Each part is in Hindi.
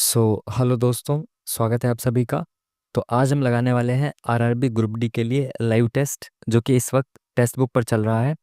हेलो दोस्तों, स्वागत है आप सभी का। तो आज हम लगाने वाले हैं आरआरबी ग्रुप डी के लिए लाइव टेस्ट, जो कि इस वक्त टेक्स्ट बुक पर चल रहा है।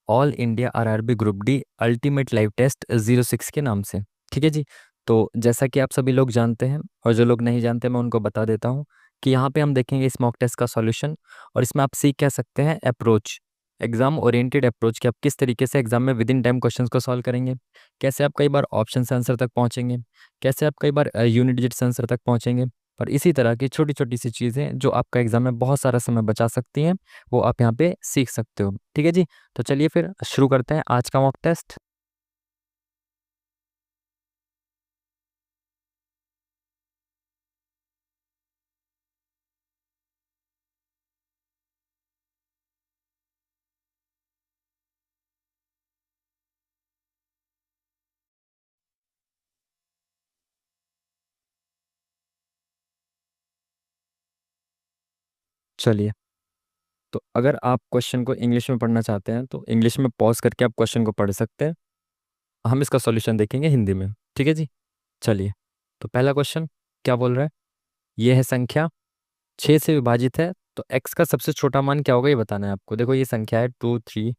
All India RRB group D ultimate live test 06 के नाम से। ठीक है जी। तो जैसा कि आप सभी लोग जानते हैं, और जो लोग नहीं जानते मैं उनको बता देता हूँ कि यहाँ पे हम देखेंगे इस मॉक टेस्ट का सॉल्यूशन। और इसमें आप सीख कह सकते हैं अप्रोच, एग्जाम ओरिएंटेड अप्रोच, कि आप किस तरीके से एग्जाम में विद इन टाइम क्वेश्चंस को सॉल्व करेंगे, कैसे आप कई बार ऑप्शन से आंसर तक पहुंचेंगे, कैसे आप कई बार यूनिट डिजिट आंसर तक पहुंचेंगे। और इसी तरह की छोटी छोटी सी चीज़ें जो आपका एग्जाम में बहुत सारा समय बचा सकती हैं, वो आप यहाँ पे सीख सकते हो। ठीक है जी। तो चलिए फिर शुरू करते हैं आज का मॉक टेस्ट। चलिए, तो अगर आप क्वेश्चन को इंग्लिश में पढ़ना चाहते हैं तो इंग्लिश में पॉज करके आप क्वेश्चन को पढ़ सकते हैं। हम इसका सॉल्यूशन देखेंगे हिंदी में। ठीक है जी। चलिए, तो पहला क्वेश्चन क्या बोल रहा है। ये है संख्या 6 से विभाजित है, तो x का सबसे छोटा मान क्या होगा ये बताना है आपको। देखो, ये संख्या है 2 3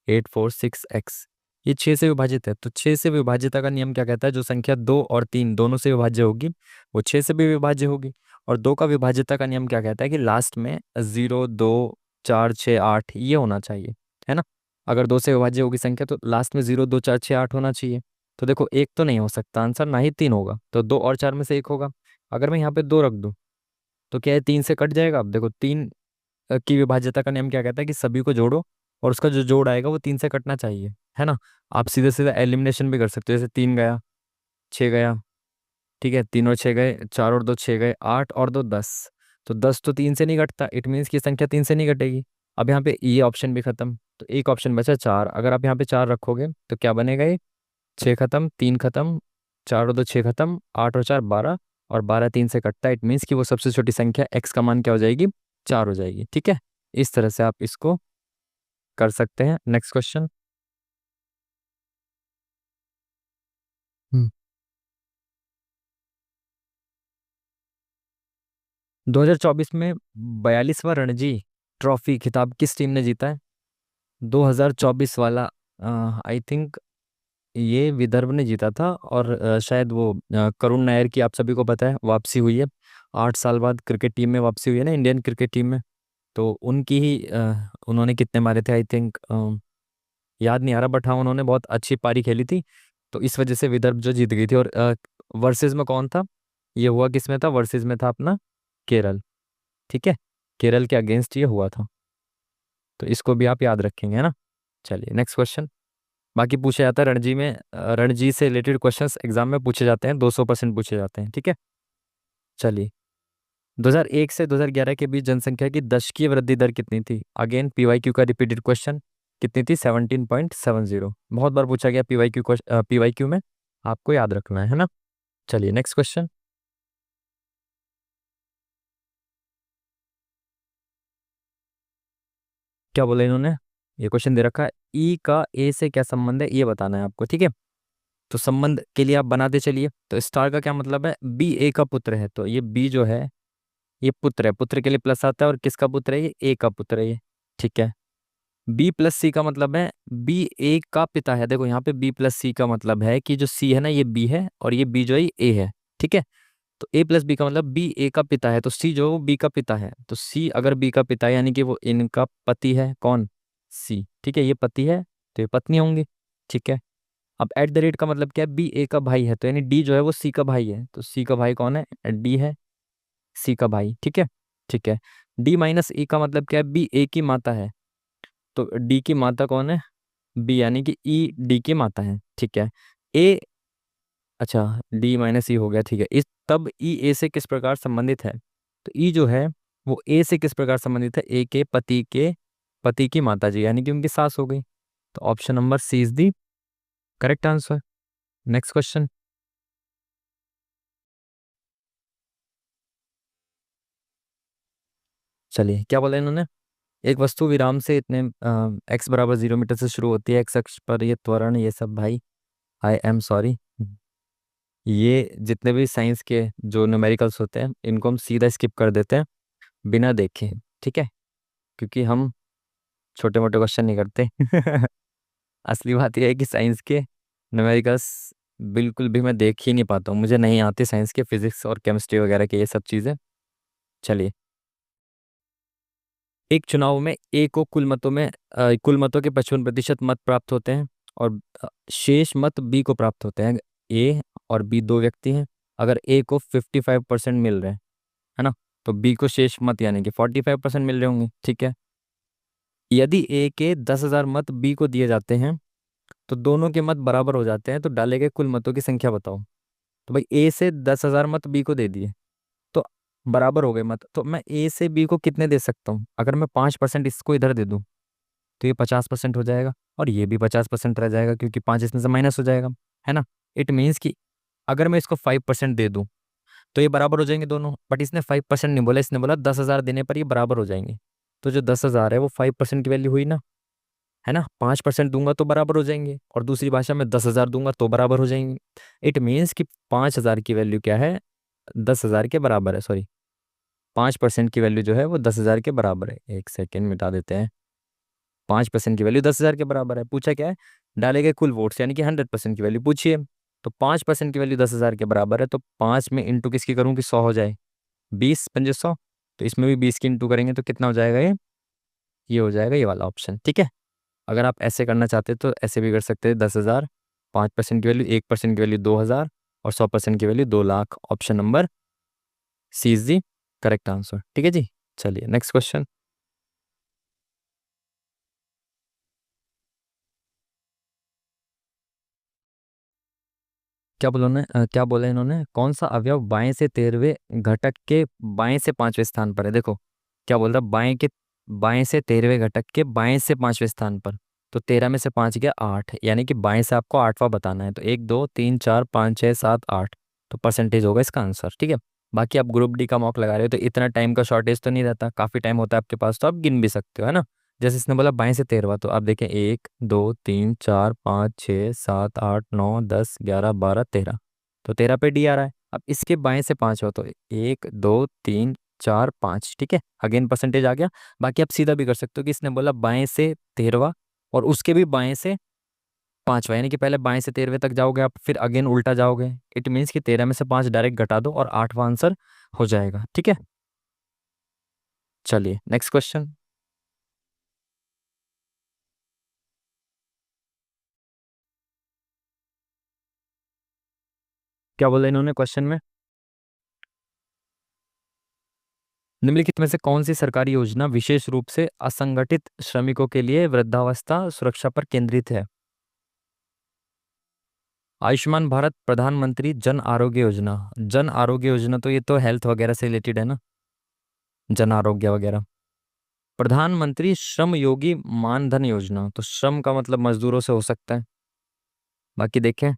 8 4 6 x। ये 6 से विभाजित है, तो 6 से विभाजिता का नियम क्या कहता है, जो संख्या 2 और 3 दोनों से विभाज्य होगी वो 6 से भी विभाज्य होगी। और 2 का विभाजिता का नियम क्या कहता है कि लास्ट में 0 2 4 6 8 ये होना चाहिए, है ना। अगर 2 से विभाज्य होगी संख्या तो लास्ट में 0 2 4 6 8 होना चाहिए। तो देखो, एक तो नहीं हो सकता आंसर, ना ही 3 होगा, तो 2 और 4 में से एक होगा। अगर मैं यहाँ पे 2 रख दूं तो क्या है, 3 से कट जाएगा। अब देखो, 3 की विभाज्यता का नियम क्या कहता है कि सभी को जोड़ो और उसका जो जोड़ आएगा वो 3 से कटना चाहिए, है ना। आप सीधे सीधे एलिमिनेशन भी कर सकते हो, जैसे 3 गया, 6 गया। ठीक है, 3 और 6 गए, 4 और 2 6 गए, 8 और 2 10। तो 10 तो 3 से नहीं कटता, इट मीन्स की संख्या 3 से नहीं कटेगी। अब यहाँ पे ये ऑप्शन भी खत्म, तो एक ऑप्शन बचा 4। अगर आप यहाँ पे 4 रखोगे तो क्या बनेगा, ये 6 खत्म, 3 खत्म, 4 और 2 6 खत्म, 8 और 4 12, और 12 3 से कटता है। इट मीन्स कि वो सबसे छोटी संख्या x का मान क्या हो जाएगी, 4 हो जाएगी। ठीक है, इस तरह से आप इसको कर सकते हैं। Next question. हम्म 2024 में 42वां रणजी ट्रॉफी खिताब किस टीम ने जीता है। 2024 वाला, आई थिंक ये विदर्भ ने जीता था। और शायद वो करुण नायर की, आप सभी को पता है, वापसी हुई है। 8 साल बाद क्रिकेट टीम में वापसी हुई है ना, इंडियन क्रिकेट टीम में। तो उनकी ही उन्होंने कितने मारे थे, आई थिंक याद नहीं आ रहा, बट हाँ उन्होंने बहुत अच्छी पारी खेली थी। तो इस वजह से विदर्भ जो जीत गई थी। और वर्सेस में कौन था, ये हुआ किस में था, वर्सेस में था अपना केरल। ठीक है, केरल के अगेंस्ट ये हुआ था। तो इसको भी आप याद रखेंगे, है ना। चलिए नेक्स्ट क्वेश्चन। बाकी पूछा जाता है रणजी में, रणजी से रिलेटेड क्वेश्चंस एग्जाम में पूछे जाते हैं, 200% पूछे जाते हैं। ठीक है। चलिए, 2001 से 2011 के बीच जनसंख्या की दशकीय वृद्धि दर कितनी थी। अगेन पीवाईक्यू का रिपीटेड क्वेश्चन। कितनी थी, 17.70। बहुत बार पूछा गया पीवाईक्यू, पीवाईक्यू में, आपको याद रखना है ना। चलिए नेक्स्ट क्वेश्चन। क्या बोला इन्होंने, ये क्वेश्चन दे रखा है, ई का ए से क्या संबंध है ये बताना है आपको। ठीक है, तो संबंध के लिए आप बनाते चलिए। तो स्टार का क्या मतलब है, बी ए का पुत्र है, तो ये बी जो है ये पुत्र है, पुत्र के लिए प्लस आता है। और किसका पुत्र है, ये ए का पुत्र है ये। ठीक है, बी प्लस सी का मतलब है बी ए का पिता है। देखो यहाँ पे बी प्लस सी का मतलब है कि जो सी है ना ये बी है, और ये बी जो है ए है। ठीक है, तो ए प्लस बी का मतलब बी ए का पिता है, तो सी जो है वो बी का पिता है। तो सी अगर बी का पिता है यानी कि वो इनका पति है, कौन, सी। ठीक है, ये पति है तो ये पत्नी होंगी। ठीक है, अब एट द रेट का मतलब क्या है, बी ए का भाई है, तो यानी डी जो है वो सी का भाई है। तो सी का भाई कौन है, डी है, सी का भाई। ठीक है। ठीक है, डी माइनस ए का मतलब क्या है, बी ए की माता है, तो डी की माता कौन है, बी, यानी कि ई डी की माता है। ठीक है, ए, अच्छा डी माइनस ई हो गया। ठीक है, इस तब ई ए से किस प्रकार संबंधित है, तो ई जो है वो ए से किस प्रकार संबंधित है, ए के पति की माता जी, यानी कि उनकी सास हो गई। तो option number C is the correct answer. Next question. चलिए, क्या बोला इन्होंने, एक वस्तु विराम से इतने एक्स बराबर 0 मीटर से शुरू होती है, एक्स अक्ष पर ये त्वरण ये सब, भाई आई एम सॉरी, ये जितने भी साइंस के जो न्यूमेरिकल्स होते हैं इनको हम सीधा स्किप कर देते हैं बिना देखे, ठीक है, क्योंकि हम छोटे मोटे क्वेश्चन नहीं करते। असली बात यह है कि साइंस के न्यूमेरिकल्स बिल्कुल भी मैं देख ही नहीं पाता हूँ, मुझे नहीं आती साइंस के, फिजिक्स और केमिस्ट्री वगैरह के ये सब चीज़ें। चलिए, एक चुनाव में ए को कुल मतों के 55% मत प्राप्त होते हैं और शेष मत बी को प्राप्त होते हैं। ए और बी दो व्यक्ति हैं। अगर ए को 55% मिल रहे हैं, है ना, तो बी को शेष मत यानी कि 45% मिल रहे होंगे, ठीक है। यदि ए के 10,000 मत बी को दिए जाते हैं तो दोनों के मत बराबर हो जाते हैं, तो डाले गए कुल मतों की संख्या बताओ। तो भाई ए से 10,000 मत बी को दे दिए तो बराबर हो गए मत, तो मैं ए से बी को कितने दे सकता हूँ? अगर मैं 5% इसको इधर दे दूँ तो ये 50% हो जाएगा और ये भी 50% रह जाएगा, क्योंकि 5 इसमें से माइनस हो जाएगा, है ना। इट मीन्स कि अगर मैं इसको 5% दे दूँ तो ये बराबर हो जाएंगे दोनों, बट इसने 5% नहीं बोला, इसने बोला 10,000 देने पर ये बराबर हो जाएंगे। तो जो 10,000 है वो 5% की वैल्यू हुई ना, है ना। 5% दूंगा तो बराबर हो जाएंगे और दूसरी भाषा में 10,000 दूंगा तो बराबर हो जाएंगे। इट मीन्स कि 5,000 की वैल्यू क्या है? 10,000 के बराबर है, सॉरी, 5% की वैल्यू जो है वो 10,000 के बराबर है। एक सेकेंड मिटा देते हैं। 5% की वैल्यू 10,000 के बराबर है। पूछा क्या है? डाले गए कुल वोट्स यानी कि 100% की वैल्यू पूछिए। तो 5% की वैल्यू 10,000 के बराबर है, तो 5 में इंटू किसकी करूँ कि 100 हो जाए? 20 पंजे 100। तो इसमें भी 20 की इंटू करेंगे तो कितना हो जाएगा? ये हो जाएगा ये वाला ऑप्शन, ठीक है। अगर आप ऐसे करना चाहते तो ऐसे भी कर सकते हैं। 10,000, 5% की वैल्यू, 1% की वैल्यू 2,000 और 100% की value 2,00,000। Option number C is the correct answer, ठीक है जी। चलिए नेक्स्ट क्वेश्चन। क्या बोला इन्होंने? कौन सा अवयव बाएं से 13वें घटक के बाएं से 5वें स्थान पर है? देखो क्या बोल रहा है, बाएं से 13वें घटक के बाएं से 5वें स्थान पर। तो 13 में से 5 गया 8, यानी कि बाएं से आपको 8वां बताना है। तो 1 2 3 4 5 6 7 8, तो परसेंटेज होगा इसका आंसर, ठीक है। बाकी आप ग्रुप डी का मॉक लगा रहे हो तो इतना टाइम का शॉर्टेज तो नहीं रहता, काफी टाइम होता है आपके पास, तो आप गिन भी सकते हो, है ना। जैसे इसने बोला बाएं से 13वां, तो आप देखें 1 2 3 4 5 6 7 8 9 10 11 12 13। तो 13 पे डी आ रहा है। अब इसके बाएं से 5 हो तो 1 2 3 4 5, ठीक है, अगेन परसेंटेज आ गया। बाकी आप सीधा भी कर सकते हो कि इसने बोला बाएं से 13वां और उसके भी बाएं से 5वां, यानी कि पहले बाएं से 13वें तक जाओगे आप, फिर अगेन उल्टा जाओगे। इट मीन्स कि 13 में से 5 डायरेक्ट घटा दो और 8वां आंसर हो जाएगा, ठीक है। चलिए नेक्स्ट क्वेश्चन। क्या बोला इन्होंने क्वेश्चन में? निम्नलिखित में से कौन सी सरकारी योजना विशेष रूप से असंगठित श्रमिकों के लिए वृद्धावस्था सुरक्षा पर केंद्रित है? आयुष्मान भारत, प्रधानमंत्री जन आरोग्य योजना। जन आरोग्य योजना तो ये तो हेल्थ वगैरह से रिलेटेड है ना, जन आरोग्य वगैरह। प्रधानमंत्री श्रम योगी मानधन योजना, तो श्रम का मतलब मजदूरों से हो सकता है। बाकी देखें,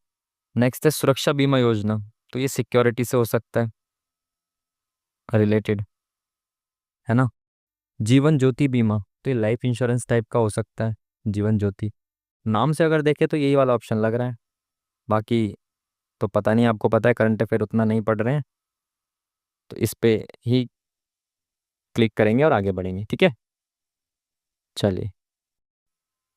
नेक्स्ट है सुरक्षा बीमा योजना, तो ये सिक्योरिटी से हो सकता है रिलेटेड, है ना। जीवन ज्योति बीमा, तो ये लाइफ इंश्योरेंस टाइप का हो सकता है, जीवन ज्योति। नाम से अगर देखें तो यही वाला ऑप्शन लग रहा है। बाकी तो पता नहीं, आपको पता है करंट अफेयर उतना नहीं पढ़ रहे हैं, तो इस पे ही क्लिक करेंगे और आगे बढ़ेंगे, ठीक है। चलिए,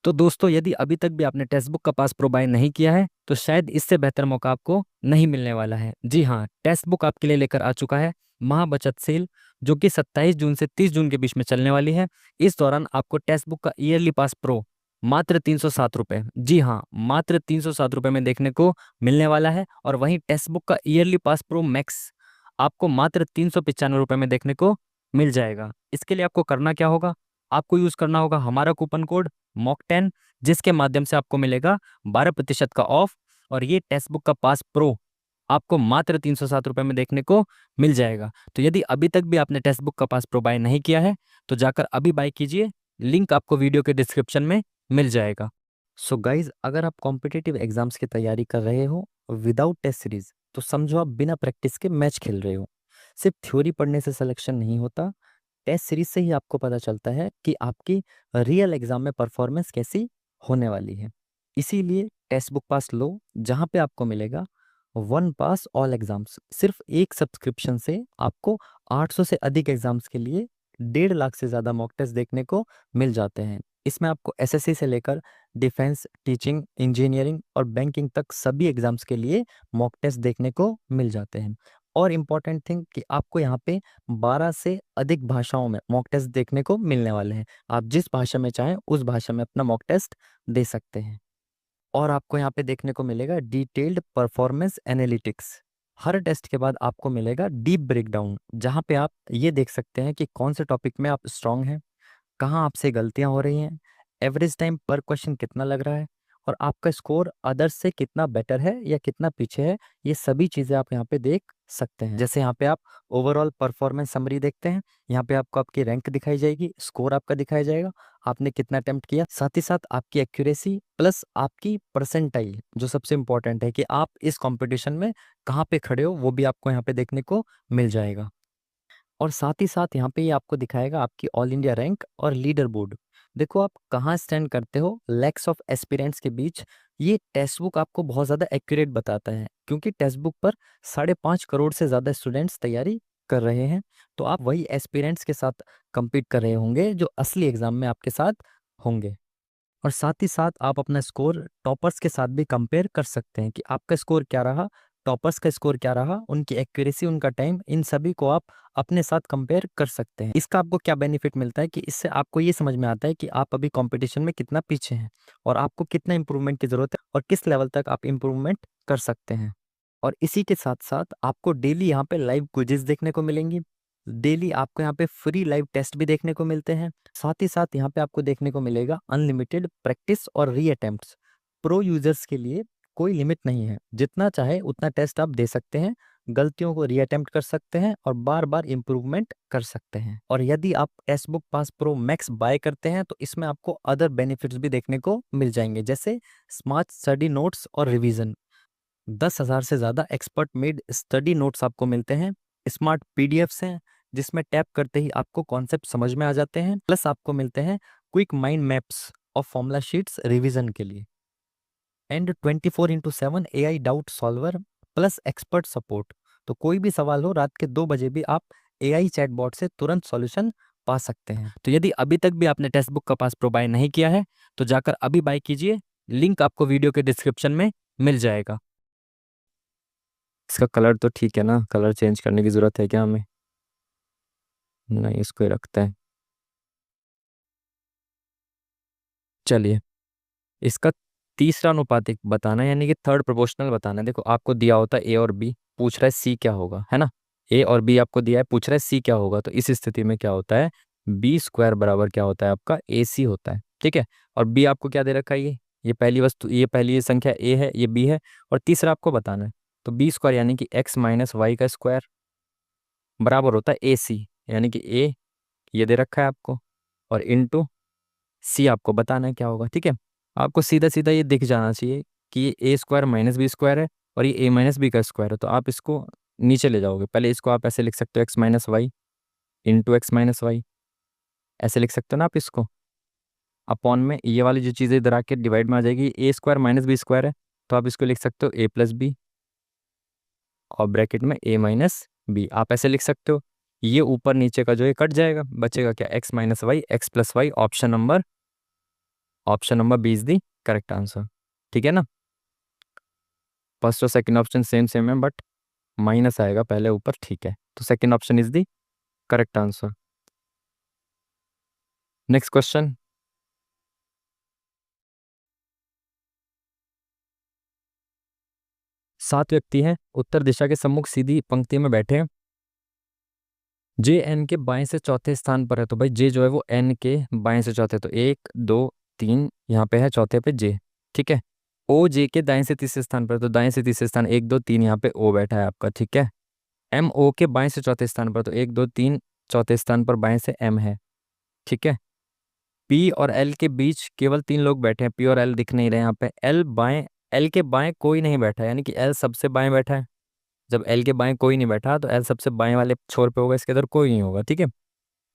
तो दोस्तों यदि अभी तक भी आपने टेक्स्ट बुक का पास प्रो बाय नहीं किया है तो शायद इससे बेहतर मौका आपको नहीं मिलने वाला है। जी हाँ, टेक्स्ट बुक आपके लिए लेकर आ चुका है महाबचत सेल, जो कि 27 जून से 30 जून के बीच में चलने वाली है। इस दौरान आपको टेक्स्ट बुक का ईयरली पास प्रो मात्र 307 रुपये, जी हाँ मात्र 307 रुपये में देखने को मिलने वाला है। और वहीं टेक्स्ट बुक का ईयरली पास प्रो मैक्स आपको मात्र 395 रुपये में देखने को मिल जाएगा। इसके लिए आपको करना क्या होगा? आपको यूज करना होगा हमारा कूपन कोड MOCK10, जिसके माध्यम से आपको मिलेगा 12% का ऑफ। और ये टेक्स्ट बुक का पास प्रो आपको मात्र 307 रुपये में देखने को मिल जाएगा। तो यदि अभी तक भी आपने टेक्स्ट बुक का पास प्रो बाय नहीं किया है तो जाकर अभी बाय कीजिए, लिंक आपको वीडियो के डिस्क्रिप्शन में मिल जाएगा। सो गाइज, अगर आप कॉम्पिटिटिव एग्जाम्स की तैयारी कर रहे हो विदाउट टेस्ट सीरीज, तो समझो आप बिना प्रैक्टिस के मैच खेल रहे हो। सिर्फ थ्योरी पढ़ने से सिलेक्शन नहीं होता, टेस्ट सीरीज से ही आपको पता चलता है कि आपकी रियल एग्जाम में परफॉर्मेंस कैसी होने वाली है। इसीलिए टेक्स्ट बुक पास लो, जहाँ पे आपको मिलेगा वन पास ऑल एग्जाम्स। सिर्फ एक सब्सक्रिप्शन से आपको 800 से अधिक एग्जाम्स के लिए 1.5 लाख से ज़्यादा मॉक टेस्ट देखने को मिल जाते हैं। इसमें आपको एसएससी से लेकर डिफेंस, टीचिंग, इंजीनियरिंग और बैंकिंग तक सभी एग्जाम्स के लिए मॉक टेस्ट देखने को मिल जाते हैं। और इम्पॉर्टेंट थिंग कि आपको यहाँ पे 12 से अधिक भाषाओं में मॉक टेस्ट देखने को मिलने वाले हैं। आप जिस भाषा में चाहें उस भाषा में अपना मॉक टेस्ट दे सकते हैं। और आपको यहाँ पे देखने को मिलेगा डिटेल्ड परफॉर्मेंस एनालिटिक्स। हर टेस्ट के बाद आपको मिलेगा डीप ब्रेकडाउन, जहाँ पे आप ये देख सकते हैं कि कौन से टॉपिक में आप स्ट्रांग हैं, कहाँ आपसे गलतियां हो रही हैं, एवरेज टाइम पर क्वेश्चन कितना लग रहा है, और आपका स्कोर अदर्स से कितना बेटर है या कितना पीछे है। ये सभी चीज़ें आप यहाँ पे देख सकते हैं। जैसे यहाँ पे आप ओवरऑल परफॉर्मेंस समरी देखते हैं, यहाँ पे आपको आपकी रैंक दिखाई जाएगी, स्कोर आपका दिखाया जाएगा, आपने कितना अटेम्प्ट किया, साथ ही साथ आपकी एक्यूरेसी प्लस आपकी परसेंटाइल, जो सबसे इंपॉर्टेंट है कि आप इस कंपटीशन में कहाँ पे खड़े हो, वो भी आपको यहाँ पे देखने को मिल जाएगा। और साथ ही साथ यहाँ पे ये आपको दिखाएगा आपकी ऑल इंडिया रैंक और लीडर बोर्ड। देखो आप कहाँ स्टैंड करते हो लैक्स ऑफ एस्पिरेंट्स के बीच। ये टेक्स्ट बुक आपको बहुत ज़्यादा एक्यूरेट बताता है, क्योंकि टेक्स्ट बुक पर 5.5 करोड़ से ज़्यादा स्टूडेंट्स तैयारी कर रहे हैं। तो आप वही एस्पिरेंट्स के साथ compete कर रहे होंगे जो असली एग्जाम में आपके साथ होंगे। और साथ ही साथ आप अपना स्कोर टॉपर्स के साथ भी कंपेयर कर सकते हैं कि आपका स्कोर क्या रहा, टॉपर्स का स्कोर क्या रहा, उनकी एक्यूरेसी, उनका टाइम, इन सभी को आप अपने साथ कंपेयर कर सकते हैं। इसका आपको क्या बेनिफिट मिलता है कि इससे आपको ये समझ में आता है कि आप अभी कंपटीशन में कितना पीछे हैं और आपको कितना इंप्रूवमेंट की ज़रूरत है और किस लेवल तक आप इंप्रूवमेंट कर सकते हैं। और इसी के साथ साथ आपको डेली यहाँ पे लाइव क्विजेस देखने को मिलेंगी। डेली आपको यहाँ पे फ्री लाइव टेस्ट भी देखने को मिलते हैं। साथ ही साथ यहाँ पे आपको देखने को मिलेगा अनलिमिटेड प्रैक्टिस और री अटेम्प्ट्स। प्रो यूजर्स के लिए कोई लिमिट नहीं है, जितना चाहे उतना टेस्ट आप दे सकते हैं, गलतियों को री अटेम्प्ट कर सकते हैं और बार बार इम्प्रूवमेंट कर सकते हैं। और यदि आप text book pass pro max bye करते हैं तो इसमें आपको अदर बेनिफिट्स भी देखने को मिल जाएंगे, जैसे स्मार्ट स्टडी नोट्स और रिवीजन। 10,000 से ज़्यादा एक्सपर्ट मेड स्टडी नोट्स आपको मिलते हैं। स्मार्ट पीडीएफ्स हैं जिसमें टैप करते ही आपको कॉन्सेप्ट समझ में आ जाते हैं, प्लस आपको मिलते हैं क्विक माइंड मैप्स और फॉर्मूला शीट्स रिवीजन के लिए। And 24/7 AI doubt solver plus expert support. तो कोई भी सवाल हो रात के 2 बजे भी आप AI चैटबॉट से तुरंत सॉल्यूशन पा सकते हैं। तो यदि अभी तक भी आपने टेक्स्ट बुक का पास प्रो बाय नहीं किया है तो जाकर अभी बाय कीजिए, लिंक आपको वीडियो के डिस्क्रिप्शन में मिल जाएगा। इसका कलर तो ठीक है ना, कलर चेंज करने की ज़रूरत है क्या हमें? नहीं, इसको ही रखते हैं। चलिए, इसका तीसरा अनुपातिक बताना है, यानी कि थर्ड प्रोपोर्शनल बताना है। देखो आपको दिया होता है ए और बी, पूछ रहा है सी क्या होगा, है ना। ए और बी आपको दिया है, पूछ रहा है सी क्या होगा। तो इस स्थिति में क्या होता है, बी स्क्वायर बराबर क्या होता है आपका ए सी होता है, ठीक है। और बी आपको क्या दे रखा है, ये पहली वस्तु, ये पहली ये संख्या ए है, ये बी है, और तीसरा आपको बताना है। तो बी स्क्वायर यानी कि एक्स माइनस वाई का स्क्वायर बराबर होता है ए सी, यानी कि ए ये दे रखा है आपको, और इनटू सी आपको बताना है क्या होगा, ठीक है। आपको सीधा सीधा ये दिख जाना चाहिए कि ये ए स्क्वायर माइनस बी स्क्वायर है और ये ए माइनस बी का स्क्वायर है। तो आप इसको नीचे ले जाओगे, पहले इसको आप ऐसे लिख सकते हो x minus y into x minus y, ऐसे लिख सकते हो ना आप इसको। अपॉन में ये वाली जो चीज़ें इधर आके डिवाइड में आ जाएगी, ए स्क्वायर माइनस बी स्क्वायर है तो आप इसको लिख सकते हो ए प्लस बी और ब्रैकेट में ए माइनस बी, आप ऐसे लिख सकते हो। ये ऊपर नीचे का जो है कट जाएगा, बचेगा क्या, x minus y x plus y. Option number B is the correct answer, ठीक है ना। फर्स्ट और सेकंड ऑप्शन सेम सेम है बट माइनस आएगा पहले ऊपर, ठीक है। तो second option is the correct answer. Next question, 7 व्यक्ति हैं, उत्तर दिशा के सम्मुख सीधी पंक्ति में बैठे हैं। जे एन के बाएं से चौथे स्थान पर है, तो भाई जे जो है वो एन के बाएं से चौथे, तो 1 2 3 यहाँ पे है, चौथे पे जे, ठीक है। ओ जे के दाएं से तीसरे स्थान पर, तो दाएं से तीसरे स्थान 1 2 3 यहाँ पे ओ बैठा है आपका, ठीक है। एम ओ के बाएं से चौथे स्थान पर, तो 1 2 3 चौथे स्थान पर बाएं से एम है, ठीक है। पी और एल के बीच केवल 3 लोग बैठे हैं, पी और एल दिख नहीं रहे यहाँ पे। एल के बाएं कोई नहीं बैठा है, यानी कि एल सबसे बाएं बैठा है। जब एल के बाएं कोई नहीं बैठा तो एल सबसे बाएं वाले छोर पे होगा, इसके अंदर कोई नहीं होगा, ठीक है।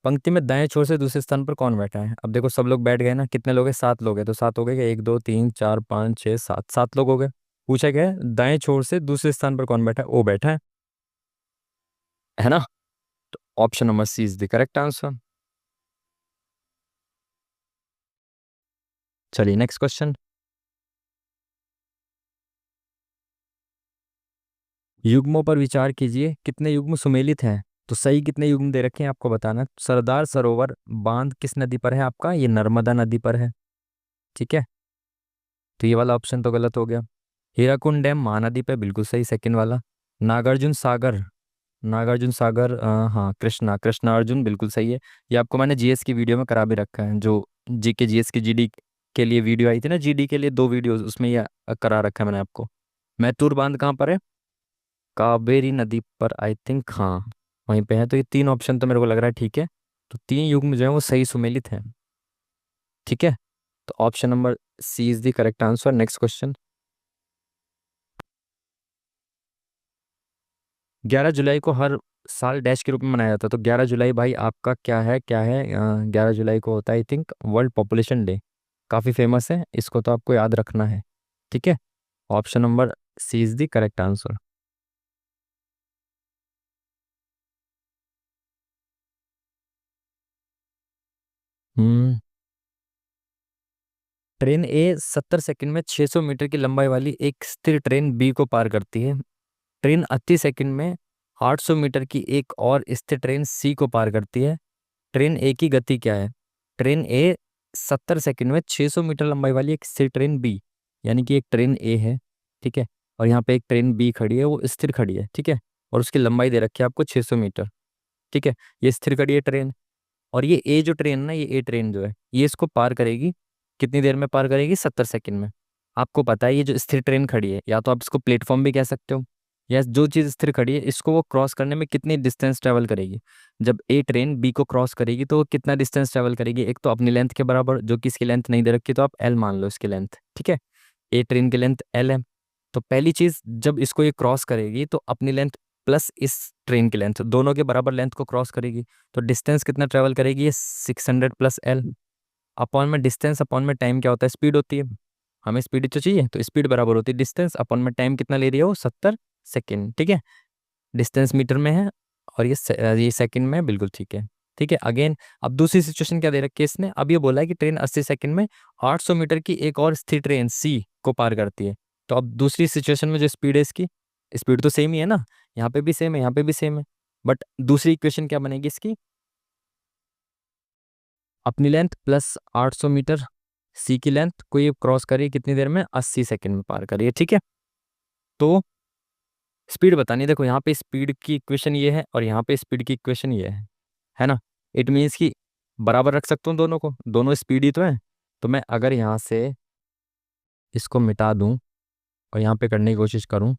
पंक्ति में दाएं छोर से दूसरे स्थान पर कौन बैठा है, अब देखो सब लोग बैठ गए ना, कितने लोग हैं, 7 लोग हैं, तो 7 हो गए, 1 2 3 4 5 6 7, 7 लोग हो गए। पूछा गया है दाएं छोर से दूसरे स्थान पर कौन बैठा है, ओ बैठा है ना। तो option number C is the correct answer. चलिए नेक्स्ट क्वेश्चन। युग्मों पर विचार कीजिए, कितने युग्म सुमेलित हैं। तो सही कितने युग्म दे रखे हैं आपको बताना है। सरदार सरोवर बांध किस नदी पर है आपका, ये नर्मदा नदी पर है। ठीक है, तो ये वाला ऑप्शन तो गलत हो गया। हीराकुंड डैम महानदी पे, बिल्कुल सही सेकंड वाला। नागार्जुन सागर, नागार्जुन सागर हाँ कृष्णा, कृष्णा अर्जुन, बिल्कुल सही है। ये आपको मैंने जीएस की वीडियो में करा भी रखा है, जो जीके जीएस की जीडी के लिए वीडियो आई थी ना, जीडी के लिए दो वीडियोस, उसमें ये करा रखा है मैंने आपको। मैतूर बांध कहाँ पर है, कावेरी नदी पर आई थिंक, हाँ वहीं पे है। तो ये तीन ऑप्शन तो मेरे को लग रहा है ठीक है। तो तीन युग्म जो है वो सही सुमेलित है। ठीक है, तो option number C is the correct answer. Next question. 11 जुलाई को हर साल डैश के रूप में मनाया जाता है। तो 11 जुलाई भाई आपका क्या है, क्या है, 11 जुलाई को होता है I think world population day. काफ़ी फेमस है, इसको तो आपको याद रखना है। ठीक है, option number C is the correct answer. Hmm train a 70 second में 600 मीटर की लंबाई वाली एक स्थिर ट्रेन बी को पार करती है। ट्रेन 80 सेकंड में 800 मीटर की एक और स्थिर ट्रेन सी को पार करती है। ट्रेन ए की गति क्या है। ट्रेन ए 70 सेकंड में 600 मीटर लंबाई वाली एक स्थिर ट्रेन बी, यानी कि एक ट्रेन ए है, ठीक है, और यहाँ पे एक ट्रेन बी खड़ी है, वो स्थिर खड़ी है, ठीक है, और उसकी लंबाई दे रखी है आपको 600 मीटर। ठीक है, ये स्थिर खड़ी है ट्रेन, और ये ए जो ट्रेन ना, ये ए ट्रेन जो है, ये इसको पार करेगी कितनी देर में पार करेगी, 70 सेकंड में। आपको पता है ये जो स्थिर ट्रेन खड़ी है, या तो आप इसको प्लेटफॉर्म भी कह सकते हो, या जो चीज़ स्थिर खड़ी है इसको वो क्रॉस करने में कितनी डिस्टेंस ट्रेवल करेगी। जब ए ट्रेन बी को क्रॉस करेगी तो वो कितना डिस्टेंस ट्रेवल करेगी, एक तो अपनी लेंथ के बराबर, जो कि इसकी लेंथ नहीं दे रखी, तो आप एल मान लो इसकी लेंथ। ठीक है, ए ट्रेन की लेंथ एल है। तो पहली चीज, जब इसको ये क्रॉस करेगी तो अपनी लेंथ प्लस इस ट्रेन की लेंथ, दोनों के बराबर लेंथ को क्रॉस करेगी। तो डिस्टेंस कितना ट्रेवल करेगी, ये 600 प्लस एल। अपॉन में डिस्टेंस, अपॉन में टाइम क्या होता है, स्पीड होती है। हमें स्पीड तो चाहिए, तो स्पीड बराबर होती है डिस्टेंस अपॉन में टाइम, कितना ले रही है वो, 70 सेकेंड। ठीक है, डिस्टेंस मीटर में है और ये सेकंड में है, बिल्कुल ठीक है। ठीक है, अगेन अब दूसरी सिचुएशन क्या दे रखी है इसने, अब ये बोला है कि ट्रेन 80 सेकंड में 800 मीटर की एक और स्थिर ट्रेन सी को पार करती है। तो अब दूसरी सिचुएशन में जो स्पीड है इसकी, स्पीड तो सेम ही है ना, यहाँ पे भी सेम है, यहाँ पे भी सेम है, बट दूसरी इक्वेशन क्या बनेगी इसकी, अपनी लेंथ प्लस 800 मीटर सी की लेंथ को ये क्रॉस करिए कितनी देर में, 80 सेकंड में पार करिए। ठीक है, तो स्पीड बतानी है। देखो यहाँ पे स्पीड की इक्वेशन ये है और यहाँ पे स्पीड की इक्वेशन ये है ना। इट मीन्स कि बराबर रख सकता हूँ दोनों को, दोनों स्पीड ही तो है। तो मैं अगर यहाँ से इसको मिटा दूँ और यहाँ पे करने की कोशिश करूँ,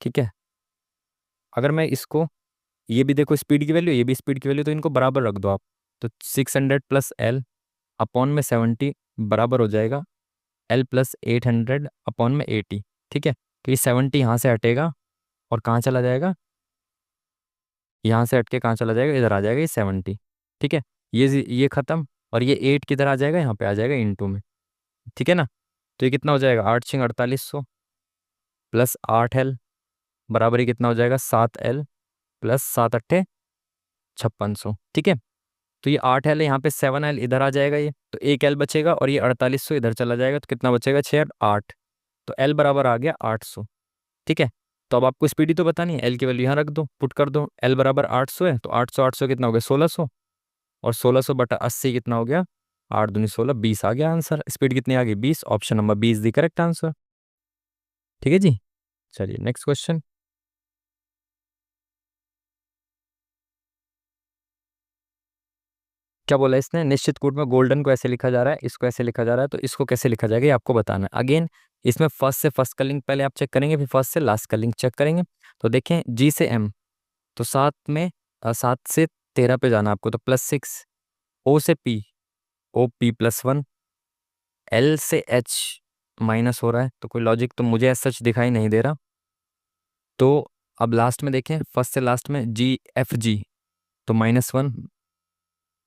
ठीक है, अगर मैं इसको, ये भी देखो स्पीड की वैल्यू, ये भी स्पीड की वैल्यू, तो इनको बराबर रख दो आप। तो 600 प्लस एल अपॉन में 70 बराबर हो जाएगा एल प्लस 800 अपॉन में 80। ठीक है, तो ये 70 यहाँ से हटेगा और कहाँ चला जाएगा, यहाँ से हट के कहाँ चला जाएगा, इधर आ जाएगा ये 70। ठीक है, ये खत्म, और ये 8 किधर आ जाएगा, यहाँ पे आ जाएगा इनटू में। ठीक है ना, तो ये कितना हो जाएगा, 8×6 = 4800 प्लस 8 एल बराबर ही कितना हो जाएगा, 7 एल प्लस 7 × 8 = 5600। ठीक है, तो ये 8 एल है, यहाँ पे 7 एल इधर आ जाएगा, ये तो 1 एल बचेगा, और ये 4800 इधर चला जाएगा, तो कितना बचेगा, 6 8, तो एल बराबर आ गया 800। ठीक है, तो अब आपको स्पीड ही तो बतानी है, एल की वैल्यू यहाँ रख दो, पुट कर दो, एल बराबर 800 है, तो 800 800 कितना हो गया, 1600, और 1600/80 कितना हो गया, 8 दूनी 16, 20 आ गया आंसर। स्पीड कितनी आ गई, 20। ऑप्शन नंबर 20 दी करेक्ट आंसर। ठीक है जी, चलिए नेक्स्ट क्वेश्चन। क्या बोला इसने, निश्चित कूट में गोल्डन को ऐसे लिखा जा रहा है, इसको ऐसे लिखा जा रहा है, तो इसको कैसे लिखा जाएगा ये आपको बताना है। अगेन इसमें फर्स्ट से फर्स्ट का लिंक पहले आप चेक करेंगे, फिर फर्स्ट से लास्ट का लिंक चेक करेंगे। तो देखें जी से एम, तो 7 से 13 पे जाना आपको, तो +6। ओ से पी, ओ पी +1। एल से एच माइनस हो रहा है, तो कोई लॉजिक तो मुझे ऐसा सच दिखाई नहीं दे रहा। तो अब लास्ट में देखें, फर्स्ट से लास्ट में जी एफ जी, तो -1।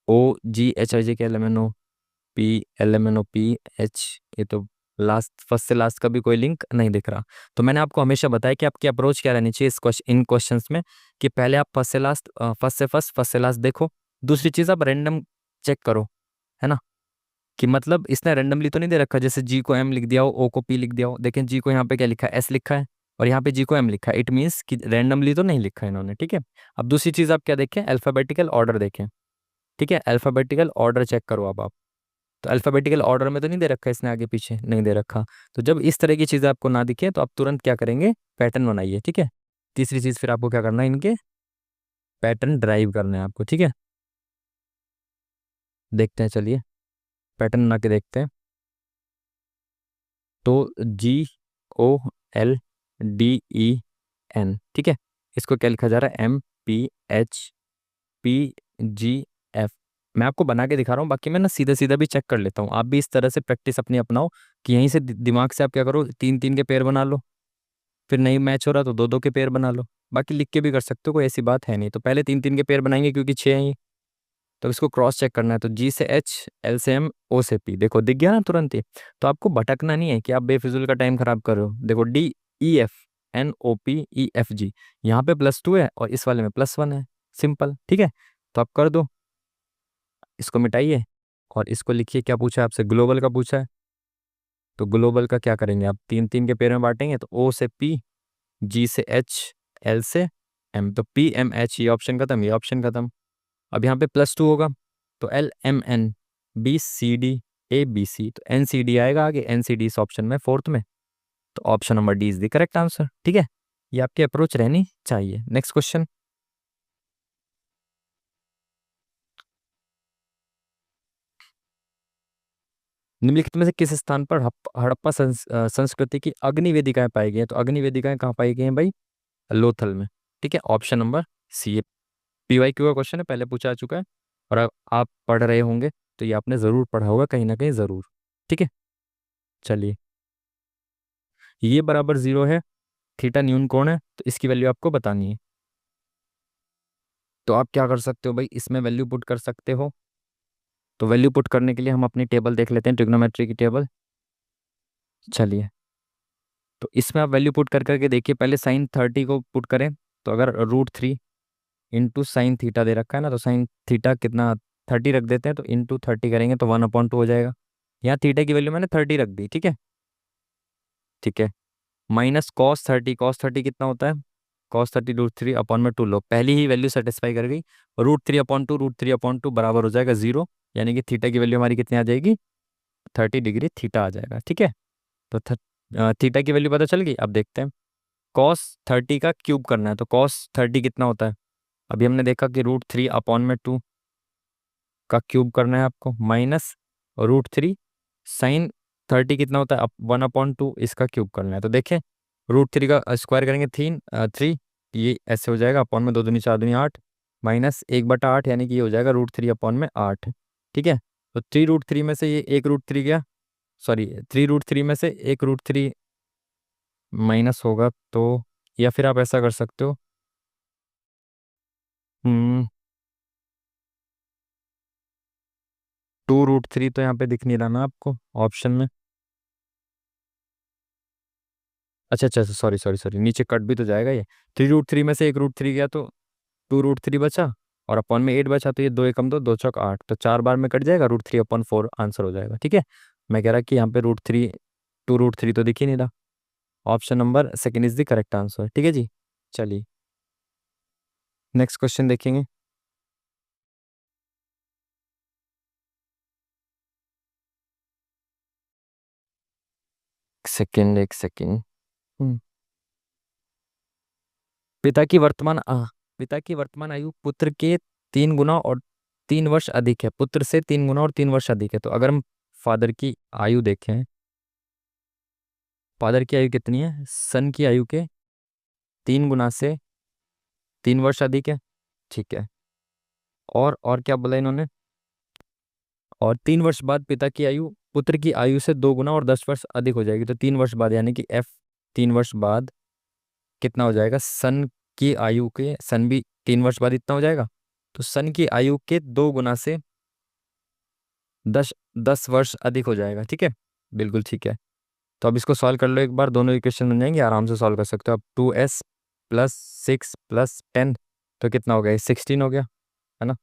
ओ जी H I J K L M N O LMNOPH, ये तो लास्ट, फर्स्ट से लास्ट का भी कोई लिंक नहीं दिख रहा। तो मैंने आपको हमेशा बताया कि आपकी अप्रोच क्या रहनी चाहिए इस क्वेश्चन, इन क्वेश्चंस में, कि पहले आप फर्स्ट से लास्ट, फर्स्ट से लास्ट देखो। दूसरी चीज़, आप रैंडम चेक करो, है ना, कि मतलब इसने रैंडमली तो नहीं दे रखा, जैसे जी को एम लिख दिया हो, ओ को पी लिख दिया हो। देखें जी को यहाँ पे क्या लिखा है, एस लिखा है, और यहाँ पे जी को एम लिखा है। इट मीन्स कि रैंडमली तो नहीं लिखा है इन्होंने, ठीक है। अब दूसरी चीज़ आप क्या देखें, अल्फाबेटिकल ऑर्डर देखें, ठीक है, अल्फाबेटिकल ऑर्डर चेक करो अब आप। तो अल्फाबेटिकल ऑर्डर में तो नहीं दे रखा है इसने, आगे पीछे नहीं दे रखा। तो जब इस तरह की चीज़ें आपको ना दिखे तो आप तुरंत क्या करेंगे, पैटर्न बनाइए, ठीक है। तीसरी चीज़ फिर आपको क्या करना है, इनके पैटर्न ड्राइव करने हैं आपको, ठीक है। देखते हैं, चलिए पैटर्न बना के देखते हैं। तो GOLDEN, ठीक है, इसको क्या लिखा जा रहा है, MPHPGF। मैं आपको बना के दिखा रहा हूँ, बाकी मैं ना सीधा सीधा भी चेक कर लेता हूँ। आप भी इस तरह से प्रैक्टिस अपनी अपनाओ, कि यहीं से दिमाग से आप क्या करो, तीन तीन के पेयर बना लो, फिर नहीं मैच हो रहा तो दो दो के पेयर बना लो। बाकी लिख के भी कर सकते हो, कोई ऐसी बात है नहीं। तो पहले तीन तीन के पेयर बनाएंगे क्योंकि छः हैं ये। तो इसको क्रॉस चेक करना है, तो G से H, L से M, O से P, देखो दिख गया ना तुरंत ही। तो आपको भटकना नहीं है कि आप बेफिजूल का टाइम खराब कर रहे हो। देखो DEFNOPEFG, यहाँ पे +2 है और इस वाले में +1 है, सिंपल, ठीक है। तो आप कर दो, इसको मिटाइए और इसको लिखिए। क्या पूछा है आपसे, ग्लोबल का पूछा है। तो ग्लोबल का क्या करेंगे, आप तीन तीन के पेयर में बांटेंगे, तो O से P, G से H, L से M, तो PMH, ये ऑप्शन खत्म, ये ऑप्शन खत्म। अब यहाँ पे +2 होगा, तो LMNBCDABC, तो NCD आएगा आगे, NCD इस ऑप्शन में फोर्थ में। तो option number D is the correct answer, ठीक है। ये आपकी अप्रोच रहनी चाहिए। नेक्स्ट क्वेश्चन, निम्नलिखित में से किस स्थान पर हड़प्पा संस्कृति की अग्नि वेदिकाएं पाई गई हैं। तो अग्नि वेदिकाएं कहाँ पाई गई हैं भाई, लोथल में, ठीक है। ऑप्शन नंबर सी, PYQ का क्वेश्चन है, पहले पूछा आ चुका है। और आप पढ़ रहे होंगे तो ये आपने ज़रूर पढ़ा होगा कहीं ना कहीं ज़रूर, ठीक है। चलिए, ये बराबर 0 है, थीटा न्यून कोण है, तो इसकी वैल्यू आपको बतानी है। तो आप क्या कर सकते हो भाई, इसमें वैल्यू पुट कर सकते हो। तो वैल्यू पुट करने के लिए हम अपनी टेबल देख लेते हैं, ट्रिग्नोमेट्री की टेबल। चलिए, तो इसमें आप वैल्यू पुट कर करके देखिए। पहले sin 30 को पुट करें, तो अगर √3 इंटू साइन थीटा दे रखा है ना, तो साइन थीटा कितना, 30 रख देते हैं, तो इंटू 30 करेंगे तो 1/2 हो जाएगा। यहाँ थीटा की वैल्यू मैंने 30 रख दी, ठीक है, ठीक है। माइनस cos 30 कितना होता है, cos 30 √3/2 लो, पहली ही वैल्यू सेटिस्फाई कर गई। √3/2 बराबर हो जाएगा 0, यानी कि थीटा की वैल्यू हमारी कितनी आ जाएगी, 30 डिग्री थीटा आ जाएगा, ठीक है। तो थीटा की वैल्यू पता चल गई। अब देखते हैं, cos 30 का क्यूब करना है, तो cos 30 कितना होता है, अभी हमने देखा कि √3/2 का क्यूब करना है आपको, माइनस √3 sin 30 कितना होता है, अब 1/2 इसका क्यूब करना है। तो देखें, √3 का स्क्वायर करेंगे 3, ये ऐसे हो जाएगा, अपॉन में 2 दूनी 4 दूनी 8, माइनस 1/8, यानी कि ये हो जाएगा √3/8, ठीक है। तो 3√3 में से ये एक √3 गया, सॉरी 3√3 में से एक √3 माइनस होगा, तो या फिर आप ऐसा कर सकते हो, हम्म 2√3 तो यहाँ पे दिख नहीं रहा ना आपको ऑप्शन में। अच्छा, सॉरी सॉरी सॉरी, नीचे कट भी तो जाएगा ये। 3√3 में से एक √3 गया, तो 2√3 बचा, और अपॉन में 8 बचा, तो ये 2 एकम 2, 2 चौक 8, तो 4 बार में कट जाएगा, √3/4 आंसर हो जाएगा, ठीक है। मैं कह रहा कि यहाँ पे √3, 2√3 तो दिख ही नहीं रहा। Option number second is the correct answer, ठीक है जी। चलिए, नेक्स्ट क्वेश्चन देखेंगे। सेकंड, एक सेकंड। पिता की वर्तमान पिता की वर्तमान आयु पुत्र के 3 गुना और 3 वर्ष अधिक है, पुत्र से 3 गुना और 3 वर्ष अधिक है। तो अगर हम फादर की आयु देखें, फादर की आयु कितनी है, सन की आयु के 3 गुना से 3 वर्ष अधिक है, ठीक है। और क्या बोला इन्होंने, और 3 वर्ष बाद पिता की आयु पुत्र की आयु से 2 गुना और 10 वर्ष अधिक हो जाएगी। तो 3 वर्ष बाद, यानी कि F, 3 वर्ष बाद कितना हो जाएगा, सन की आयु के, सन भी 3 वर्ष बाद इतना हो जाएगा। तो सन की आयु के 2 गुना से 10 10 वर्ष अधिक हो जाएगा, ठीक है। बिल्कुल ठीक है। तो अब इसको सॉल्व कर लो एक बार, दोनों इक्वेशन बन जाएंगे, आराम से सॉल्व कर सकते हो। अब 2s + 6 + 10 तो कितना हो गया, 16 हो गया, है ना।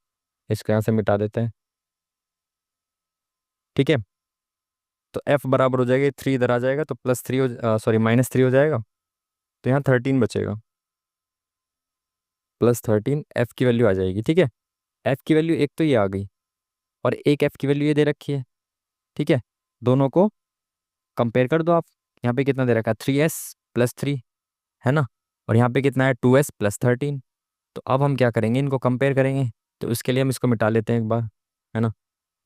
इसको यहाँ से मिटा देते हैं, ठीक है। तो f बराबर हो जाएगा, 3 इधर आ जाएगा तो +3 हो, सॉरी -3 हो जाएगा। तो यहाँ 13 बचेगा, +13 f की वैल्यू आ जाएगी, ठीक है। f की वैल्यू एक तो ये आ गई, और एक f की वैल्यू ये दे रखी है, ठीक है। दोनों को कंपेयर कर दो आप। यहाँ पे कितना दे रखा है, 3s + 3, है ना। और यहाँ पे कितना है, 2s + 13। तो अब हम क्या करेंगे, इनको कंपेयर करेंगे। तो उसके लिए हम इसको मिटा लेते हैं एक बार, है ना।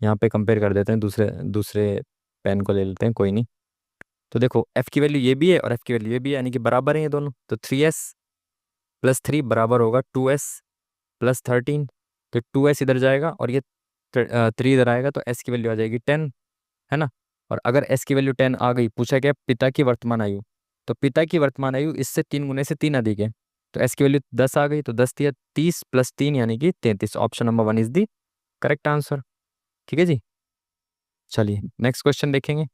यहाँ पे कंपेयर कर देते हैं, दूसरे दूसरे पेन को ले लेते हैं, कोई नहीं। तो देखो f की वैल्यू ये भी है और f की वैल्यू ये भी है, यानी कि बराबर है ये दोनों। तो 3s + 3 बराबर होगा 2s + 13। तो 2s इधर जाएगा और ये 3 इधर आएगा, तो s की वैल्यू आ जाएगी 10, है ना। और अगर s की वैल्यू 10 आ गई, पूछा गया पिता की वर्तमान आयु, तो पिता की वर्तमान आयु इससे 3 गुने से 3 अधिक है। तो s की वैल्यू 10 आ गई, तो 10 × 30 + 3 यानी कि 33। Option number 1 is the correct answer, ठीक है जी। चलिए नेक्स्ट क्वेश्चन देखेंगे।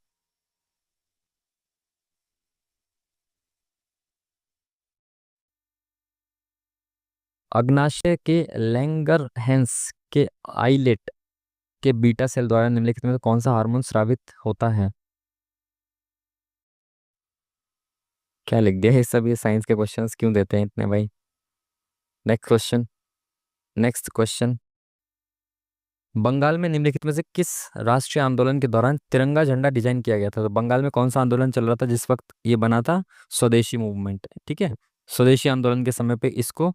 अग्नाशय के लैंगरहैंस के आइलेट के बीटा सेल द्वारा निम्नलिखित में से कौन सा हार्मोन स्रावित होता है। क्या लिख दिया, ये सब ये साइंस के क्वेश्चंस क्यों देते हैं इतने भाई। Next question, next question. Bengal में निम्नलिखित में से किस राष्ट्रीय आंदोलन के दौरान तिरंगा झंडा डिजाइन किया गया था। तो बंगाल में कौन सा आंदोलन चल रहा था जिस वक्त ये बना था, स्वदेशी मूवमेंट, ठीक है। स्वदेशी आंदोलन के समय पे इसको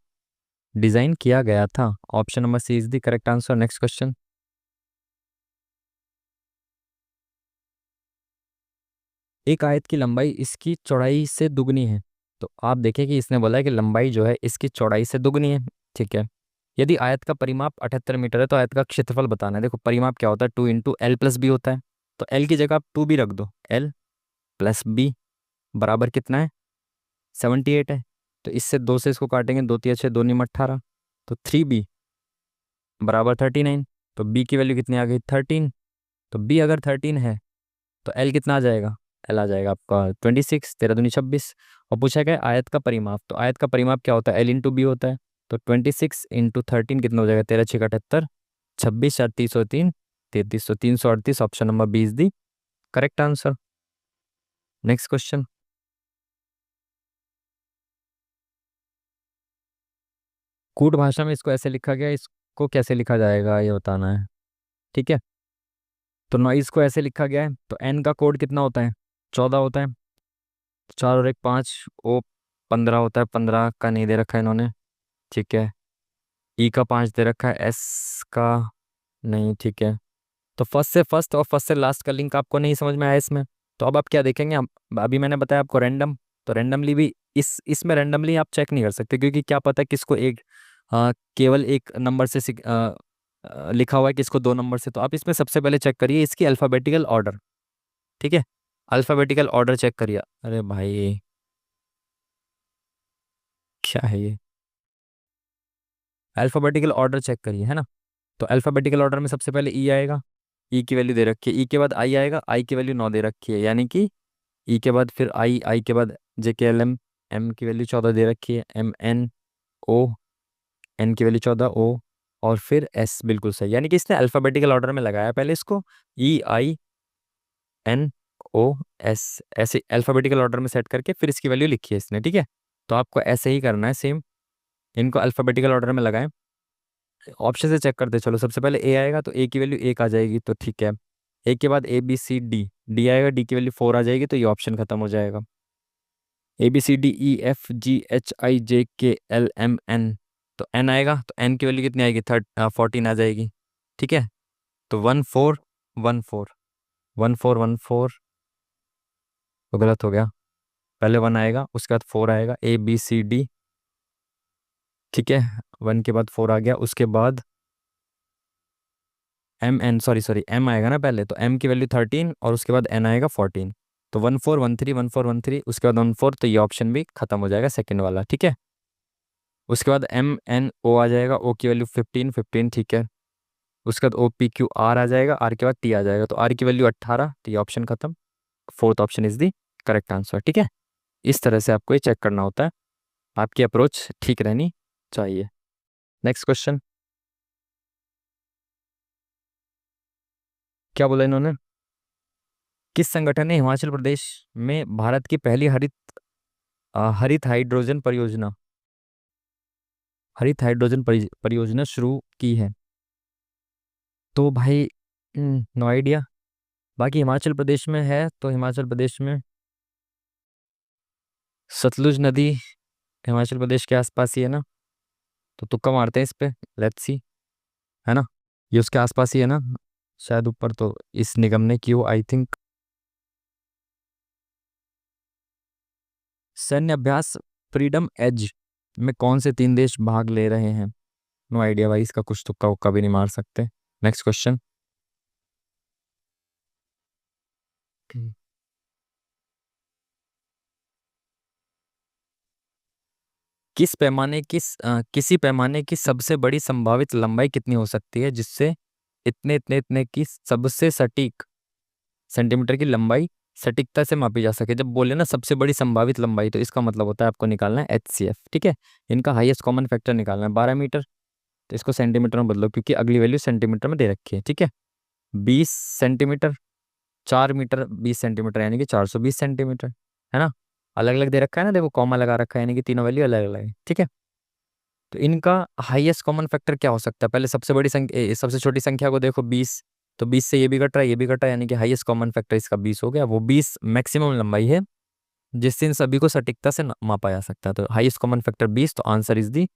डिजाइन किया गया था। Option number C is the correct answer. Next question. एक आयत की लंबाई इसकी चौड़ाई से दुगनी है। तो आप देखें कि इसने बोला है कि लंबाई जो है इसकी चौड़ाई से दुगनी है, ठीक है। यदि आयत का परिमाप 78 मीटर है तो आयत का क्षेत्रफल बताना है। देखो परिमाप क्या होता है, 2 × L + B होता है। तो L की जगह आप 2B रख दो, L + B बराबर कितना है, 78 है। तो इससे 2 से इसको काटेंगे, 2×3 = 6, 2×9 = 18। तो 3B बराबर 39। तो B की वैल्यू कितनी आ गई, 13। तो B अगर 13 है तो L कितना आ जाएगा, L आ जाएगा आपका 26, 13×2 = 26। और पूछा गया आयत का परिमाप, तो आयत का परिमाप क्या होता है, L × B होता है। तो 26 × 13 कितना हो जाएगा, 13×6 = 78, 26×4 = 303, 33, तो 338। Option number B is the correct answer. Next question. कूट भाषा में इसको ऐसे लिखा गया, इसको कैसे लिखा जाएगा ये बताना है, ठीक है। तो नॉइज को ऐसे लिखा गया है, तो एन का कोड कितना होता है, 14 होता है। 4 और 1 5, ओ 15 होता है, 15 का नहीं दे रखा है इन्होंने, ठीक है। ई का 5 दे रखा है, एस का नहीं, ठीक है। तो फर्स्ट से फर्स्ट और फर्स्ट से लास्ट का लिंक आपको नहीं समझ में आया इसमें। तो अब आप क्या देखेंगे, अभी मैंने बताया आपको रैंडम, तो रैंडमली भी इसमें रैंडमली आप चेक नहीं कर सकते, क्योंकि क्या पता है किसको एक केवल एक नंबर से लिखा हुआ है, किसको 2 नंबर से। तो आप इसमें सबसे पहले चेक करिए इसकी अल्फ़ाबेटिकल ऑर्डर, ठीक है। अल्फ़ाबेटिकल ऑर्डर चेक करिए। अरे भाई क्या है ये, अल्फ़ाबेटिकल ऑर्डर चेक करिए, है ना। तो अल्फ़ाबेटिकल ऑर्डर में सबसे पहले ई आएगा, ई की वैल्यू दे रखी है। ई के बाद आई आएगा, आई की वैल्यू 9 दे रखी है, यानी कि ई के बाद फिर आई, आई के बाद JK L M, एम की वैल्यू 14 दे रखी है, MNO, एन की वैल्यू 14, ओ, और फिर एस, बिल्कुल सही। यानी कि इसने अल्फ़ाबेटिकल ऑर्डर में लगाया पहले इसको, EINOS, ऐसे अल्फ़ाबेटिकल ऑर्डर में सेट करके फिर इसकी वैल्यू लिखी है इसने, ठीक है। तो आपको ऐसे ही करना है सेम, इनको अल्फ़ाबेटिकल ऑर्डर में लगाएं। ऑप्शन से चेक करते चलो, सबसे पहले ए आएगा तो ए की वैल्यू 1 आ जाएगी, तो ठीक है। ए के बाद ABCD, डी आएगा, डी की वैल्यू 4 आ जाएगी, तो ये ऑप्शन खत्म हो जाएगा। ABCDEFGHIJKLMN, तो एन आएगा, तो एन की वैल्यू कितनी आएगी, 14 आ जाएगी, ठीक है। तो 1414, 1414 तो गलत हो गया, पहले 1 आएगा उसके बाद 4 आएगा, ABCD, ठीक है। 1 के बाद 4 आ गया, उसके बाद MN, सॉरी सॉरी, M आएगा ना पहले, तो M की वैल्यू 13 और उसके बाद N आएगा 14। तो 1413, 1413 उसके बाद 14, तो ये ऑप्शन भी खत्म हो जाएगा सेकंड वाला, ठीक है। उसके बाद MNO आ जाएगा, O की वैल्यू 15, 15, ठीक है। उसके बाद OPQR आ जाएगा, R के बाद T आ जाएगा, तो R की वैल्यू 18, तो ये ऑप्शन खत्म। Fourth option is the correct answer. ठीक है, इस तरह से आपको ये चेक करना होता है, आपकी अप्रोच ठीक रहनी चाहिए। नेक्स्ट क्वेश्चन, क्या बोला इन्होंने? किस संगठन ने हिमाचल प्रदेश में भारत की पहली हरित हाइड्रोजन परियोजना परियोजना शुरू की है? तो भाई नो आइडिया। बाकी हिमाचल प्रदेश में है, तो हिमाचल प्रदेश में सतलुज नदी हिमाचल प्रदेश के आसपास ही है ना, तो तुक्का मारते हैं इस पे, लेट्स सी, है ना, ये उसके आसपास ही है ना, शायद ऊपर, तो इस निगम ने की हो आई थिंक। सैन्य अभ्यास फ्रीडम एज में कौन से 3 देश भाग ले रहे हैं? नो आइडिया भाई, इसका कुछ तुक्का उक्का भी नहीं मार सकते। नेक्स्ट क्वेश्चन, किसी पैमाने की सबसे बड़ी संभावित लंबाई कितनी हो सकती है जिससे इतने इतने इतने की सबसे सटीक सेंटीमीटर की लंबाई सटीकता से मापी जा सके? जब बोले ना सबसे बड़ी संभावित लंबाई, तो इसका मतलब होता है आपको निकालना है HCF। ठीक है, इनका हाईएस्ट कॉमन फैक्टर निकालना है 12 मीटर, तो इसको सेंटीमीटर में बदलो क्योंकि अगली वैल्यू सेंटीमीटर में दे रखी है। ठीक है, 20 सेंटीमीटर, 4 मीटर 20 सेंटीमीटर, यानी कि 420 सेंटीमीटर, है ना। अलग अलग दे रखा है ना, देखो कॉमा लगा रखा है, यानी कि तीनों वैल्यू अलग अलग है। ठीक है, तो इनका हाईएस्ट कॉमन फैक्टर क्या हो सकता है? पहले सबसे बड़ी संख्या, सबसे छोटी संख्या को देखो 20, तो 20 से ये भी कट रहा है, ये भी कटा, यानी कि हाईएस्ट कॉमन फैक्टर इसका 20 हो गया। वो 20 मैक्सिमम लंबाई है जिससे इन सभी को सटीकता से मापा जा सकता है, तो हाईएस्ट कॉमन फैक्टर 20, तो answer is the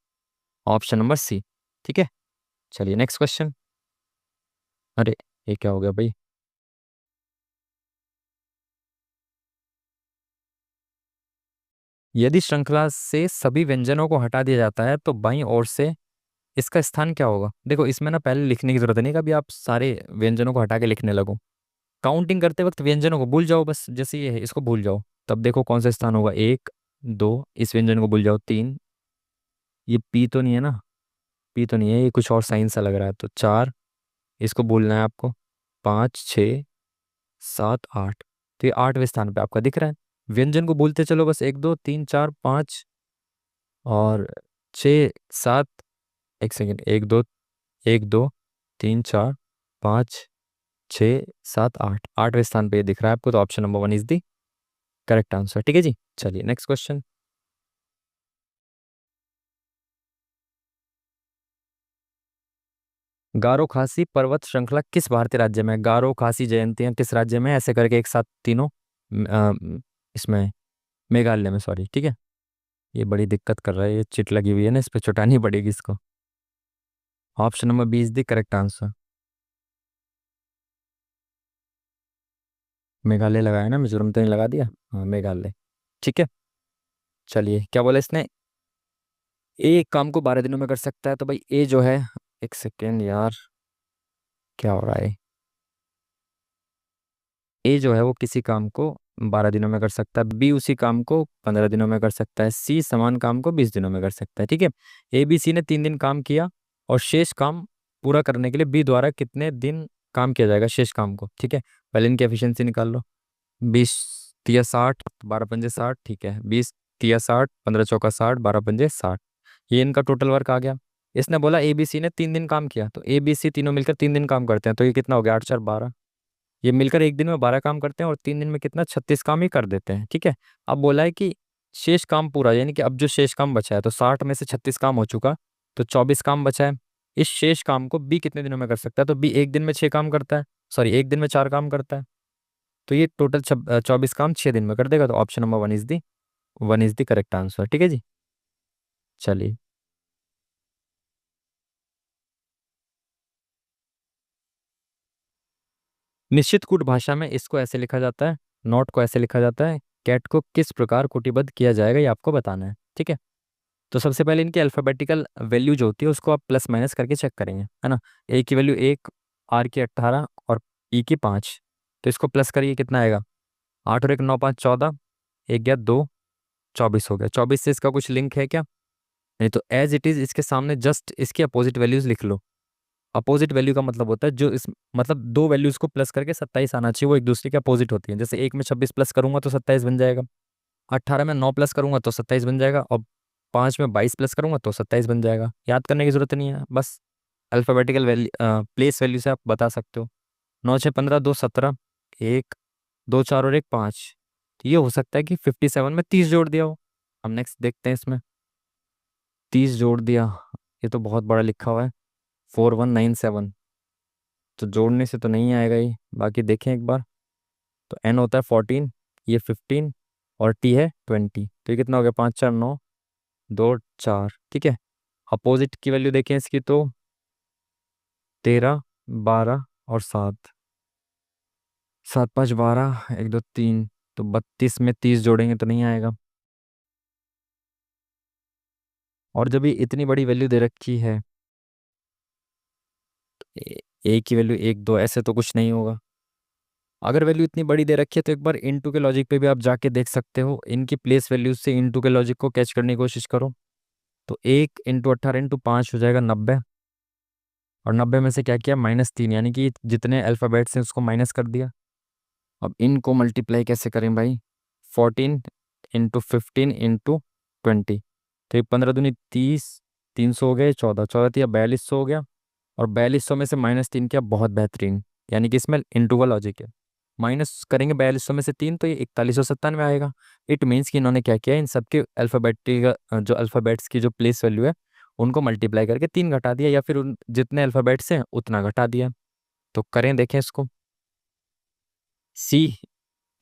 option number C. ठीक है, चलिए नेक्स्ट क्वेश्चन। अरे ये क्या हो गया भाई? यदि श्रृंखला से सभी व्यंजनों को हटा दिया जाता है तो बाईं ओर से इसका स्थान क्या होगा? देखो इसमें ना पहले लिखने की जरूरत नहीं, कभी आप सारे व्यंजनों को हटा के लिखने लगो। काउंटिंग करते वक्त व्यंजनों को भूल जाओ, बस जैसे ये है इसको भूल जाओ, तब देखो कौन सा स्थान होगा। 1 2, इस व्यंजन को भूल जाओ। 3, ये पी तो नहीं है ना, पी तो नहीं है, ये कुछ और साइन सा लग रहा है, तो 4, इसको भूलना है आपको। 5 6 7 8, तो ये 8वें स्थान पे आपका दिख रहा है। व्यंजन को भूलते चलो बस, 1 2 3 4 5 और 6 7, एक सेकेंड, 1 2 3 4 5 6 7 8, 8वें स्थान पे ये दिख रहा है आपको, तो option number 1 is the correct answer. ठीक है जी, चलिए नेक्स्ट क्वेश्चन। गारो खासी पर्वत श्रृंखला किस भारतीय राज्य में है? गारो खासी जयंतियाँ किस राज्य में है? ऐसे करके एक साथ तीनों इसमें मेघालय में, सॉरी। ठीक है, ये बड़ी दिक्कत कर रहा है, ये चिट लगी हुई है ना, इस पे चुटानी पड़ेगी इसको। Option number B is the correct answer. Meghalaya लगाया ना, मिजोरम तो नहीं लगा दिया, हाँ मेघालय। ठीक है, चलिए क्या बोला इसने? ए एक काम को 12 दिनों में कर सकता है, तो भाई ए जो है, एक सेकेंड यार, क्या हो रहा है? ए जो है वो किसी काम को 12 दिनों में कर सकता है, बी उसी काम को 15 दिनों में कर सकता है, सी समान काम को 20 दिनों में कर सकता है। ठीक है, ए बी सी ने 3 दिन काम किया और शेष काम पूरा करने के लिए बी द्वारा कितने दिन काम किया जाएगा शेष काम को? ठीक है, पहले इनकी एफिशिएंसी निकाल लो। 20 तिया 60, 12 पंजे 60, ठीक है, 20 तिया 60, 15 चौका 60, 12 पंजे 60, ये इनका टोटल वर्क आ गया। इसने बोला ए बी सी ने 3 दिन काम किया, तो ए बी सी तीनों मिलकर 3 दिन काम करते हैं, तो ये कितना हो गया? 8 4 12, ये मिलकर एक दिन में 12 काम करते हैं और 3 दिन में कितना? 36 काम ही कर देते हैं। ठीक है, अब बोला है कि शेष काम पूरा, यानी कि अब जो शेष काम बचा है, तो 60 में से 36 काम हो चुका, तो 24 काम बचा है। इस शेष काम को बी कितने दिनों में कर सकता है? तो बी एक दिन में 6 काम करता है, सॉरी एक दिन में 4 काम करता है, तो ये टोटल 24 काम 6 दिन में कर देगा, तो option number 1 is the correct answer. ठीक है जी, चलिए। निश्चित कूट भाषा में इसको ऐसे लिखा जाता है, नॉट को ऐसे लिखा जाता है, कैट को किस प्रकार कूटीबद्ध किया जाएगा ये आपको बताना है। ठीक है, तो सबसे पहले इनकी अल्फ़ाबेटिकल वैल्यू जो होती है उसको आप प्लस माइनस करके चेक करेंगे, है ना। ए की वैल्यू 1, आर की 18 और ई की 5, तो इसको प्लस करिए, कितना आएगा? 8 और 1 9 5 14, एक गया 2, 24 हो गया। 24 से इसका कुछ लिंक है क्या? नहीं, तो एज इट इज़ इसके सामने जस्ट इसकी अपोजिट वैल्यूज लिख लो, अपोजिट वैल्यू का मतलब होता है जो इस मतलब दो वैल्यूज को प्लस करके 27 आना चाहिए, वो एक दूसरे के अपोजिट होती है। जैसे एक में 26 प्लस करूंगा तो 27 बन जाएगा, 18 में 9 प्लस करूंगा तो 27 बन जाएगा, और 5 में 22 प्लस करूंगा तो 27 बन जाएगा। याद करने की जरूरत नहीं है, बस अल्फाबेटिकल वैल्यू प्लेस वैल्यू से आप बता सकते हो। 9 6 15 2 17, एक 2 4 और एक 5। ये हो सकता है कि 57 में 30 जोड़ दिया हो। हम नेक्स्ट देखते हैं इसमें। 30 जोड़ दिया, ये तो बहुत बड़ा लिखा हुआ है 4197, तो जोड़ने से तो नहीं आएगा ये। बाकी देखें एक बार, तो एन होता है 14, ये 15, और टी है 20, तो ये कितना हो गया 5 4 9 2 4, ठीक है। अपोजिट की वैल्यू देखें इसकी तो 13 12 और 7, 7 5 12 1 2 3, तो 32 में 30 जोड़ेंगे तो नहीं आएगा। और जब ये इतनी बड़ी वैल्यू दे रखी है, ए की वैल्यू 1 2, ऐसे तो कुछ नहीं होगा। अगर वैल्यू इतनी बड़ी दे रखी है तो एक बार इनटू के लॉजिक पे भी आप जाके देख सकते हो, इनकी प्लेस वैल्यूज से इनटू के लॉजिक को कैच करने की कोशिश करो। तो 1 × 18 × 5 हो जाएगा 90, और 90 में से क्या किया -3, यानी कि जितने अल्फ़ाबेट्स हैं उसको माइनस कर दिया। अब इनको मल्टीप्लाई कैसे करें भाई, 14 × 15 × 20, तो ये 15 दूनी 30, 300 हो गए, 14 14 या 4200 हो गया, और 4200 में से -3 किया, बहुत बेहतरीन। यानी कि इसमें इंटू का लॉजिक है। माइनस करेंगे 4200 में से 3, तो ये 4197 आएगा। इट मीन्स कि इन्होंने क्या किया, इन सबके अल्फ़ाबेटिक जो अल्फ़ाबेट्स की जो प्लेस वैल्यू है उनको मल्टीप्लाई करके 3 घटा दिया, या फिर उन जितने अल्फ़ाबेट्स हैं उतना घटा दिया। तो करें, देखें इसको। सी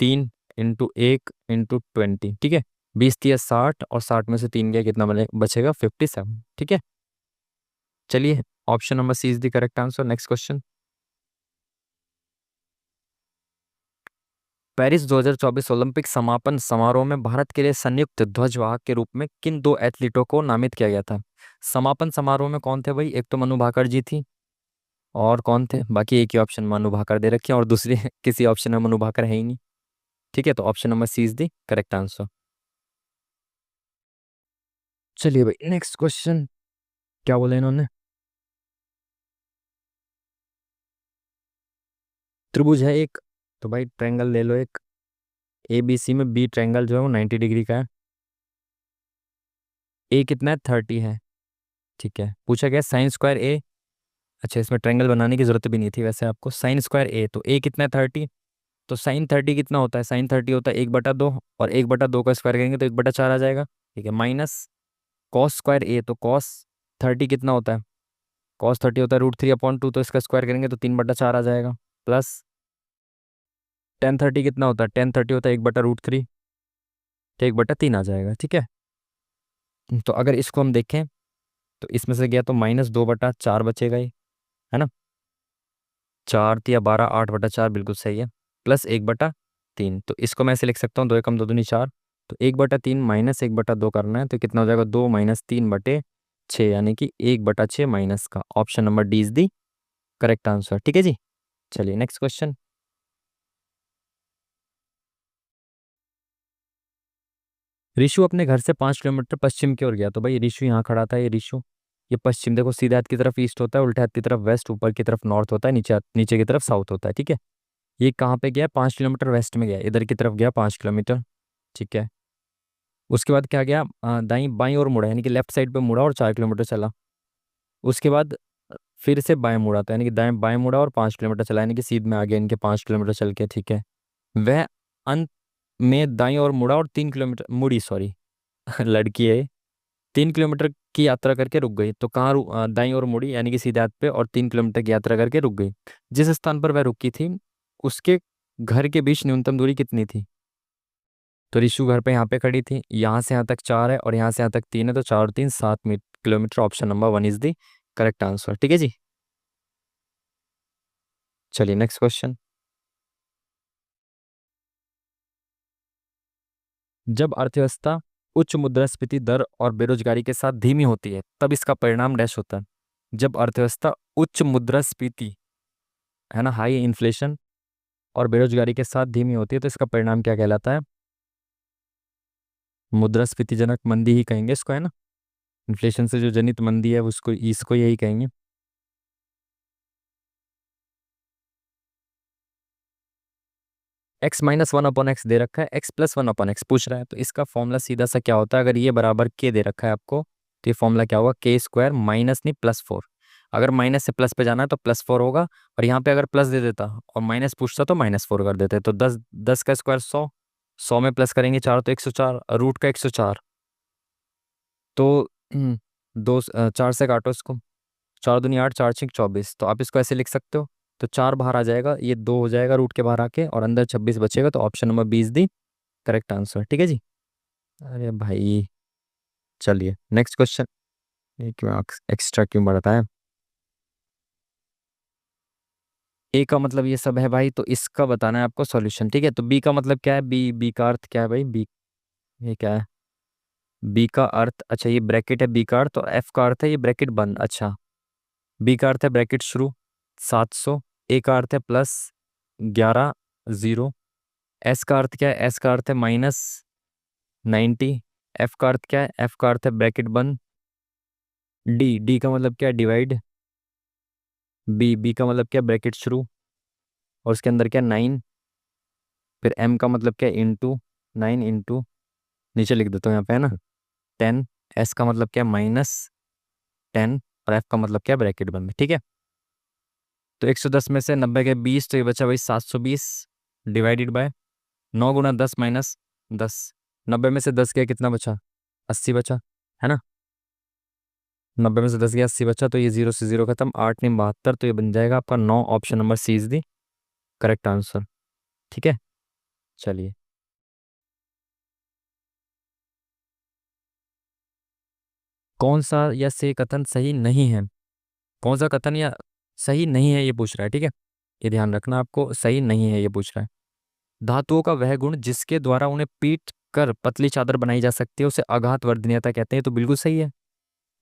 3 × 1 × 20, ठीक है। 20 × 3 = 60, और 60 में से 3 गया, कितना बने बचेगा 57, ठीक है। चलिए, option number C is the correct answer. Next question. Paris 2024 Olympic समापन समारोह में भारत के लिए संयुक्त ध्वजवाहक के रूप में किन दो एथलीटों को नामित किया गया था? समापन समारोह में कौन थे भाई? एक तो मनु भाकर जी थी, और कौन थे बाकी? एक ही ऑप्शन मनु भाकर दे रखे हैं, और दूसरी किसी ऑप्शन में मनु भाकर है ही नहीं। ठीक है, तो option number C is the correct answer. चलिए भाई, नेक्स्ट क्वेश्चन। क्या बोले इन्होंने? त्रिभुज है एक, तो भाई ट्रायंगल ले लो एक। ए बी सी में बी ट्रायंगल जो है वो 90 डिग्री का है। ए कितना है? 30 है, ठीक है। पूछा गया साइन स्क्वायर ए। अच्छा, इसमें ट्रायंगल बनाने की जरूरत भी नहीं थी वैसे आपको। साइन स्क्वायर ए, तो ए कितना है? 30। तो साइन 30 कितना होता है? साइन 30 होता है 1/2, और 1/2 का स्क्वायर करेंगे तो 1/4 आ जाएगा, ठीक है। माइनस कॉस स्क्वायर ए, तो कॉस 30 कितना होता है? कॉस 30 होता है √3/2, तो इसका स्क्वायर करेंगे तो 3/4 आ जाएगा। प्लस टेन 30 कितना होता है? टेन 30 होता है 1/√3, तो 1/3 आ जाएगा, ठीक है। तो अगर इसको हम देखें तो इसमें से गया तो -2/4 बचेगा ये, है ना। 4 × 12 8/4 बिल्कुल सही है। प्लस 1/3, तो इसको मैं ऐसे लिख सकता हूँ, 2 एकम 2 दूनी 4, तो 1/3 माइनस 1/2 करना है, तो कितना हो जाएगा? 2 - 3/6, यानी कि 1/6 माइनस का। Option number D is the correct answer, ठीक है जी। चलिए, नेक्स्ट क्वेश्चन। ऋषु अपने घर से 5 किलोमीटर पश्चिम की ओर गया, तो भाई ऋषु यहाँ खड़ा था, ये ऋषु, ये पश्चिम देखो, सीधे हाथ की तरफ ईस्ट होता है, उल्टे हाथ की तरफ वेस्ट, ऊपर की तरफ नॉर्थ होता है, नीचे की तरफ साउथ होता है, ठीक है। ये कहाँ पे गया? 5 किलोमीटर वेस्ट में गया, इधर की तरफ गया 5 किलोमीटर, ठीक है। उसके बाद क्या गया? दाई बाई और मुड़ा, यानी कि लेफ्ट साइड पे मुड़ा और 4 किलोमीटर चला। उसके बाद फिर से बाएं मुड़ा, तो यानी कि दाएं बाएं मुड़ा और 5 किलोमीटर चला, यानी कि सीध में आ गया इनके 5 किलोमीटर चल के, ठीक है। वह अंत में दाई और मुड़ा और 3 किलोमीटर मुड़ी, सॉरी लड़की है, 3 किलोमीटर की यात्रा करके रुक गई। तो कहाँ दाई और मुड़ी, यानी कि सीधे हाथ पे, और 3 किलोमीटर की यात्रा करके रुक गई। जिस स्थान पर वह रुकी थी उसके घर के बीच न्यूनतम दूरी कितनी थी? तो रिशु घर पे यहाँ पे खड़ी थी, यहाँ से यहाँ तक 4 है, और यहाँ से यहाँ तक 3 है, तो 4 और 3 7 kilometre. Option number 1 is the correct answer, ठीक है जी। चलिए, नेक्स्ट क्वेश्चन। जब अर्थव्यवस्था उच्च मुद्रास्फीति दर और बेरोजगारी के साथ धीमी होती है तब इसका परिणाम डैश होता है। जब अर्थव्यवस्था उच्च मुद्रास्फीति, है ना, हाई इन्फ्लेशन, और बेरोजगारी के साथ धीमी होती है तो इसका परिणाम क्या कहलाता है? मुद्रास्फीति जनक मंदी ही कहेंगे इसको, है ना। इन्फ्लेशन से जो जनित मंदी है उसको इसको यही कहेंगे। X minus one upon X दे रखा है, X plus one upon X पूछ रहा है, तो इसका फॉर्मूला सीधा सा क्या होता है, अगर ये बराबर के दे रखा है आपको तो ये फॉर्मूला क्या होगा, के स्क्वायर माइनस नहीं प्लस फोर। अगर माइनस से प्लस पे जाना है तो प्लस फोर होगा, और यहाँ पे अगर प्लस दे देता और माइनस पूछता तो माइनस फोर कर देते। तो 10, 10 का स्क्वायर 100, 100 में प्लस करेंगे 4 तो 104, रूट का 104। तो दो 4 से काटो इसको, 4 दूनी 8, 4 6 24, तो आप इसको ऐसे लिख सकते हो। तो 4 बाहर आ जाएगा, ये 2 हो जाएगा रूट के बाहर आके, और अंदर 26 बचेगा, तो ऑप्शन नंबर 20 दी करेक्ट आंसर। ठीक है जी। अरे भाई चलिए नेक्स्ट क्वेश्चन। ये क्यों एक्स्ट्रा क्यों बढ़ता है? ए का मतलब ये सब है भाई, तो इसका बताना है आपको सॉल्यूशन। ठीक है, तो बी का मतलब क्या है, बी, बी का अर्थ क्या है भाई, बी ये क्या है, बी का अर्थ, अच्छा ये ब्रैकेट है बी का अर्थ, और एफ का अर्थ है ये ब्रैकेट बंद। अच्छा, बी का अर्थ है ब्रैकेट शुरू 700, ए का अर्थ है प्लस 11 जीरो, एस का अर्थ क्या है, एस का अर्थ है माइनस 90, एफ का अर्थ क्या है, एफ का अर्थ है ब्रैकेट बंद, डी, डी का मतलब क्या है डिवाइड, बी, बी का मतलब क्या है ब्रैकेट शुरू और उसके अंदर क्या है 9, फिर एम का मतलब क्या है इंटू 9 इंटू, नीचे लिख देता हूँ यहाँ पे है ना 10, एस का मतलब क्या है -10, और एफ का मतलब क्या है ब्रैकेट बंद में। ठीक है, तो 110 में से 90 के 20, तो ये बचा भाई 720 डिवाइडेड बाय 9 गुना 10 माइनस 10, 90 में से 10 गया कितना बचा, 80 बचा, है ना। 90 में से 10 गया 80 बचा, तो ये जीरो से जीरो खत्म, 8 नहीं 72, तो ये बन जाएगा आपका 9, option number C is the correct answer. ठीक है, चलिए। कौन सा या से कथन सही नहीं है, कौन सा कथन या सही नहीं है ये पूछ रहा है। ठीक है, ये ध्यान रखना आपको, सही नहीं है ये पूछ रहा है। धातुओं का वह गुण जिसके द्वारा उन्हें पीट कर पतली चादर बनाई जा सकती है उसे आघात वर्धनीयता कहते हैं, तो बिल्कुल सही है।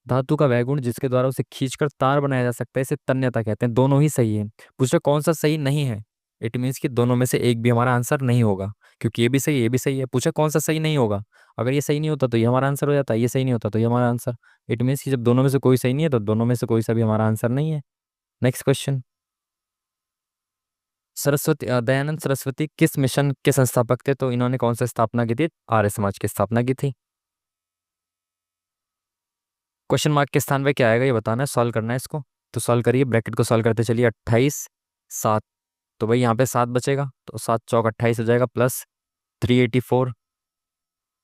धातु का वह गुण जिसके द्वारा उसे खींचकर तार बनाया जा सकता है इसे तन्यता कहते हैं, दोनों ही सही है। पूछे कौन सा सही नहीं है, इट मीन्स कि दोनों में से एक भी हमारा आंसर नहीं होगा, क्योंकि ये भी सही है ये भी सही है। पूछे कौन सा सही नहीं होगा, अगर ये सही नहीं होता तो ये हमारा आंसर हो जाता है, ये सही नहीं होता तो ये हमारा आंसर। इट मीन्स कि जब दोनों में से कोई सही नहीं है तो दोनों में से कोई सा भी हमारा आंसर नहीं है। Next question. सरस्वती दयानंद सरस्वती किस मिशन के संस्थापक थे, तो इन्होंने कौन सा स्थापना की थी, आर्य समाज की स्थापना की थी। क्वेश्चन मार्क के स्थान पे क्या आएगा ये बताना है, सॉल्व करना है इसको। तो सॉल्व करिए, ब्रैकेट को सॉल्व करते चलिए, 28 7, तो भाई यहाँ पे 7 बचेगा, तो 7 चौक 28 हो जाएगा, प्लस 384,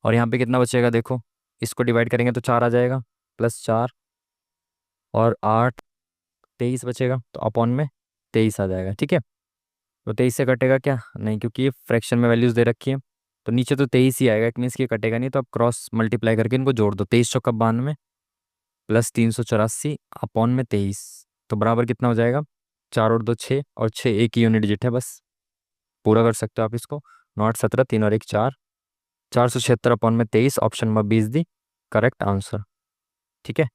और यहाँ पे कितना बचेगा देखो, इसको डिवाइड करेंगे तो 4 आ जाएगा, प्लस 4 और 8 23 बचेगा, तो अपॉन में 23 आ जाएगा। ठीक है, तो 23 से कटेगा क्या, नहीं, क्योंकि ये फ्रैक्शन में वैल्यूज दे रखी है, तो नीचे तो 23 ही आएगा, इट मीन्स कि ये कटेगा नहीं, तो आप क्रॉस मल्टीप्लाई करके इनको जोड़ दो, 23 चौका 92 प्लस 384 अपॉन में 23, तो बराबर कितना हो जाएगा, 4 और 2 6, और 6 एक ही यूनिट डिजिट है बस, पूरा कर सकते हो आप इसको, 9 8 17, 3 और 1 4, 476 अपॉन में 23, ऑप्शन नंबर 20 दी करेक्ट आंसर। ठीक है,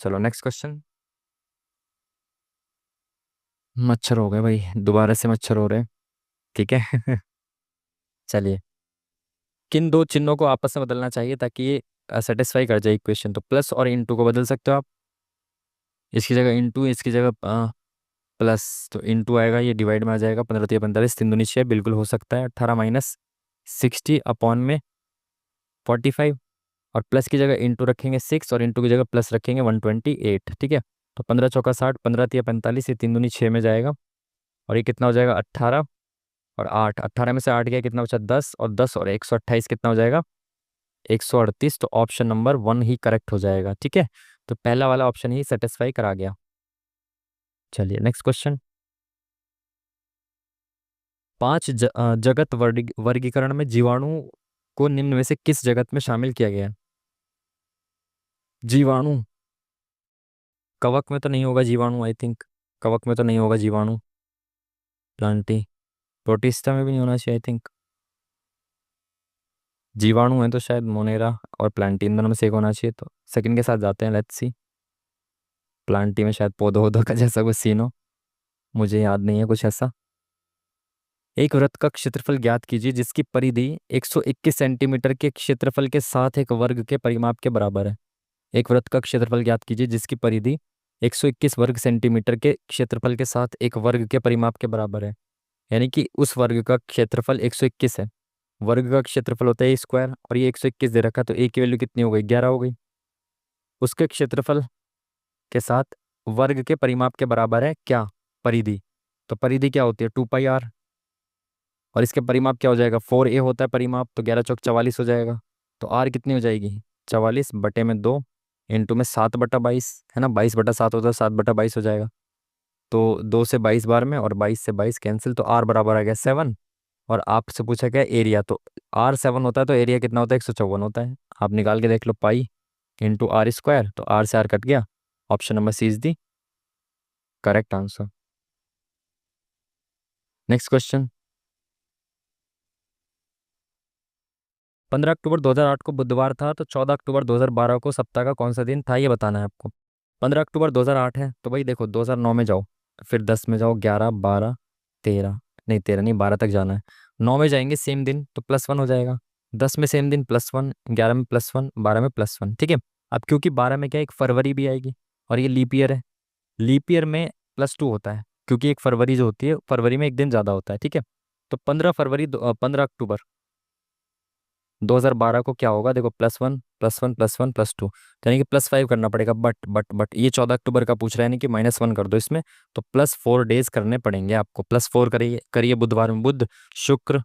चलो नेक्स्ट क्वेश्चन। मच्छर हो गए भाई, दोबारा से मच्छर हो रहे हैं। ठीक है चलिए, किन दो चिन्हों को आपस में बदलना चाहिए ताकि ये सेटिस्फाई कर जाए इक्वेशन, तो प्लस और इंटू को बदल सकते हो आप, इसकी जगह इंटू, इसकी जगह प्लस, तो इंटू आएगा, ये डिवाइड में आ जाएगा, 15 3 45, 3 दूनी 6, बिल्कुल हो सकता है, 18 माइनस 60 अपॉन में 45, और प्लस की जगह इंटू रखेंगे 6 और इंटू की जगह प्लस रखेंगे 128। ठीक है, तो 15 चौका 60, 15 तिया 45, ये 3 दूनी 6 में जाएगा, और ये कितना हो जाएगा 18 और 8, 18 में से 8 गया कितना बचा 10, और 10 और 128 कितना हो जाएगा 138, तो ऑप्शन नंबर 1 ही करेक्ट हो जाएगा। ठीक है, तो पहला वाला ऑप्शन ही सेटिस्फाई करा गया। चलिए नेक्स्ट क्वेश्चन। जगत वर्गीकरण में जीवाणु को निम्न में से किस जगत में शामिल किया गया है। जीवाणु, कवक में तो नहीं होगा जीवाणु, आई थिंक कवक में तो नहीं होगा जीवाणु, प्लांटी, प्रोटिस्टा में भी नहीं होना चाहिए आई थिंक। जीवाणु है तो शायद मोनेरा और प्लांटी, इन दोनों में से एक होना चाहिए, तो सेकंड के साथ जाते हैं, लेट्स सी। प्लांटी में शायद पौधों वौधों का जैसा कुछ सीन हो, मुझे याद नहीं है कुछ ऐसा। एक वृत्त का क्षेत्रफल ज्ञात कीजिए जिसकी परिधि 121 सेंटीमीटर के क्षेत्रफल के साथ एक वर्ग के परिमाप के बराबर है। एक वृत्त का क्षेत्रफल ज्ञात कीजिए जिसकी परिधि 121 वर्ग सेंटीमीटर के क्षेत्रफल के साथ एक वर्ग के परिमाप के बराबर है। यानी कि उस वर्ग का क्षेत्रफल 121 है। वर्ग का क्षेत्रफल होता है स्क्वायर, और ये 121 दे रखा, तो ए की वैल्यू कितनी हो गई, 11 हो गई। उसके क्षेत्रफल के साथ वर्ग के परिमाप के बराबर है क्या, परिधि। तो परिधि क्या होती है, 2 पाई आर। और इसके परिमाप क्या हो जाएगा, 4a होता है परिमाप, तो 11 चौक 44 हो जाएगा। तो आर कितनी हो जाएगी, 44/2 इंटू में 7/22, है ना, 22/7 होता है, 7/22 हो जाएगा। तो 2 से 22 बार में, और 22 से 22 कैंसिल, तो आर बराबर आ गया 7। और आपसे पूछा गया एरिया, तो आर 7 होता है, तो एरिया कितना होता है, 154 होता है। आप निकाल के देख लो, पाई इंटू आर स्क्वायर, तो आर से आर कट गया। Option number C is the correct answer. Next question. 15 अक्टूबर 2008 को बुधवार था, तो 14 अक्टूबर 2012 को सप्ताह का कौन सा दिन था, ये बताना है आपको। 15 अक्टूबर 2008 है, तो भाई देखो 2009 में जाओ, फिर 10 में जाओ, 11, 12, 13, नहीं 13 नहीं, 12 तक जाना है। 9 में जाएंगे सेम दिन, तो +1 हो जाएगा। 10 में सेम दिन +1, 11 में +1, 12 में +1, ठीक है। अब क्योंकि 12 में क्या, एक फरवरी भी आएगी, और ये लीप ईयर है। लीप ईयर में +2 होता है, क्योंकि एक फरवरी जो होती है, फरवरी में एक दिन ज़्यादा होता है, ठीक है। तो 15 अक्टूबर 2012 को क्या होगा, देखो +1 +1 +1 +2, यानी कि +5 करना पड़ेगा। बट ये 14 अक्टूबर का पूछ रहा है, यानी कि -1 कर दो इसमें। तो +4 डेज करने पड़ेंगे आपको। +4 करिए करिए, बुधवार में बुध, शुक्र,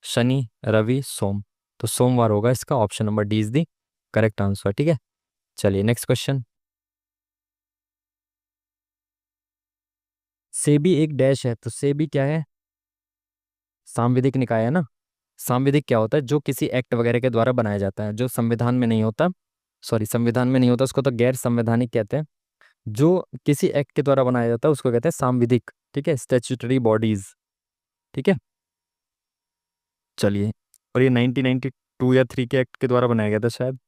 शनि, रवि, सोम। तो सोमवार होगा इसका, option number D is the correct answer, ठीक है। चलिए नेक्स्ट क्वेश्चन। सेबी एक डैश है, तो सेबी क्या है, सांविधिक निकाय है ना। सांविधिक क्या होता है, जो किसी एक्ट वगैरह के द्वारा बनाया जाता है, जो संविधान में नहीं होता। सॉरी, संविधान में नहीं होता, उसको तो गैर संवैधानिक कहते हैं। जो किसी एक्ट के द्वारा बनाया जाता है उसको कहते हैं सांविधिक, ठीक है, स्टैट्यूटरी बॉडीज, ठीक है। चलिए, और ये 1992 या 3 के एक्ट के द्वारा बनाया गया था शायद।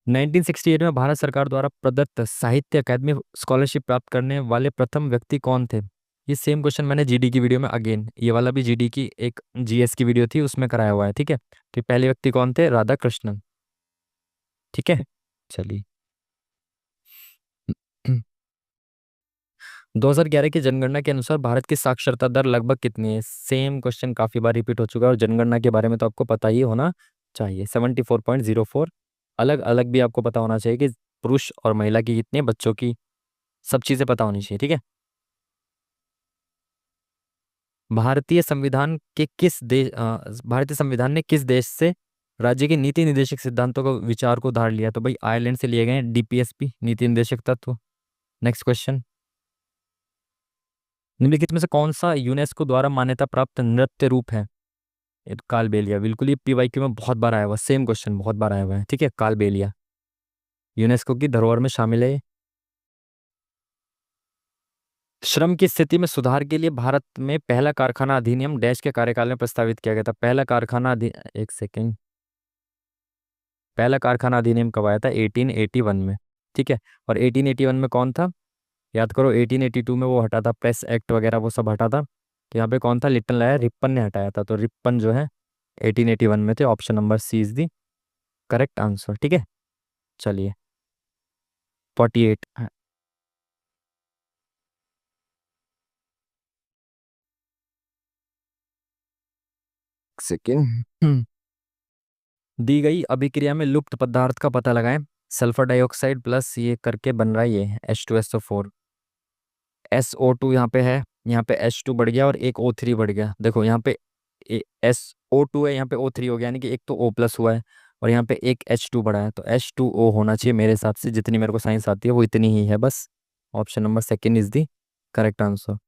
1968 में भारत सरकार द्वारा प्रदत्त साहित्य अकादमी स्कॉलरशिप प्राप्त करने वाले प्रथम व्यक्ति कौन थे। ये सेम क्वेश्चन मैंने जीडी की वीडियो में, अगेन ये वाला भी जीडी की एक जीएस की वीडियो थी, उसमें कराया हुआ है, ठीक है। तो पहले व्यक्ति कौन थे, राधा कृष्णन, ठीक है। चलिए। 2011 की जनगणना के अनुसार भारत की साक्षरता दर लगभग कितनी है। सेम क्वेश्चन काफी बार रिपीट हो चुका है, और जनगणना के बारे में तो आपको पता ही होना चाहिए। 74.04। अलग अलग भी आपको पता होना चाहिए कि पुरुष और महिला की कितने, बच्चों की, सब चीजें पता होनी चाहिए, ठीक है। भारतीय संविधान के किस देश भारतीय संविधान ने किस देश से राज्य के नीति निर्देशक सिद्धांतों को विचार को उधार लिया, तो भाई आयरलैंड से लिए गए हैं, डीपीएसपी, नीति निर्देशक तत्व। Next question. निम्नलिखित में से कौन सा यूनेस्को द्वारा मान्यता प्राप्त नृत्य रूप है। ये तो कालबेलिया, बिल्कुल, ये पीवाईक्यू में बहुत बार आया हुआ, सेम क्वेश्चन बहुत बार आया हुआ है, ठीक है। कालबेलिया यूनेस्को की धरोहर में शामिल है। श्रम की स्थिति में सुधार के लिए भारत में पहला कारखाना अधिनियम डैश के कार्यकाल में प्रस्तावित किया गया था। एक सेकेंड, पहला कारखाना अधिनियम कब आया था, 1881 में, ठीक है। और 1881 में कौन था, याद करो। 1882 में वो हटा था, प्रेस एक्ट वगैरह वो सब हटा था। तो यहाँ पे कौन था, लिटन लाया रिप्पन ने हटाया था। तो रिप्पन जो है 1881 में थे। Option number C is the correct answer, ठीक है। चलिए, 48 सेकेंड। दी गई अभिक्रिया में लुप्त पदार्थ का पता लगाएं। सल्फर डाइऑक्साइड प्लस ये करके बन रहा है ये H2SO4। SO2 यहाँ पे है, यहाँ पे H2 बढ़ गया, और एक O3 बढ़ गया। देखो यहाँ पे SO2 है, यहाँ पे O3 हो गया, यानी कि एक तो O+ हुआ है, और यहाँ पे एक H2 बढ़ा है। तो H2O होना चाहिए मेरे हिसाब से, जितनी मेरे को साइंस आती है वो इतनी ही है बस। Option number second is the correct answer.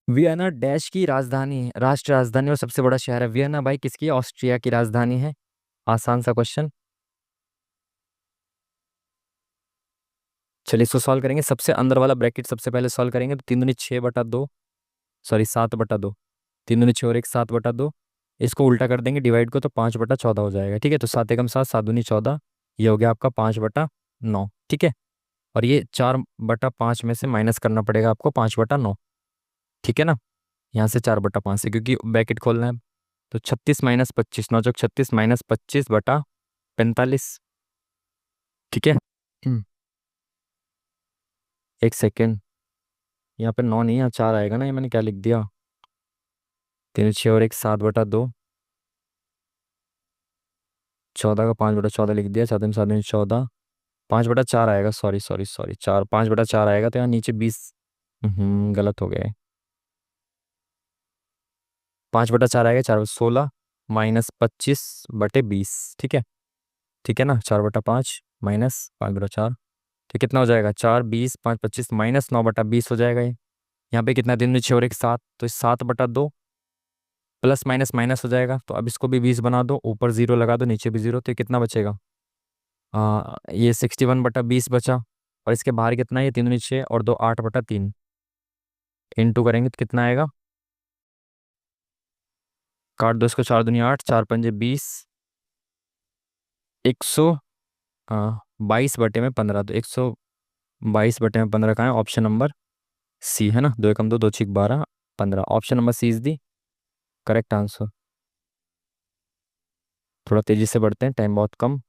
Vienna dash की राजधानी है, राष्ट्र राजधानी और सबसे बड़ा शहर है। वियना भाई किसकी है? ऑस्ट्रिया की राजधानी है। आसान सा क्वेश्चन। चलिए इसको सॉल्व करेंगे। सबसे अंदर वाला ब्रैकेट सबसे पहले सॉल्व करेंगे, तो 3 दूनी 6/2, सॉरी 7/2, 3 दूनी 6 और एक 7/2। इसको उल्टा कर देंगे डिवाइड को, तो 5/14 हो जाएगा, ठीक है। तो 7 एकम 7, 7 दूनी 14, ये हो गया आपका 5/9, ठीक है। और ये 4/5 में से माइनस करना पड़ेगा आपको 5/9, ठीक है ना। यहाँ से 4/5 से, क्योंकि ब्रैकेट खोलना है। तो 36 - 25, 9 - 36 -25/45, ठीक है। एक सेकेंड, यहाँ पे 9 नहीं, यहाँ 4 आएगा ना, ये मैंने क्या लिख दिया, 3 6 और 1 7/2, 14 का 5/14 लिख दिया, 7 7 14, 5/4 आएगा, सॉरी सॉरी सॉरी, 5/4 आएगा, तो यहाँ नीचे 20। गलत हो गया है। 5/4 आएगा, 4 16 -25/20, ठीक है। ठीक है ना, 4/5 -5/4, तो कितना हो जाएगा, 4 20 5 25 -9/20 हो जाएगा ये। यहाँ पे कितना, 3 6 और 1 7, तो 7/2 प्लस माइनस माइनस हो जाएगा, तो अब इसको भी 20 बना दो, ऊपर 0 लगा दो, नीचे भी 0, तो ये कितना बचेगा, ये 61/20 बचा। और इसके बाहर कितना है, ये 3 6 और 2 8/3, इंटू करेंगे तो कितना आएगा, काट दो इसको, 4 दूनी 8, 4 पंजे 20, 122/15, तो 122/15 कहाँ है, ऑप्शन नंबर सी है ना, 2 एकम 2, 2 6 12, 15, option number C is the correct answer. थोड़ा तेजी से बढ़ते हैं, टाइम बहुत कम।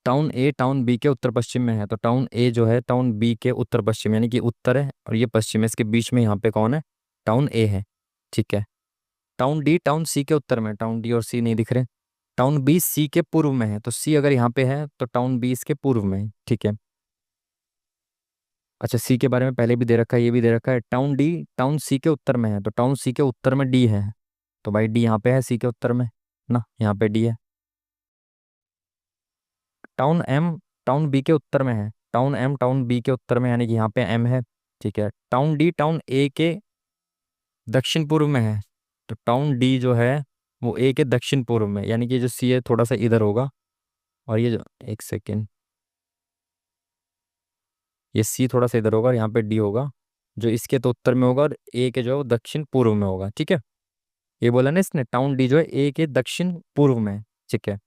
टाउन ए टाउन बी के उत्तर पश्चिम में है, तो टाउन ए जो है टाउन बी के उत्तर पश्चिम, यानी कि उत्तर है और ये पश्चिम है, इसके बीच में यहाँ पे कौन है, टाउन ए है, ठीक है। टाउन डी टाउन सी के उत्तर में, टाउन डी और सी नहीं दिख रहे। टाउन बी सी के पूर्व में है, तो सी अगर यहाँ पे है तो टाउन बी इसके पूर्व में है, ठीक है। अच्छा, सी के बारे में पहले भी दे रखा है, ये भी दे रखा है, टाउन डी टाउन सी के उत्तर में है, तो टाउन सी के उत्तर में डी है, तो भाई डी यहाँ पे है सी के उत्तर में ना, यहाँ पे डी है। टाउन एम टाउन बी के उत्तर में है, टाउन एम टाउन बी के उत्तर में, यानी कि यहाँ पे एम है, ठीक है। टाउन डी टाउन ए के दक्षिण पूर्व में है, तो टाउन डी जो है वो ए के दक्षिण पूर्व में, यानी कि जो सी है थोड़ा सा इधर होगा, और ये जो, एक सेकेंड, ये सी थोड़ा सा इधर होगा और यहाँ पे डी होगा, जो इसके तो उत्तर में होगा और ए के जो है वो दक्षिण पूर्व में होगा, ठीक है। ये बोला ना इसने, टाउन डी जो है ए के दक्षिण पूर्व में है, ठीक है।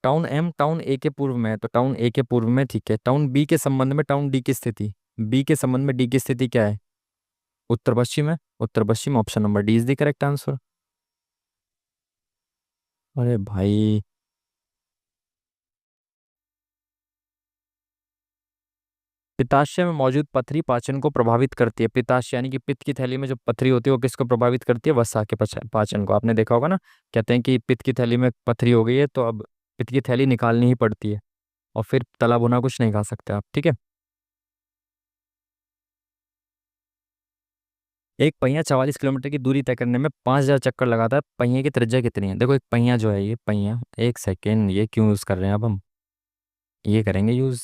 टाउन एम टाउन ए के पूर्व में है, तो टाउन ए के पूर्व में, ठीक है। टाउन बी के संबंध में टाउन डी की स्थिति, बी के संबंध में डी की स्थिति क्या है, उत्तर पश्चिम है, उत्तर पश्चिम, option number D is the correct answer. अरे भाई, पित्ताशय में मौजूद पथरी पाचन को प्रभावित करती है, पित्ताशय यानी कि पित्त की थैली में जो पथरी होती है वो किसको प्रभावित करती है, वसा के पाचन को। आपने देखा होगा ना, कहते हैं कि पित्त की थैली में पथरी हो गई है तो अब पित्त की थैली निकालनी ही पड़ती है, और फिर तला भुना कुछ नहीं खा सकते आप, ठीक है। एक पहिया 44 किलोमीटर की दूरी तय करने में 5,000 चक्कर लगाता है, पहिए की त्रिज्या कितनी है। देखो एक पहिया जो है, ये पहिया, एक सेकेंड, ये क्यों यूज़ कर रहे हैं अब हम, ये करेंगे यूज़,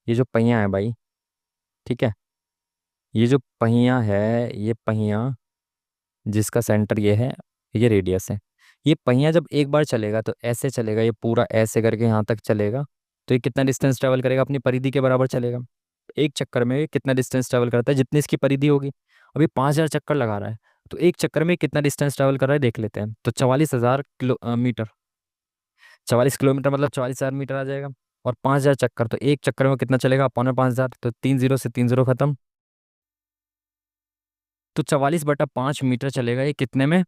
ये जो पहिया है भाई, ठीक है, ये जो पहिया है, ये पहिया जिसका सेंटर ये है, ये रेडियस है, ये पहिया जब एक बार चलेगा तो ऐसे चलेगा, ये पूरा ऐसे करके यहाँ तक चलेगा, तो ये कितना डिस्टेंस ट्रेवल करेगा, अपनी परिधि के बराबर चलेगा। एक चक्कर में ये कितना डिस्टेंस ट्रेवल करता है, जितनी इसकी परिधि होगी। अभी 5,000 चक्कर लगा रहा है, तो एक चक्कर में कितना डिस्टेंस ट्रेवल कर रहा है देख लेते हैं, तो 44,000 मीटर, 44 किलोमीटर मतलब 44,000 मीटर आ जाएगा। और 5,000 चक्कर, तो एक चक्कर में कितना चलेगा, 5,500, तो 3 0 से 3 0 खत्म, तो 44/5 मीटर चलेगा ये कितने में,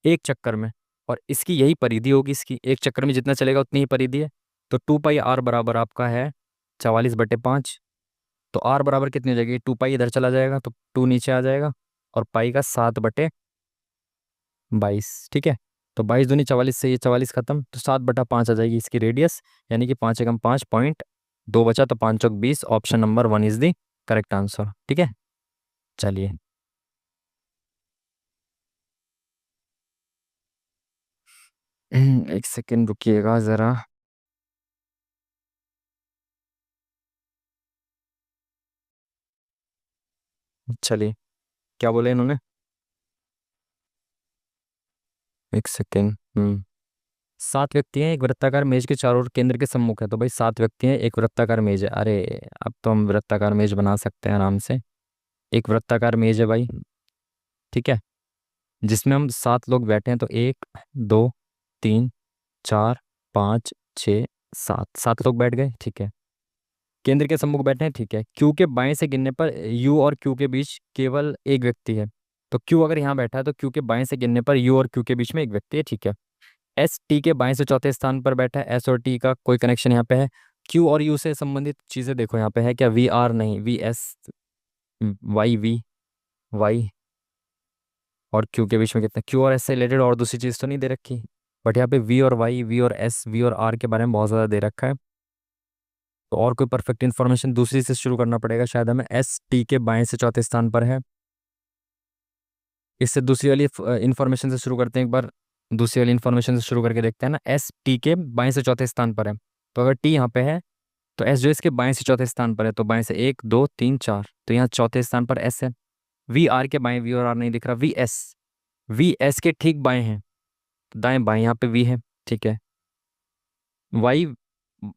एक चक्कर में। और इसकी यही परिधि होगी, इसकी एक चक्कर में जितना चलेगा उतनी ही परिधि है, तो 2 पाई r बराबर आपका है 44/5, तो r बराबर कितनी हो जाएगी, 2 पाई इधर चला जाएगा तो 2 नीचे आ जाएगा, और पाई का 7/22, ठीक है। तो 22 दूनी 44 से ये 44 खत्म, तो 7/5 आ जाएगी इसकी रेडियस, यानी कि 5 एकम 5 पॉइंट 2 बचा, तो 5 चौक 20, option number 1 is the correct answer, ठीक है। चलिए, एक सेकेंड रुकिएगा ज़रा। चलिए, क्या बोले इन्होंने, एक सेकेंड। 7 व्यक्ति हैं, एक वृत्ताकार मेज के चारों ओर केंद्र के सम्मुख है, तो भाई 7 व्यक्ति हैं, एक वृत्ताकार मेज है, अरे अब तो हम वृत्ताकार मेज बना सकते हैं आराम से। एक वृत्ताकार मेज है भाई, ठीक है, जिसमें हम 7 लोग बैठे हैं, तो 1 2 3 4 5 6 7 7 लोग बैठ गए, ठीक है। केंद्र के सम्मुख बैठे हैं, ठीक है। क्यू के बाएं से गिनने पर यू और क्यू के बीच केवल एक व्यक्ति है, तो क्यू अगर यहाँ बैठा है तो क्यू के बाएं से गिनने पर यू और क्यू के बीच में एक व्यक्ति है, ठीक है। एस टी के बाएं से चौथे स्थान पर बैठा है, एस और टी का कोई कनेक्शन यहाँ पे है। क्यू और यू से संबंधित चीज़ें देखो यहाँ पे है क्या, वी आर नहीं, v s, y v, y और क्यू के बीच में कितना, क्यू और एस से रिलेटेड और दूसरी चीज़ तो नहीं दे रखी, बट यहाँ पे वी और वाई, वी और एस, वी और आर के बारे में बहुत ज़्यादा दे रखा है। तो और कोई परफेक्ट इन्फॉर्मेशन दूसरी से शुरू करना पड़ेगा शायद हमें। एस टी के बाएं से चौथे स्थान पर है। इससे दूसरी वाली इन्फॉर्मेशन से शुरू करते हैं एक बार, दूसरी वाली इन्फॉर्मेशन से शुरू करके देखते हैं ना। एस टी के बाएं से चौथे स्थान पर है, तो अगर टी यहाँ पे है तो एस जो इसके बाएं से चौथे स्थान पर है, तो बाएं से एक दो तीन चार, तो यहाँ चौथे स्थान पर एस है। वी आर के बाएं, वी और आर नहीं दिख रहा, वी एस, वी एस के ठीक बाएं हैं, तो दाएं बाएं यहाँ पे वी है, ठीक है। वाई,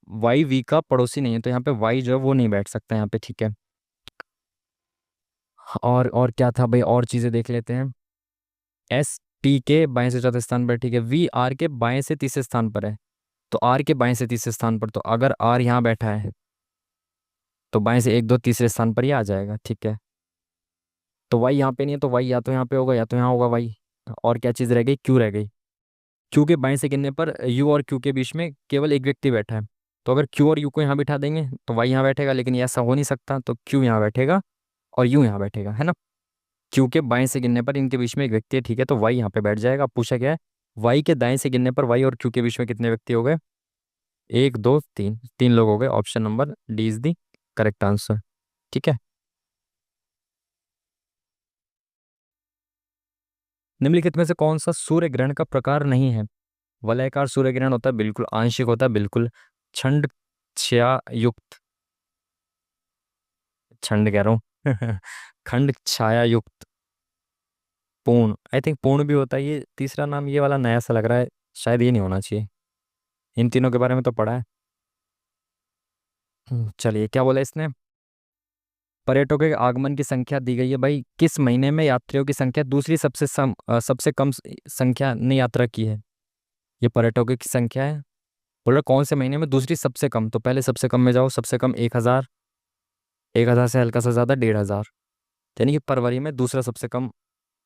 वाई वी का पड़ोसी नहीं है, तो यहाँ पे वाई जो है वो नहीं बैठ सकता यहाँ पे, ठीक है। और क्या था भाई, और चीज़ें देख लेते हैं। एस टी के बाएं से चौथे स्थान पर, ठीक है। वी आर के बाएं से तीसरे स्थान पर है, तो आर के बाएं से तीसरे स्थान पर, तो अगर आर यहाँ बैठा है तो बाएं से एक दो तीसरे स्थान पर ही आ जाएगा, ठीक है। तो वाई यहाँ पे नहीं है, तो वाई या तो यहाँ पे होगा या तो यहाँ होगा वाई। और क्या चीज़ रह गई, क्यू रह गई। क्यू के बाएं से गिनने पर यू और क्यू के बीच में केवल एक व्यक्ति बैठा है, तो अगर क्यू और यू को यहाँ बिठा देंगे तो वाई यहाँ बैठेगा, लेकिन ये ऐसा हो नहीं सकता, तो क्यू यहाँ बैठेगा और यू यहाँ बैठेगा, है ना। क्यू के बाएं से गिनने पर इनके बीच में एक व्यक्ति है, ठीक है, तो वाई यहाँ पे बैठ जाएगा। अब पूछा गया है वाई के दाएं से गिनने पर वाई और क्यू के बीच में कितने व्यक्ति हो गए, एक दो तीन, तीन लोग हो गए। Option number D is the correct answer, ठीक है। निम्नलिखित में से कौन सा सूर्य ग्रहण का प्रकार नहीं है। वलयाकार सूर्य ग्रहण होता है बिल्कुल, आंशिक होता है बिल्कुल, छंद छाया युक्त, छंद कह रहा हूँ खंड छाया युक्त, पूर्ण, आई थिंक पूर्ण भी होता है। ये तीसरा नाम ये वाला नया सा लग रहा है, शायद ये नहीं होना चाहिए। इन तीनों के बारे में तो पढ़ा है। चलिए क्या बोला इसने, पर्यटकों के आगमन की संख्या दी गई है भाई, किस महीने में यात्रियों की संख्या दूसरी सबसे कम संख्या ने यात्रा की है। ये पर्यटकों की संख्या है, बोल रहा कौन से महीने में दूसरी सबसे कम, तो पहले सबसे कम में जाओ, सबसे कम 1000, 1000 से हल्का सा ज़्यादा 1500, यानी कि फरवरी में दूसरा सबसे कम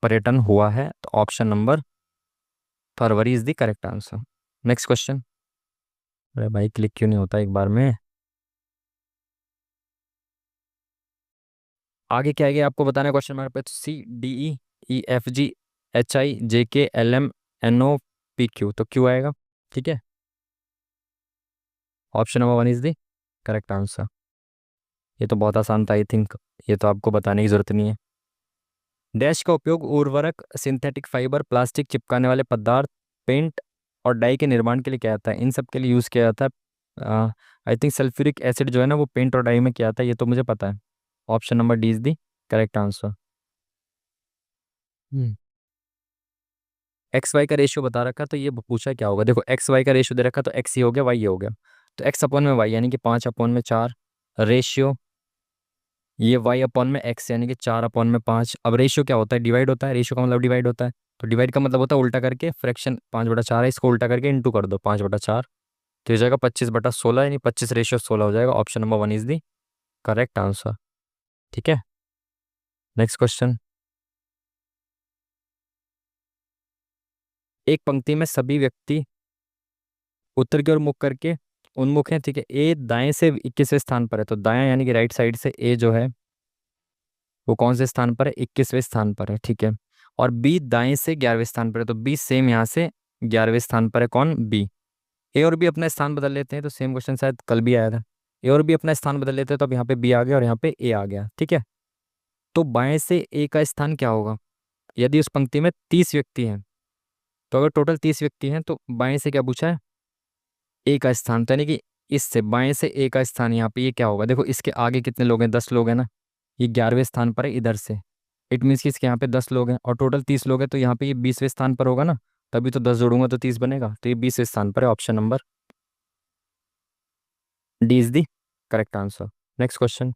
पर्यटन हुआ है, तो option number February is the correct answer. Next question. अरे भाई क्लिक क्यों नहीं होता एक बार में। आगे क्या है आपको बताना है क्वेश्चन मार्क पे, C D E E F G H I J K L M N O P Q, तो क्यू आएगा, ठीक है। Option number one is the correct answer. ये तो बहुत आसान था आई थिंक, ये तो आपको बताने की जरूरत नहीं है। डैश का उपयोग उर्वरक, सिंथेटिक फाइबर, प्लास्टिक, चिपकाने वाले पदार्थ, पेंट और डाई के निर्माण के लिए किया जाता है। इन सब के लिए यूज़ किया जाता है। आई थिंक सल्फ्यूरिक एसिड जो है ना वो पेंट और डाई में किया जाता है, ये तो मुझे पता है। Option number D is the correct answer. X y का रेशियो बता रखा, तो ये पूछा क्या होगा, देखो एक्स वाई का रेशियो दे रखा, तो एक्स ये हो गया, वाई ये हो गया, तो एक्स अपॉन में वाई यानी कि 5/4 रेशियो, ये वाई अपॉन में एक्स यानी कि 4/5। अब रेशियो क्या होता है, डिवाइड होता है, रेशियो का मतलब डिवाइड होता है, तो डिवाइड का मतलब होता है उल्टा करके, फ्रैक्शन 5/4 है, इसको उल्टा करके इंटू कर दो 5/4, तो ये जाएगा 25/16, यानी 25/16 हो जाएगा। Option number one is the correct answer, ठीक है। Next question. एक पंक्ति में सभी व्यक्ति उत्तर की ओर मुख करके उन्मुख है, ठीक है। ए दाएं से 21वें स्थान पर है, तो दाएं यानी कि राइट साइड से ए जो है वो कौन से स्थान पर है, 21वें स्थान पर है, ठीक है। और बी दाएं से 11वें स्थान पर है, तो बी सेम यहाँ से 11वें स्थान पर है, कौन, बी। ए और बी अपना स्थान बदल लेते हैं, तो सेम क्वेश्चन शायद कल भी आया था। ए और बी अपना स्थान बदल लेते हैं, तो अब यहाँ पे बी आ गया और यहाँ पे ए आ गया, ठीक है। तो बाएं से ए का स्थान क्या होगा, यदि उस पंक्ति में 30 व्यक्ति हैं, तो अगर टोटल 30 व्यक्ति हैं तो बाएं से क्या पूछा है, ए का स्थान, तो यानी कि इससे बाएं से ए का स्थान यहाँ पे ये क्या होगा, देखो इसके आगे कितने लोग हैं, 10 लोग हैं ना, ये 11वें स्थान पर है इधर से, इट मीन्स कि इसके यहाँ पे 10 लोग हैं और टोटल 30 लोग हैं, तो यहाँ पे ये 20वें स्थान पर होगा ना, तभी तो 10 जोड़ूंगा तो 30 बनेगा, तो ये 20वें स्थान पर है। Option number D is the correct answer. Next question.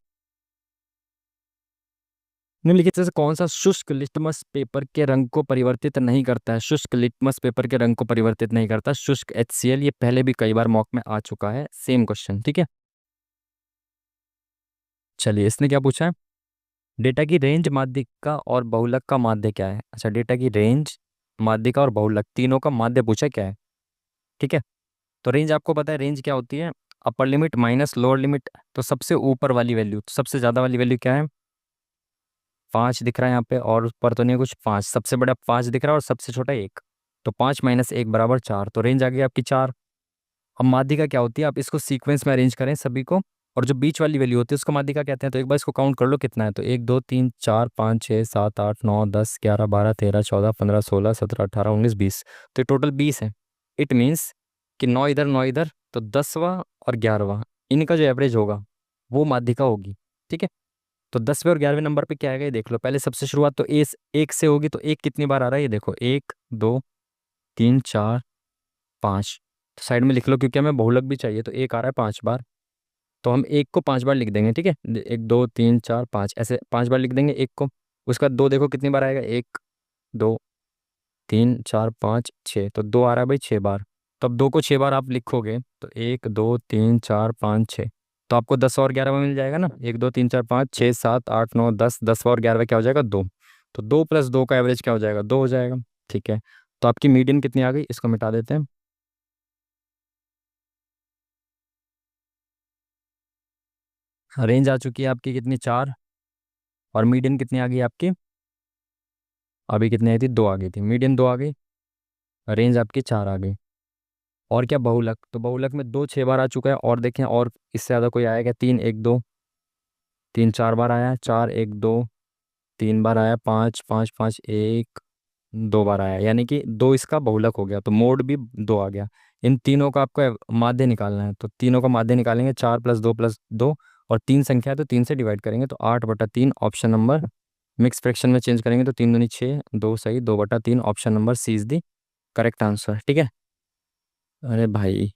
निम्नलिखित में से कौन सा शुष्क लिटमस पेपर के रंग को परिवर्तित नहीं करता है, शुष्क लिटमस पेपर के रंग को परिवर्तित नहीं करता, शुष्क HCl, ये पहले भी कई बार मॉक में आ चुका है, सेम क्वेश्चन, ठीक है। चलिए इसने क्या पूछा है, डेटा की रेंज, माध्यिका और बहुलक का माध्य क्या है। अच्छा, डेटा की रेंज, माध्यिका और बहुलक तीनों का माध्य पूछा क्या है, ठीक है। तो रेंज आपको पता है, रेंज क्या होती है, upper limit minus lower limit, तो सबसे ऊपर वाली वैल्यू, तो सबसे ज़्यादा वाली वैल्यू क्या है? 5 दिख रहा है यहाँ पे, और ऊपर तो नहीं है कुछ। 5 सबसे बड़ा 5 दिख रहा है और सबसे छोटा 1, तो 5 - 1 = 4, तो रेंज आ गई आपकी 4। अब माध्यिका क्या होती है? आप इसको सीक्वेंस में अरेंज करें सभी को, और जो बीच वाली वैल्यू होती है उसको माध्यिका कहते हैं। तो एक बार इसको काउंट कर लो कितना है, तो 1 2 3 4 5 6 7 8 9 10 11 12 13 14 15 16 17 18 19 20, तो टोटल 20 है। इट मीन्स कि 9 इधर 9 इधर, तो 10वां और 11वां, इनका जो एवरेज होगा वो माध्यिका होगी। ठीक है, तो 10वें और 11वें नंबर पे क्या आएगा ये देख लो। पहले सबसे शुरुआत तो एक से होगी, तो एक कितनी बार आ रहा है ये देखो, 1 2 3 4 5, तो साइड में लिख लो क्योंकि हमें बहुलक भी चाहिए, तो एक आ रहा है 5 बार, तो हम एक को 5 बार लिख देंगे। ठीक है, 1 2 3 4 5 ऐसे 5 बार लिख देंगे एक को। उसका दो देखो कितनी बार आएगा, 1 2 3 4 5 6, तो दो आ रहा है भाई 6 बार। तो अब दो को 6 बार आप लिखोगे तो 1 2 3 4 5 6, तो आपको 10 और 11 में मिल जाएगा ना। 1 2 3 4 5 6 7 8 9 10, 10 और 11 क्या हो जाएगा, 2, तो 2 + 2 का एवरेज क्या हो जाएगा, 2 हो जाएगा। ठीक है, तो आपकी मीडियन कितनी आ गई, इसको मिटा देते हैं। रेंज आ चुकी है आपकी कितनी, 4, और मीडियन कितनी आ गई आपकी, अभी कितनी आई थी, 2 आ गई थी, मीडियन 2 आ गई, रेंज आपकी 4 आ गई। और क्या बहुलक, तो बहुलक में 2 6 बार आ चुका है, और देखें और इससे ज़्यादा कोई आया क्या, 3 1 2 3 4 बार आया, 4 1 2 3 बार आया, 5 5 5 1 2 बार आया, यानी कि 2 इसका बहुलक हो गया, तो मोड भी 2 आ गया। इन तीनों का आपको माध्य निकालना है, तो तीनों का माध्य निकालेंगे, 4 + 2 + 2, और तीन संख्या है तो 3 से डिवाइड करेंगे, तो 8/3, ऑप्शन नंबर, मिक्स फ्रैक्शन में चेंज करेंगे तो 3 दूनी 6, 2 सही, 2/3, option number C is the correct answer. ठीक है, अरे भाई,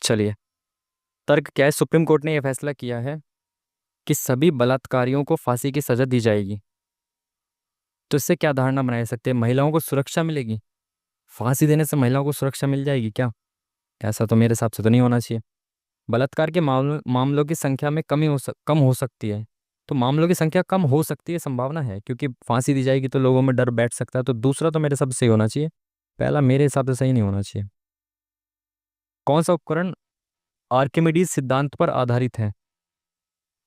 चलिए, तर्क क्या है? सुप्रीम कोर्ट ने यह फैसला किया है कि सभी बलात्कारियों को फांसी की सजा दी जाएगी। तो इससे क्या धारणा बनाई सकते हैं, महिलाओं को सुरक्षा मिलेगी? फांसी देने से महिलाओं को सुरक्षा मिल जाएगी क्या? ऐसा तो मेरे हिसाब से तो नहीं होना चाहिए। बलात्कार के मामलों की संख्या में कम हो सकती है, तो मामलों की संख्या कम हो सकती है, संभावना है, क्योंकि फांसी दी जाएगी तो लोगों में डर बैठ सकता है, तो दूसरा तो मेरे हिसाब से सही होना चाहिए, पहला मेरे हिसाब से सही नहीं होना चाहिए। कौन सा उपकरण आर्किमिडीज सिद्धांत पर आधारित है?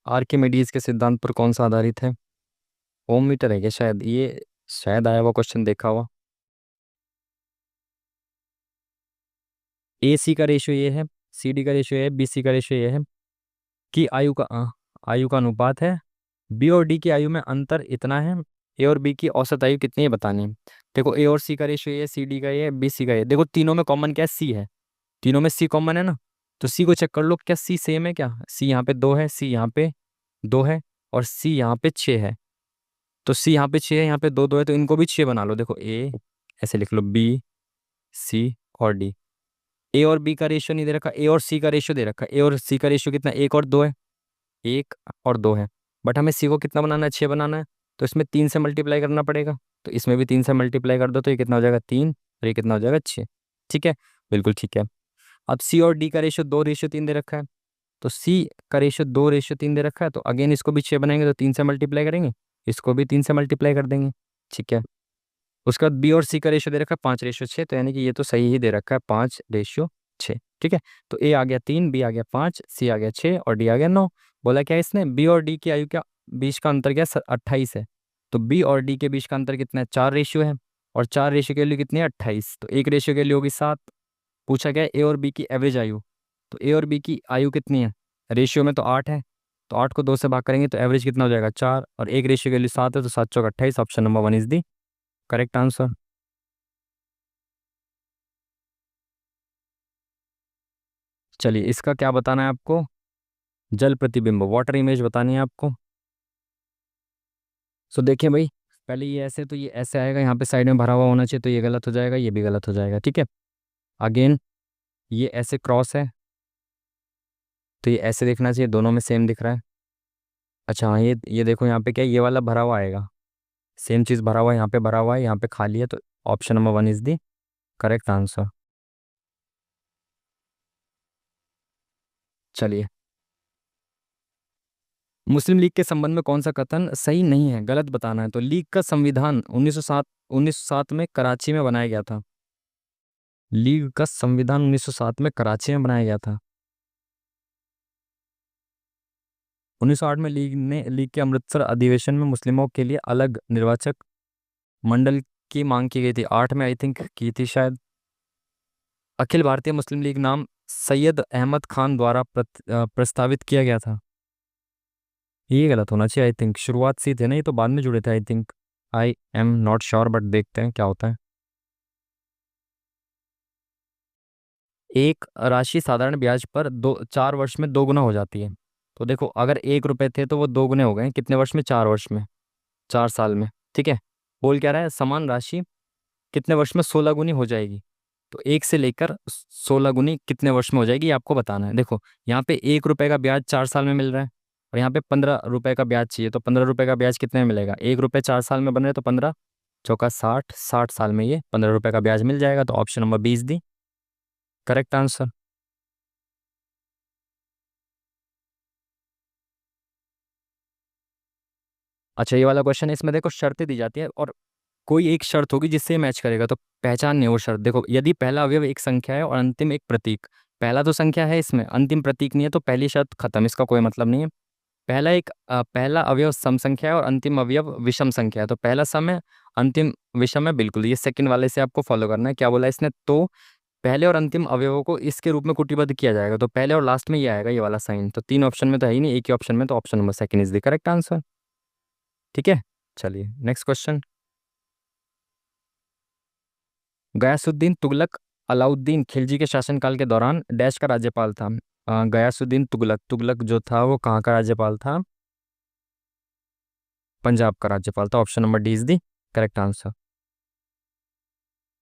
आर्किमिडीज के सिद्धांत पर कौन सा आधारित है? ओम मीटर है क्या शायद, ये शायद आया हुआ क्वेश्चन देखा हुआ। ए सी का रेशियो ये है, सी डी का रेशियो ये है, बी सी का रेशियो ये है, कि आयु का अनुपात है, बी और डी की आयु में अंतर इतना है, ए और बी की औसत आयु कितनी है बतानी है। देखो, ए और सी का रेशियो ये, सी डी का ये, बी सी का ये, देखो तीनों में कॉमन क्या है, सी है, तीनों में सी कॉमन है ना, तो सी को चेक कर लो, क्या सी सेम है क्या? सी यहाँ पे 2 है, सी यहाँ पे 2 है, और सी यहाँ पे 6 है, तो सी यहाँ पे 6 है, यहाँ पे 2 2 है, तो इनको भी 6 बना लो। देखो, ए ऐसे लिख लो, बी सी और डी। ए और बी का रेशियो नहीं दे रखा, ए और सी का रेशियो दे रखा है। ए और सी का रेशियो कितना, 1 और 2 है, 1 और 2 है, बट हमें सी को कितना बनाना है, 6 बनाना है, तो इसमें 3 से मल्टीप्लाई करना पड़ेगा, तो इसमें भी 3 से मल्टीप्लाई कर दो, तो ये कितना हो जाएगा, 3, और ये कितना हो जाएगा, 6। ठीक है, बिल्कुल ठीक है। अब सी और डी का रेशियो 2:3 दे रखा है, तो सी का रेशियो 2:3 दे रखा है, तो अगेन इसको भी 6 बनाएंगे, तो 3 से मल्टीप्लाई करेंगे, इसको भी 3 से मल्टीप्लाई कर देंगे। ठीक है, उसके बाद बी और सी का रेशियो दे रखा है 5:6, तो यानी कि ये तो सही ही दे रखा है, 5:6। ठीक है, तो ए आ गया 3, बी आ गया 5, सी आ गया 6, और डी आ गया 9। बोला क्या इसने, बी और डी की आयु क्या, बीच का अंतर क्या, 28 है, तो बी और डी के बीच का अंतर कितना है, 4 रेशियो है, और 4 रेशियो के लिए कितनी है, 28, तो एक रेशियो के लिए होगी 7। पूछा गया ए और बी की एवरेज आयु, तो ए और बी की आयु कितनी है, रेशियो में तो 8 है, तो 8 को 2 से भाग करेंगे तो एवरेज कितना हो जाएगा, 4, और एक रेशियो के लिए 7 है, तो 7 चौक 28, option number 1 is the correct answer. चलिए, इसका क्या बताना है आपको, जल प्रतिबिंब, वाटर इमेज बतानी है आपको। सो देखिए भाई, पहले ये ऐसे, तो ये ऐसे आएगा, यहाँ पे साइड में भरा हुआ होना चाहिए, तो ये गलत हो जाएगा, ये भी गलत हो जाएगा। ठीक है, अगेन ये ऐसे क्रॉस है, तो ये ऐसे देखना चाहिए, दोनों में सेम दिख रहा है। अच्छा हाँ, ये देखो यहाँ पे क्या है, ये वाला भरा हुआ आएगा, सेम चीज़ भरा हुआ है, यहाँ पे भरा हुआ है, यहाँ पे खाली है, तो option number 1 is the correct answer. चलिए, मुस्लिम लीग के संबंध में कौन सा कथन सही नहीं है, गलत बताना है। तो लीग का संविधान 1907 में कराची में बनाया गया था। लीग का संविधान 1907 में कराची में बनाया गया था। 1908 में लीग के अमृतसर अधिवेशन में मुस्लिमों के लिए अलग निर्वाचक मंडल की मांग की गई थी। 8 में आई थिंक की थी शायद। अखिल भारतीय मुस्लिम लीग नाम सैयद अहमद खान द्वारा प्रस्तावित किया गया था। ये गलत होना चाहिए आई थिंक, शुरुआत से ही थे ना, ये तो बाद में जुड़े थे I think. I am not sure, but देखते हैं क्या होता है। एक राशि साधारण ब्याज पर 4 वर्ष में 2 गुना हो जाती है। तो देखो, अगर 1 रुपए थे तो वो 2 गुने हो गए कितने वर्ष में, 4 वर्ष में, 4 साल में। ठीक है। बोल क्या रहा है, समान राशि कितने वर्ष में 16 गुनी हो जाएगी। तो 1 से लेकर 16 गुनी कितने वर्ष में हो जाएगी, ये आपको बताना है। देखो, यहाँ पे 1 रुपए का ब्याज 4 साल में मिल रहा है, और यहाँ पे 15 रुपए का ब्याज चाहिए। तो 15 रुपए का ब्याज कितने में मिलेगा, 1 रुपए 4 साल में बन रहे, तो 15 चौका 60, 60 साल में ये 15 रुपए का ब्याज मिल जाएगा। तो ऑप्शन नंबर 20 दी करेक्ट आंसर। अच्छा, ये वाला क्वेश्चन है, इसमें देखो शर्तें दी जाती है और कोई एक शर्त होगी जिससे मैच करेगा। तो पहचान नहीं वो शर्त, देखो यदि पहला अवयव एक संख्या है और अंतिम एक प्रतीक, पहला तो संख्या है इसमें, अंतिम प्रतीक नहीं है, तो पहली शर्त खत्म, इसका कोई मतलब नहीं है। पहला अवयव सम संख्या है और अंतिम अवयव विषम संख्या है, तो पहला सम है, अंतिम विषम है, बिल्कुल ये सेकंड वाले से आपको फॉलो करना है। क्या बोला इसने, तो पहले और अंतिम अवयवों को इसके रूप में कुटिबद्ध किया जाएगा, तो पहले और लास्ट में ये आएगा, ये वाला साइन। तो 3 ऑप्शन में तो है ही नहीं, एक ही ऑप्शन में, तो option number second is the correct answer. ठीक है, चलिए नेक्स्ट क्वेश्चन। गयासुद्दीन तुगलक अलाउद्दीन खिलजी के शासनकाल के दौरान डैश का राज्यपाल था। गयासुद्दीन तुगलक, तुगलक जो था वो कहाँ का राज्यपाल था, पंजाब का राज्यपाल था। Option number D is the correct answer.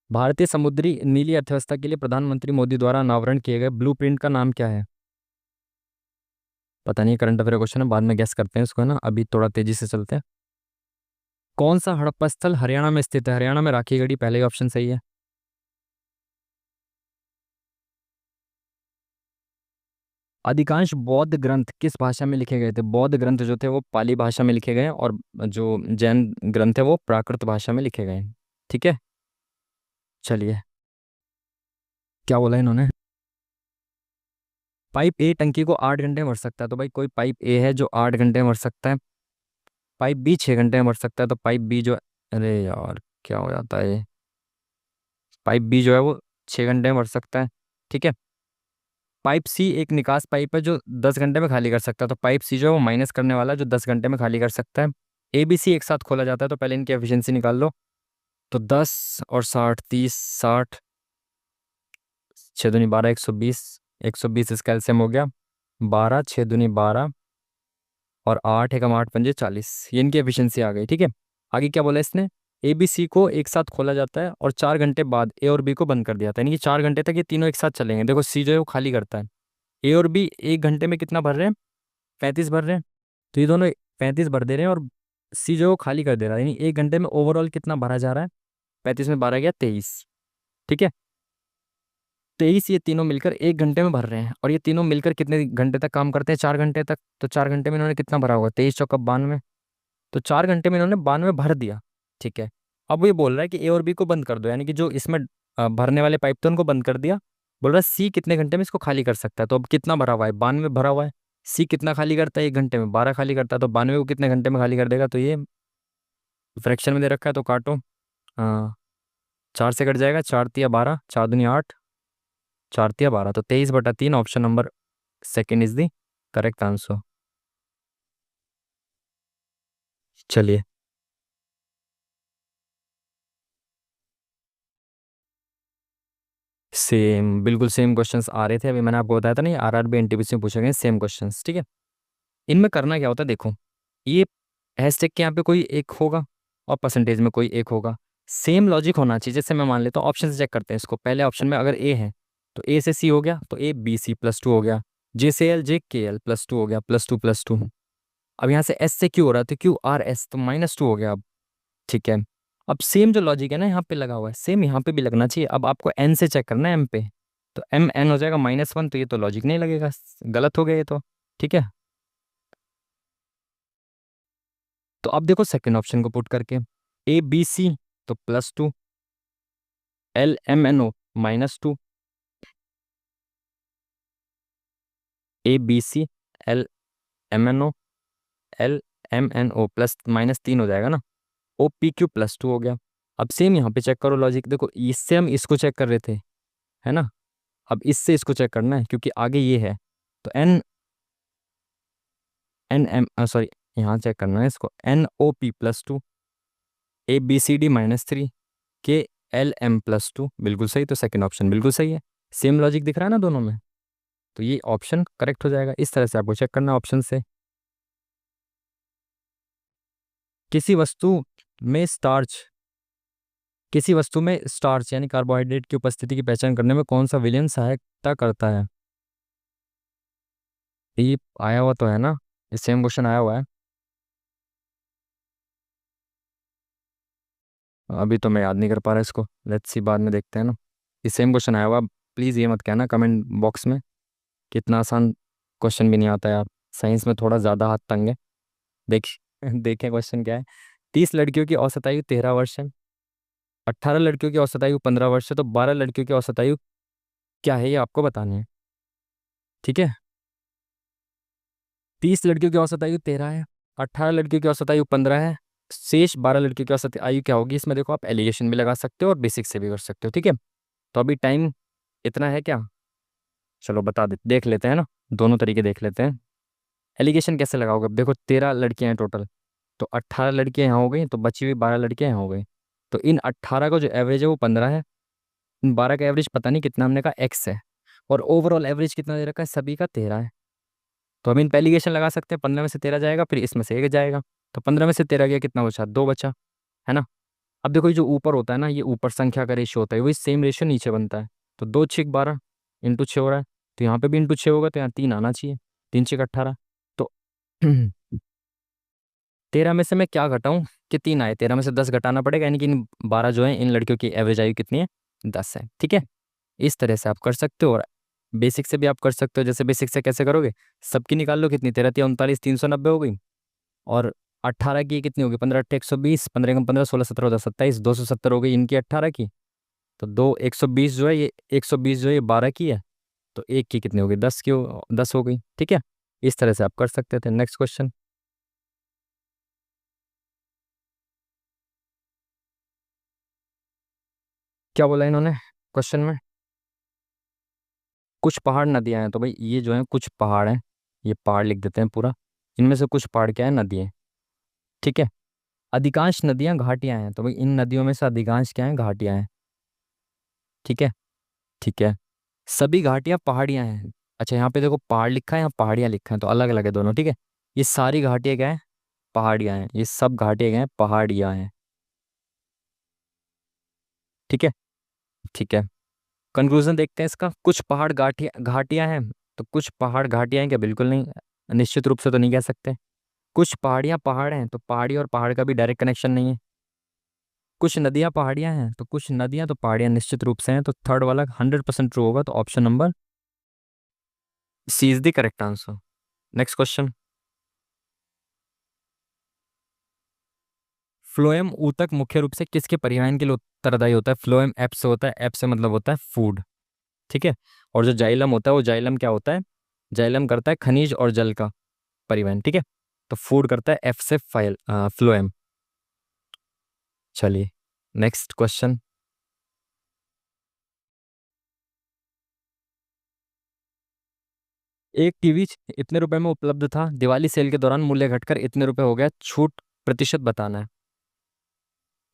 भारतीय समुद्री नीली अर्थव्यवस्था के लिए प्रधानमंत्री मोदी द्वारा अनावरण किए गए ब्लूप्रिंट का नाम क्या है। पता नहीं, करंट अफेयर क्वेश्चन है, बाद में गैस करते हैं इसको, है ना, अभी थोड़ा तेजी से चलते हैं। कौन सा हड़प्पा स्थल हरियाणा में स्थित है, हरियाणा में राखी गढ़ी, पहले ही ऑप्शन सही है। अधिकांश बौद्ध ग्रंथ किस भाषा में लिखे गए थे, बौद्ध ग्रंथ जो थे वो पाली भाषा में लिखे गए हैं, और जो जैन ग्रंथ है वो प्राकृत भाषा में लिखे गए हैं। ठीक है, चलिए, क्या बोला इन्होंने, पाइप ए टंकी को 8 घंटे में भर सकता है। तो भाई कोई पाइप ए है जो 8 घंटे में भर सकता है, पाइप बी 6 घंटे में भर सकता है। तो पाइप बी जो, अरे यार क्या हो जाता है ये, पाइप बी जो है वो 6 घंटे में भर सकता है। ठीक है। पाइप सी एक निकास पाइप है जो 10 घंटे में खाली कर सकता है, तो पाइप सी जो है वो माइनस करने वाला है, जो 10 घंटे में खाली कर सकता है। ए बी सी एक साथ खोला जाता है, तो पहले इनकी एफिशिएंसी निकाल लो। तो 10 और 60, 30, 60, 6 दूनी 12, 120, 120 इसका एलसीएम हो गया 12, 6 दूनी 12, और 8 एकम 8 पंजे 40, ये इनकी एफिशिएंसी आ गई। ठीक है। आगे क्या बोला इसने, ए बी सी को एक साथ खोला जाता है और 4 घंटे बाद ए और बी को बंद कर दिया जाता है, यानी कि 4 घंटे तक ये तीनों एक साथ चलेंगे। देखो सी जो है वो खाली करता है, ए और बी 1 घंटे में कितना भर रहे हैं, 35 भर रहे हैं, तो ये दोनों 35 भर दे रहे हैं, और सी जो है वो खाली कर दे रहा है, यानी 1 घंटे में ओवरऑल कितना भरा जा रहा है, 35 में 12 गया 23। ठीक है। 23 ये तीनों मिलकर 1 घंटे में भर रहे हैं, और ये तीनों मिलकर कितने घंटे तक काम करते हैं, 4 घंटे तक। तो 4 घंटे में इन्होंने कितना भरा होगा, 23 चौका 92, तो 4 घंटे में इन्होंने 92 भर दिया। ठीक है। अब वो ये बोल रहा है कि ए और बी को बंद कर दो, यानी कि जो इसमें भरने वाले पाइप थे उनको बंद कर दिया। बोल रहा है सी कितने घंटे में इसको खाली कर सकता है, तो अब कितना भरा हुआ है, 92 भरा हुआ है। सी कितना खाली करता है 1 घंटे में, 12 खाली करता है, तो 92 को कितने घंटे में खाली कर देगा, तो ये फ्रैक्शन में दे रखा है, तो काटो। हाँ, 4 से कट जाएगा, 4 तिया 12, 4 दूनी 8, 4 तिया 12, तो 23/3, option number second is the correct answer. चलिए, सेम, बिल्कुल सेम क्वेश्चंस आ रहे थे, अभी मैंने आपको बताया था नहीं, आरआरबी एनटीपीसी में पूछे गए सेम क्वेश्चंस। ठीक है। इनमें करना क्या होता है, देखो ये हैशटैग के यहाँ पे कोई एक होगा और परसेंटेज में कोई एक होगा, सेम लॉजिक होना चाहिए। जैसे मैं मान लेता हूँ, ऑप्शन से चेक करते हैं इसको, पहले ऑप्शन में अगर ए है तो ए से सी हो गया, तो ए बी सी +2 हो गया, जे से एल जे के एल +2 हो गया, +2 +2। अब यहाँ से एस से क्यू हो रहा है, तो क्यू आर एस, तो -2 हो गया अब। ठीक है। अब सेम जो लॉजिक है ना यहाँ पे लगा हुआ है, सेम यहाँ पे भी लगना चाहिए। अब आपको एन से चेक करना है एम पे, तो एम एन हो जाएगा -1, तो ये तो लॉजिक नहीं लगेगा, गलत हो गया ये तो। ठीक है। तो अब देखो सेकंड ऑप्शन को पुट करके, ABC तो +2, LMNO -2, ABC LMNO LMNO +-3 हो जाएगा ना, OPQ +2 हो गया। अब सेम यहाँ पे चेक करो लॉजिक, देखो इससे हम इसको चेक कर रहे थे, है ना, अब इससे इसको चेक करना है क्योंकि आगे ये है। तो सॉरी, यहाँ चेक करना है इसको, NOP +2, ABCD -3, KLM +2, बिल्कुल सही। तो सेकंड ऑप्शन बिल्कुल सही है, सेम लॉजिक दिख रहा है ना दोनों में, तो ये ऑप्शन करेक्ट हो जाएगा। इस तरह से आपको चेक करना ऑप्शन से। किसी वस्तु में स्टार्च किसी वस्तु में स्टार्च यानी कार्बोहाइड्रेट की उपस्थिति की पहचान करने में कौन सा विलयन सहायता करता है? ये आया हुआ तो है ना, ये सेम क्वेश्चन आया हुआ है। अभी तो मैं याद नहीं कर पा रहा इसको, लेट्स सी, बाद में देखते हैं ना। ये सेम क्वेश्चन आया हुआ, प्लीज़ ये मत कहना कमेंट बॉक्स में कि इतना आसान क्वेश्चन भी नहीं आता है। आप साइंस में थोड़ा ज़्यादा हाथ तंग है। देख देखें क्वेश्चन क्या है। 30 लड़कियों की औसत आयु 13 वर्ष है, 18 लड़कियों की औसत आयु 15 वर्ष है, तो 12 लड़कियों की औसत आयु क्या है, ये आपको बतानी है। ठीक है, 30 लड़कियों की औसत आयु 13 है, 18 लड़कियों की औसत आयु 15 है, शेष 12 लड़कियों की औसत आयु क्या होगी? इसमें देखो आप एलिगेशन भी लगा सकते हो और बेसिक से भी कर सकते हो। ठीक है, तो अभी टाइम इतना है क्या? चलो बता दे, देख लेते हैं ना, दोनों तरीके देख लेते हैं। एलिगेशन कैसे लगाओगे? अब देखो 13 लड़कियां हैं टोटल, तो 18 लड़कियां यहाँ हो गई, तो बची हुई 12 लड़कियां यहाँ हो गई। तो इन 18 का जो एवरेज है वो 15 है, इन 12 का एवरेज पता नहीं कितना, हमने कहा x है, और ओवरऑल एवरेज कितना दे रखा है? सभी का 13 है। तो हम इन पे एलिगेशन लगा सकते हैं, 15 में से 13 जाएगा, फिर इसमें से 1 जाएगा, तो 15 में से 13 गया, कितना बचा? 2 बचा, है ना। अब देखो ये जो ऊपर होता है ना, ये ऊपर संख्या का रेशियो होता है, वही सेम रेशियो नीचे बनता है। तो 2 × 6 = 12, × 6 हो रहा है, तो यहाँ पे भी ×6 होगा, तो यहाँ 3 आना चाहिए, 3 × 6 = 18। तो 13 में से मैं क्या घटाऊं कि 3 आए, 13 में से 10 घटाना पड़ेगा, यानी कि इन 12 जो है, इन लड़कियों की एवरेज आयु कितनी है? 10 है। ठीक है, इस तरह से आप कर सकते हो, और बेसिक से भी आप कर सकते हो। जैसे बेसिक से कैसे करोगे? सबकी निकाल लो, कितनी? 13×3 = 39, 390 हो गई, और 18 की कितनी होगी? 15×8 = 120, 15×15 16 17 14 27, 270 हो गई इनकी 18 की। तो 120 जो है, ये 120 जो है, ये 12 की है, तो एक की कितनी होगी? 10 हो गई। ठीक है, इस तरह से आप कर सकते थे। नेक्स्ट क्वेश्चन, क्या बोला इन्होंने क्वेश्चन में? कुछ पहाड़ नदियां हैं, तो भाई ये जो है कुछ पहाड़ हैं, ये पहाड़ लिख देते हैं पूरा। इनमें से कुछ पहाड़ क्या है? नदियां। ठीक है, अधिकांश नदियां घाटियां हैं, तो भाई इन नदियों में से अधिकांश क्या है? घाटियां हैं। ठीक है, ठीक है, सभी घाटियां पहाड़ियां हैं। अच्छा, यहाँ पे देखो पहाड़ लिखा है, यहाँ पहाड़ियां लिखा है, तो अलग अलग है दोनों। ठीक है, ये सारी घाटियां क्या है? पहाड़ियां हैं, ये सब घाटियां क्या हैं? पहाड़ियां हैं। ठीक है, ठीक है, कंक्लूजन देखते हैं इसका। कुछ पहाड़ घाटियां घाटियां हैं, तो कुछ पहाड़ घाटियां हैं क्या? बिल्कुल नहीं, निश्चित रूप से तो नहीं कह सकते। कुछ पहाड़ियां पहाड़ हैं, तो पहाड़ी और पहाड़ का भी डायरेक्ट कनेक्शन नहीं है। कुछ नदियां पहाड़ियां हैं, तो कुछ नदियां तो पहाड़ियां निश्चित रूप से हैं, तो थर्ड वाला 100% ट्रू होगा, तो option number C is the correct answer. Next question, phloem ऊतक मुख्य रूप से किसके परिवहन के लिए उत्तरदायी होता है? फ्लोएम एप से होता है, एप से मतलब होता है फूड। ठीक है, और जो जाइलम होता है, वो जाइलम क्या होता है? जाइलम करता है खनिज और जल का परिवहन। ठीक है, तो फूड करता है एफ से फाइल फ्लोएम। चलिए नेक्स्ट क्वेश्चन, एक टीवी इतने रुपए में उपलब्ध था, दिवाली सेल के दौरान मूल्य घटकर इतने रुपए हो गया, छूट प्रतिशत बताना है।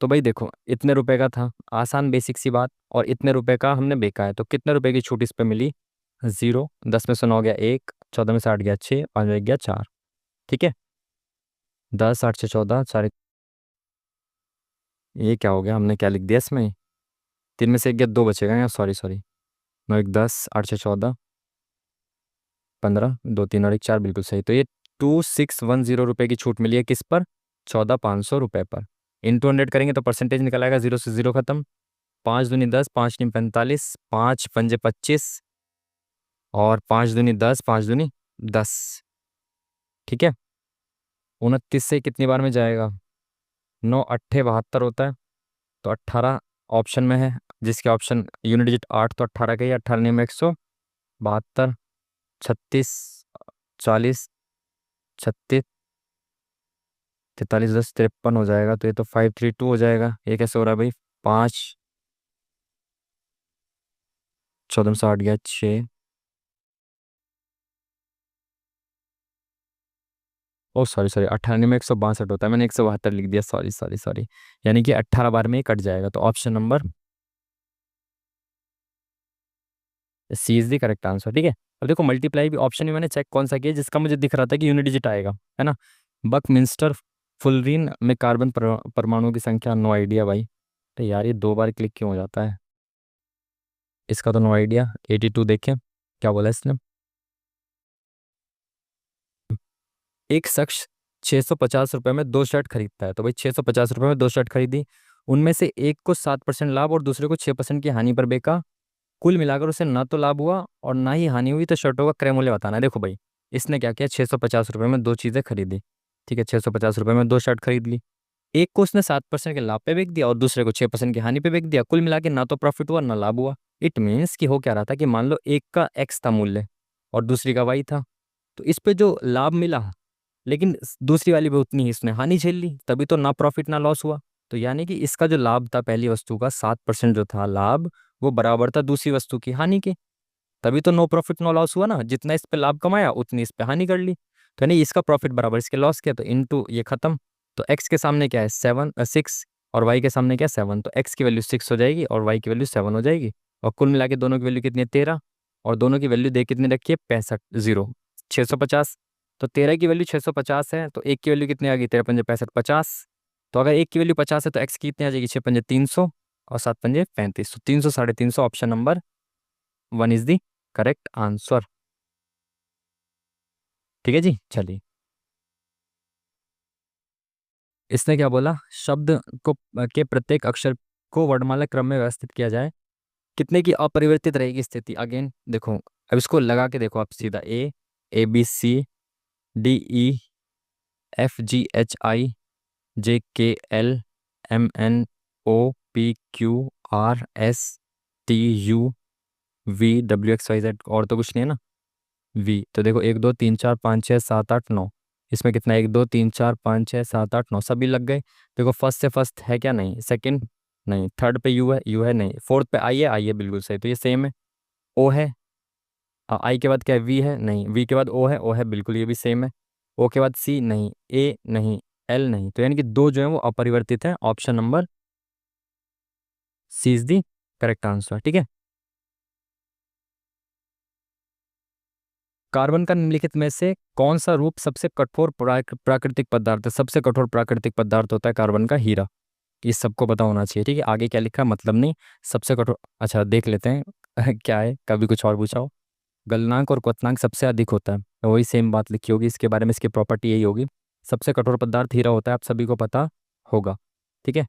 तो भाई देखो, इतने रुपए का था, आसान बेसिक सी बात, और इतने रुपए का हमने बेचा है, तो कितने रुपए की छूट इस पे मिली? 0, 10 में से 9 गया 1, 14 में से 8 गया 6, 5 में 1 गया 4। ठीक है, 10 8 6 14 सारे, ये क्या हो गया? हमने क्या लिख दिया इसमें? 3 में से 1 गया, 2 बचेगा यहाँ, सॉरी सॉरी। 9 1 10, 8 6 14, 15, 2 3 और 1 4, बिल्कुल सही। तो ये 2610 रुपये की छूट मिली है किस पर? 14,500 रुपये पर। इन 200 करेंगे तो परसेंटेज निकल आएगा, 0 से 0 खत्म। 5 दूनी 10, 5 नी 45, 5 पंजे 25, और 5 दूनी 10, 5 दूनी 10। ठीक है, 29 से कितनी बार में जाएगा? 9 8 72 होता है। तो 18 ऑप्शन में है, जिसके ऑप्शन यूनिट डिजिट 8, तो 18 का ही 18 में 172, 36, 40, 36, 43, 10 53 हो जाएगा। तो ये तो 532 हो जाएगा। ये कैसे हो रहा है भाई? 5, 14 में से 8 गया 6। ओ सॉरी सॉरी, 18 में 162 होता है, मैंने 172 लिख दिया, सॉरी सॉरी सॉरी। यानी कि 18 बार में ही कट जाएगा। तो option number C is the correct answer. ठीक है। अब देखो मल्टीप्लाई भी ऑप्शन में मैंने चेक कौन सा किया जिसका मुझे दिख रहा था कि यूनिट डिजिट आएगा, है ना। बकमिंस्टर फुलरीन में कार्बन परमाणुओं की संख्या, नो आइडिया भाई। तो यार ये 2 बार क्लिक क्यों हो जाता है? इसका तो नो आइडिया। 82 देखें क्या बोला इसने। एक शख्स 650 रुपये में 2 शर्ट खरीदता है। तो भाई 650 रुपये में 2 शर्ट खरीदी, उनमें से एक को 7% लाभ और दूसरे को 6% की हानि पर बेचा। कुल मिलाकर उसे ना तो लाभ हुआ और ना ही हानि हुई, तो शर्टों का क्रय मूल्य बताना है। देखो भाई, इसने क्या किया, 650 रुपये में 2 चीज़ें खरीदी। ठीक है, 650 रुपये में 2 शर्ट खरीद ली। एक को उसने 7% के लाभ पे बेच दिया और दूसरे को 6% की हानि पे बेच दिया। कुल मिला के ना तो प्रॉफिट हुआ ना लाभ हुआ। इट मीन्स कि हो क्या रहा था कि मान लो एक का एक्स था मूल्य और दूसरी का वाई था। तो इस पे जो लाभ मिला, लेकिन दूसरी वाली पे उतनी ही इसने हानि झेल ली, तभी तो ना प्रॉफिट ना लॉस हुआ। तो यानी कि इसका जो लाभ था पहली वस्तु का 7% जो था लाभ, वो बराबर था दूसरी वस्तु की हानि के। तभी तो नो प्रॉफिट नो लॉस हुआ ना, जितना इस पे लाभ कमाया उतनी इस पे हानि कर ली। तो यानी इसका प्रॉफिट बराबर इसके लॉस किया, तो इनटू ये खत्म। तो एक्स के सामने क्या है 6, और वाई के सामने क्या है 7। तो एक्स की वैल्यू 6 हो जाएगी और वाई की वैल्यू 7 हो जाएगी। और कुल मिला के दोनों की वैल्यू कितनी है 13। और दोनों की वैल्यू दे कितनी रखी है 65, जीरो 650। तो 13 की वैल्यू 650 है, तो एक की वैल्यू कितनी आ गई 13 पंजे 65, 50। तो अगर एक की वैल्यू 50 है तो एक्स की कितनी आ जाएगी 6 पंजे 300 और 7 पंजे 35। तो 300 350 option number 1 is the correct answer. ठीक है जी, चलिए। इसने क्या बोला, शब्द को के प्रत्येक अक्षर को वर्णमाला क्रम में व्यवस्थित किया जाए, कितने की अपरिवर्तित रहेगी स्थिति। अगेन देखो, अब इसको लगा के देखो आप सीधा, ABCDEFGHIJKLMNOPQRSTUVWXYZ, और तो कुछ नहीं है ना। वी तो देखो 1 2 3 4 5 6 7 8 9, इसमें कितना 1 2 3 4 5 6 7 8 9 सभी लग गए। देखो फर्स्ट से फर्स्ट है क्या, नहीं। सेकंड नहीं। थर्ड पे यू है नहीं। फोर्थ पे आई है बिल्कुल सही, तो ये सेम है। ओ है, आई के बाद क्या है वी है नहीं। वी के बाद ओ है बिल्कुल, ये भी सेम है। ओ के बाद सी नहीं, ए नहीं, एल नहीं। तो यानी कि दो जो है वो अपरिवर्तित है। Option number C is the correct answer. ठीक है। कार्बन का निम्नलिखित में से कौन सा रूप सबसे कठोर प्राकृतिक पदार्थ है? सबसे कठोर प्राकृतिक पदार्थ होता है कार्बन का हीरा। ये सबको पता होना चाहिए। ठीक है, आगे क्या लिखा है मतलब नहीं। सबसे कठोर, अच्छा देख लेते हैं क्या है, कभी कुछ और पूछा हो। गलनांक और क्वथनांक सबसे अधिक होता है, तो वही सेम बात लिखी होगी इसके बारे में, इसकी प्रॉपर्टी यही होगी। सबसे कठोर पदार्थ हीरा होता है, आप सभी को पता होगा। ठीक है।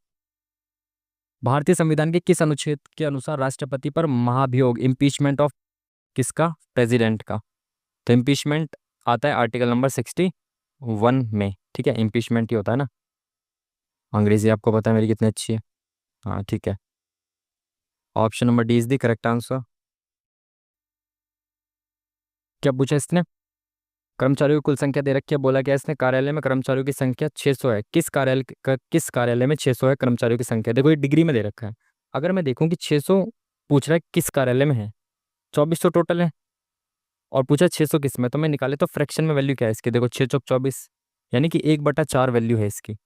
भारतीय संविधान के किस अनुच्छेद के अनुसार राष्ट्रपति पर महाभियोग, इम्पीचमेंट ऑफ किसका, प्रेसिडेंट का। तो इम्पीचमेंट आता है आर्टिकल नंबर 61 में। ठीक है, इम्पीचमेंट ही होता है ना। अंग्रेजी आपको पता है मेरी कितनी अच्छी है। हाँ ठीक है। Option number D is the correct answer. क्या पूछा इसने, कर्मचारियों की कुल संख्या दे रखी है। बोला क्या इसने, कार्यालय में कर्मचारियों की संख्या 600 है। किस कार्यालय में 600 है कर्मचारियों की संख्या। देखो ये डिग्री में दे रखा है। अगर मैं देखूं कि 600 पूछ रहा है किस कार्यालय में है, 2400 टोटल है, और पूछा 600 किस में, तो मैं निकाले तो फ्रैक्शन में वैल्यू क्या है इसकी। देखो 6 चौक 24, यानी कि 1/4 वैल्यू है इसकी।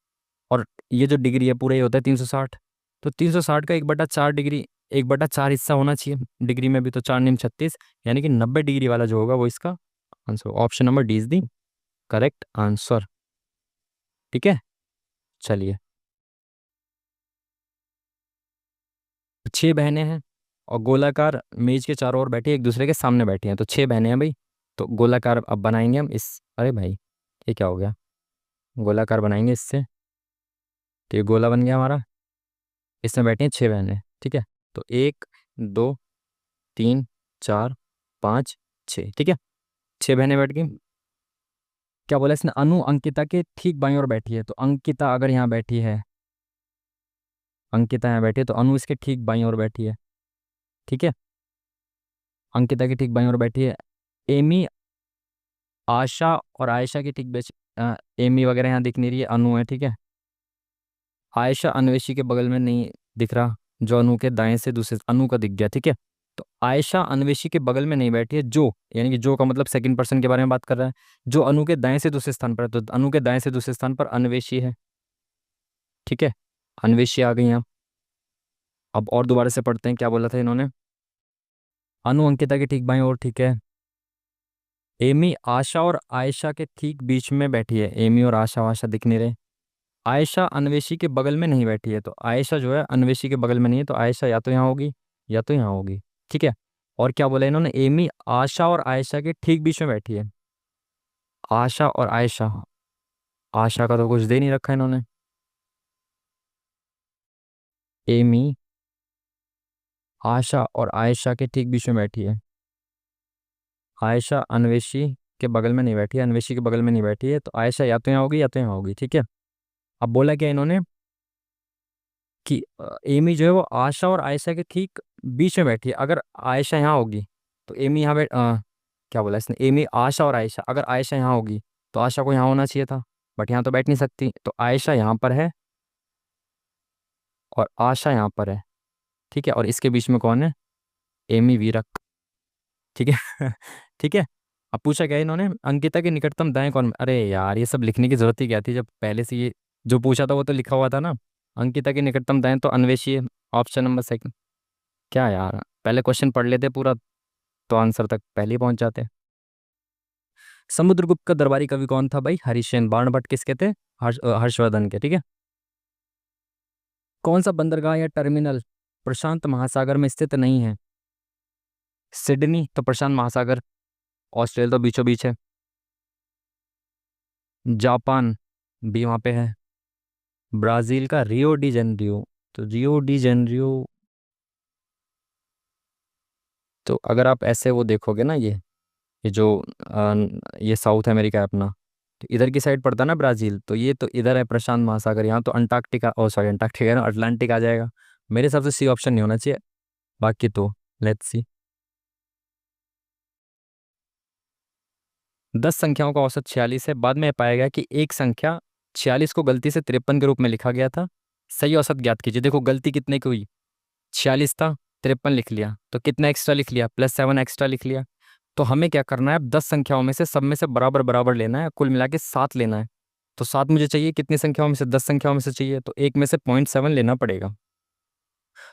और ये जो डिग्री है पूरा ये होता है 360। तो 360 का 1/4 डिग्री, 1/4 हिस्सा होना चाहिए डिग्री में भी, तो 4 9 36, यानी कि 90 डिग्री वाला जो होगा वो इसका answer. Option number D is the correct answer. ठीक है, चलिए। 6 बहनें हैं और गोलाकार मेज के चारों ओर बैठी, एक दूसरे के सामने बैठी हैं। तो 6 बहनें हैं भाई, तो गोलाकार अब बनाएंगे हम इस, अरे भाई ये क्या हो गया, गोलाकार बनाएंगे इससे। तो ये गोला बन गया हमारा, इसमें बैठी हैं 6 बहनें। ठीक है, तो 1 2 3 4 5 6। ठीक है, 6 बहनें बैठ गई। क्या बोला इसने, अनु अंकिता के ठीक बाईं ओर बैठी है, तो अंकिता अगर यहाँ बैठी है, अंकिता यहाँ बैठी है तो अनु इसके ठीक बाईं ओर बैठी है। ठीक है, अंकिता की ठीक बाईं ओर बैठी है। एमी, आशा और आयशा की ठीक बेच एमी वगैरह यहाँ दिख नहीं रही है, अनु है। ठीक है, आयशा अन्वेषी के बगल में नहीं दिख रहा, जो अनु के दाएं से दूसरे अनु का दिख गया। ठीक है, तो आयशा अन्वेषी के बगल में नहीं बैठी है, जो यानी कि जो का मतलब सेकंड पर्सन के बारे में बात कर रहा है, जो अनु के दाएं से दूसरे स्थान पर है, तो अनु के दाएं से दूसरे स्थान पर अन्वेषी है। ठीक है, अन्वेषी आ गई यहाँ। अब और दोबारा से पढ़ते हैं क्या बोला था इन्होंने। अनु अंकिता के ठीक बाईं ओर, ठीक है। एमी आशा और आयशा के ठीक बीच में बैठी है, एमी और आशा वाशा दिख नहीं रहे। आयशा अन्वेषी के बगल में नहीं बैठी है, तो आयशा जो है अन्वेषी के बगल में नहीं है, तो आयशा या तो यहाँ होगी या तो यहाँ होगी। ठीक है, और क्या बोला इन्होंने, एमी आशा और आयशा के ठीक बीच में बैठी है। आशा और आयशा, आशा का तो कुछ दे नहीं रखा इन्होंने। एमी आशा और आयशा के ठीक बीच में बैठी है। आयशा अन्वेषी के बगल में नहीं बैठी है, अन्वेषी के बगल में नहीं बैठी है, तो आयशा या तो यहाँ होगी या तो यहाँ होगी। ठीक है, अब बोला क्या इन्होंने कि एमी जो है वो आशा और आयशा के ठीक बीच में बैठी है। अगर आयशा यहाँ होगी तो एमी यहाँ क्या बोला इसने, एमी आशा और आयशा, अगर आयशा यहाँ होगी तो आशा को यहाँ होना चाहिए था, बट यहाँ तो बैठ नहीं सकती, तो आयशा यहाँ पर है और आशा यहाँ पर है। ठीक है, और इसके बीच में कौन है, एमी वीरक। ठीक है ठीक है, अब पूछा क्या है इन्होंने, अंकिता के निकटतम दाएं कौन, अरे यार ये सब लिखने की जरूरत ही क्या थी, जब पहले से ये जो पूछा था वो तो लिखा हुआ था ना। अंकिता के निकटतम दाएं तो अन्वेषी है, ऑप्शन नंबर सेकंड। क्या यार, पहले क्वेश्चन पढ़ लेते पूरा तो आंसर तक पहले ही पहुंच जाते। समुद्रगुप्त का दरबारी कवि कौन था भाई, हरिश्चंद्र। बाणभट्ट किसके थे, हर्षवर्धन के। ठीक है, कौन सा बंदरगाह या टर्मिनल प्रशांत महासागर में स्थित नहीं है। सिडनी तो प्रशांत महासागर, ऑस्ट्रेलिया तो बीचों बीच है। जापान भी वहाँ पे है। ब्राज़ील का रियो डी जेनरियो, तो रियो डी जेनरियो, तो अगर आप ऐसे वो देखोगे ना, ये जो ये साउथ अमेरिका है अपना, तो इधर की साइड पड़ता है ना ब्राज़ील, तो ये तो इधर है प्रशांत महासागर, यहाँ तो अंटार्कटिका, ओ सॉरी अंटार्कटिका है ना, अटलांटिक आ जाएगा। मेरे हिसाब से सी ऑप्शन नहीं होना चाहिए, बाकी तो लेट्स सी। 10 संख्याओं का औसत 46 है, बाद में पाया गया कि एक संख्या 46 को गलती से 53 के रूप में लिखा गया था, सही औसत ज्ञात कीजिए। देखो गलती कितने की हुई, 46 था, 53 लिख लिया, तो कितना एक्स्ट्रा लिख लिया, +7 एक्स्ट्रा लिख लिया। तो हमें क्या करना है, अब 10 संख्याओं में से सब में से बराबर बराबर लेना है, कुल मिला के 7 लेना है। तो 7 मुझे चाहिए कितनी संख्याओं में से, 10 संख्याओं में से चाहिए, तो एक में से 0.7 लेना पड़ेगा।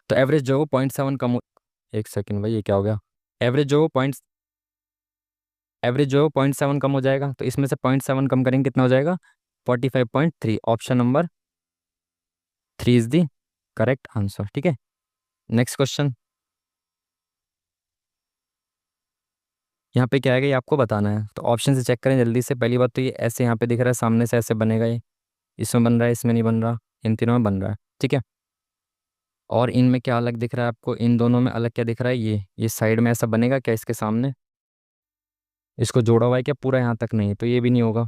तो एवरेज जो है वो 0.7 कम एक सेकेंड भाई, ये क्या हो गया, एवरेज जो पॉइंट एवरेज जो 0.7 कम हो जाएगा, तो इसमें से 0.7 कम करेंगे कितना हो जाएगा, 45.3। Option number 3 is the correct answer. ठीक है, नेक्स्ट क्वेश्चन। यहाँ पे क्या आएगा ये आपको बताना है, तो ऑप्शन से चेक करें जल्दी से। पहली बात तो ये ऐसे यहाँ पे दिख रहा है सामने से, ऐसे बनेगा ये, इसमें बन रहा है, इसमें नहीं बन रहा, इन तीनों में बन रहा है। ठीक है, और इनमें क्या अलग दिख रहा है आपको, इन दोनों में अलग क्या दिख रहा है, ये साइड में ऐसा बनेगा क्या इसके सामने, इसको जोड़ा हुआ है क्या पूरा यहाँ तक, नहीं तो ये भी नहीं होगा।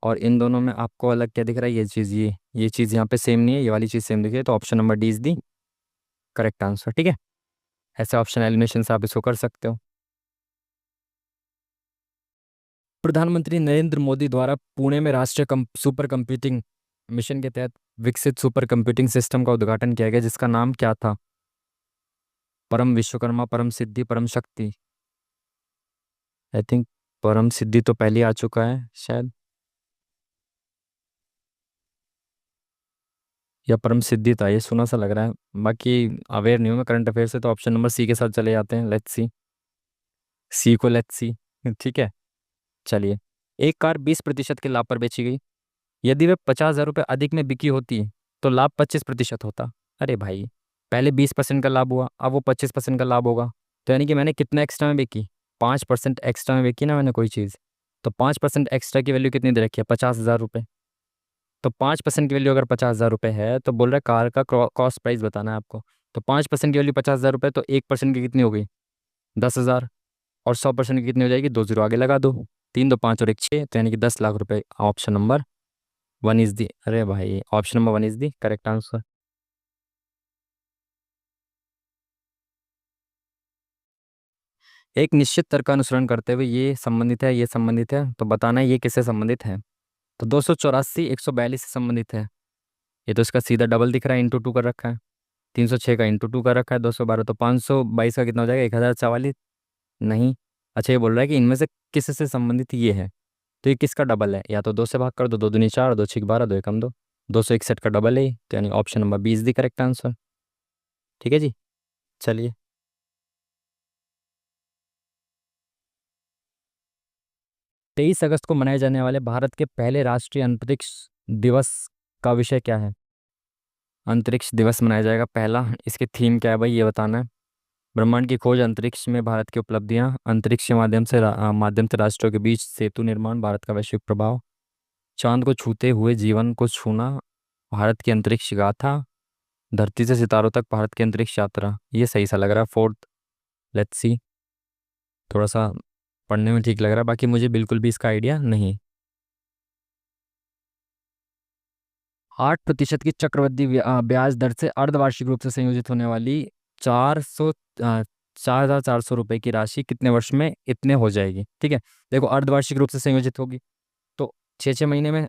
और इन दोनों में आपको अलग क्या दिख रहा है, ये चीज़, ये चीज़ यहाँ पे सेम नहीं है, ये वाली चीज़ सेम दिख रही है, तो option number D is the correct answer. ठीक है, ऐसे ऑप्शन एलिमिनेशन से आप इसको कर सकते हो। प्रधानमंत्री नरेंद्र मोदी द्वारा पुणे में राष्ट्रीय सुपर कंप्यूटिंग मिशन के तहत विकसित सुपर कंप्यूटिंग सिस्टम का उद्घाटन किया गया, जिसका नाम क्या था, परम विश्वकर्मा, परम सिद्धि, परम शक्ति। आई थिंक परम सिद्धि तो पहले आ चुका है शायद, या परम सिद्धि था, ये सुना सा लग रहा है, बाकी अवेयर नहीं हूँ मैं करंट अफेयर से, तो ऑप्शन नंबर सी के साथ चले जाते हैं, लेट्स सी, सी को लेट्स सी ठीक है, चलिए। एक कार 20% के लाभ पर बेची गई, यदि वे 50,000 रुपये अधिक में बिकी होती तो लाभ 25% होता। अरे भाई, पहले 20% का लाभ हुआ, अब वो 25% का लाभ होगा, तो यानी कि मैंने कितना एक्स्ट्रा में बेची, 5% एक्स्ट्रा में बेची ना मैंने कोई चीज़, तो 5% एक्स्ट्रा की वैल्यू कितनी दे रखी है, 50,000 रुपये। तो 5% की वैल्यू अगर 50,000 रुपये है, तो बोल रहा है कार का कॉस्ट प्राइस बताना है आपको, तो 5% की वैल्यू 50,000 रुपये, तो 1% की कितनी हो गई, 10,000, और 100% की कितनी हो जाएगी, 2 जीरो आगे लगा दो, 3 2 5 और एक 6, तो यानी कि 10 लाख रुपए। Option number one is the, अरे भाई option number one is the correct answer. एक निश्चित तर्क का अनुसरण करते हुए ये संबंधित है, ये संबंधित है, तो बताना है ये किससे संबंधित है। तो 284 142 से संबंधित है। ये तो इसका सीधा डबल दिख रहा है, इंटू टू कर रखा है। 306 का इंटू टू कर रखा है, 212, तो 522 का कितना हो जाएगा, 1044। नहीं। अच्छा, ये बोल रहा है कि इनमें से किससे संबंधित ये है। तो ये किसका डबल है, या तो 2 से भाग कर दो, 2 दूनी 4, 2 छीक 12, 2 एकम 2। 261 का डबल है ये, तो यानी ऑप्शन नंबर 20 दी करेक्ट आंसर। ठीक है जी। चलिए। 23 अगस्त को मनाए जाने वाले भारत के पहले राष्ट्रीय अंतरिक्ष दिवस का विषय क्या है। अंतरिक्ष दिवस मनाया जाएगा पहला, इसकी थीम क्या है भाई, ये बताना है। ब्रह्मांड की खोज, अंतरिक्ष में भारत की उपलब्धियां, अंतरिक्ष के माध्यम से राष्ट्रों के बीच सेतु निर्माण, भारत का वैश्विक प्रभाव, चांद को छूते हुए जीवन को छूना, भारत की अंतरिक्ष गाथा, धरती से सितारों तक भारत की अंतरिक्ष यात्रा। ये सही सा लग रहा है फोर्थ। Let's see. थोड़ा सा पढ़ने में ठीक लग रहा है, बाकी मुझे बिल्कुल भी इसका आइडिया नहीं। 8% की चक्रवृद्धि ब्याज दर से अर्धवार्षिक रूप से संयोजित होने वाली 4,0400 रुपए की राशि कितने वर्ष में इतने हो जाएगी। ठीक है। देखो, अर्धवार्षिक रूप से संयोजित होगी तो 6 6 महीने में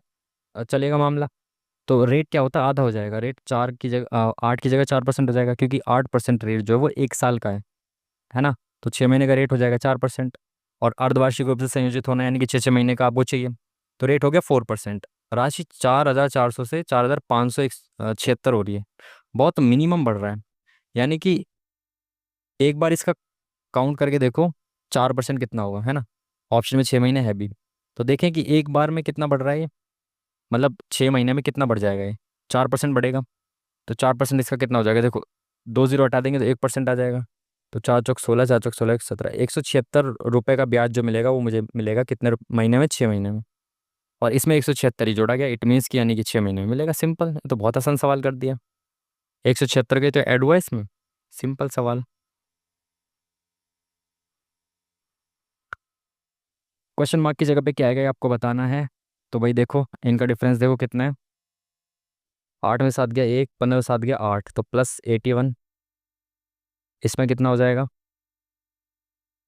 चलेगा मामला। तो रेट क्या होता है, आधा हो जाएगा। रेट 8 की जगह 4% हो जाएगा, क्योंकि 8% रेट जो है वो 1 साल का है ना। तो 6 महीने का रेट हो जाएगा 4%। और अर्धवार्षिक रूप से संयोजित होना यानी कि 6 6 महीने का आपको चाहिए, तो रेट हो गया 4%। राशि 4,400 से 4,576 हो रही है। बहुत मिनिमम बढ़ रहा है। यानी कि एक बार इसका काउंट करके देखो 4% कितना होगा, है ना। ऑप्शन में 6 महीने है भी, तो देखें कि एक बार में कितना बढ़ रहा है ये, मतलब 6 महीने में कितना बढ़ जाएगा ये। 4% बढ़ेगा। तो 4% इसका कितना हो जाएगा, देखो 2 जीरो हटा देंगे तो 1% आ जाएगा। तो 4 चौक 16, 4 चौक 16, 117, 176 रुपये का ब्याज जो मिलेगा वो मुझे मिलेगा कितने महीने में, 6 महीने में। और इसमें 176 ही जोड़ा गया, इट मीन्स की यानी कि 6 महीने में मिलेगा। सिंपल, ये तो बहुत आसान सवाल कर दिया। 176 के तो ऐड हुआ इसमें, सिंपल सवाल। क्वेश्चन मार्क की जगह पे क्या आएगा ये आपको बताना है। तो भाई देखो, इनका डिफरेंस देखो कितना है। 8 में 7 गया 1, 15 में 7 गया 8, तो +81। इसमें कितना हो जाएगा,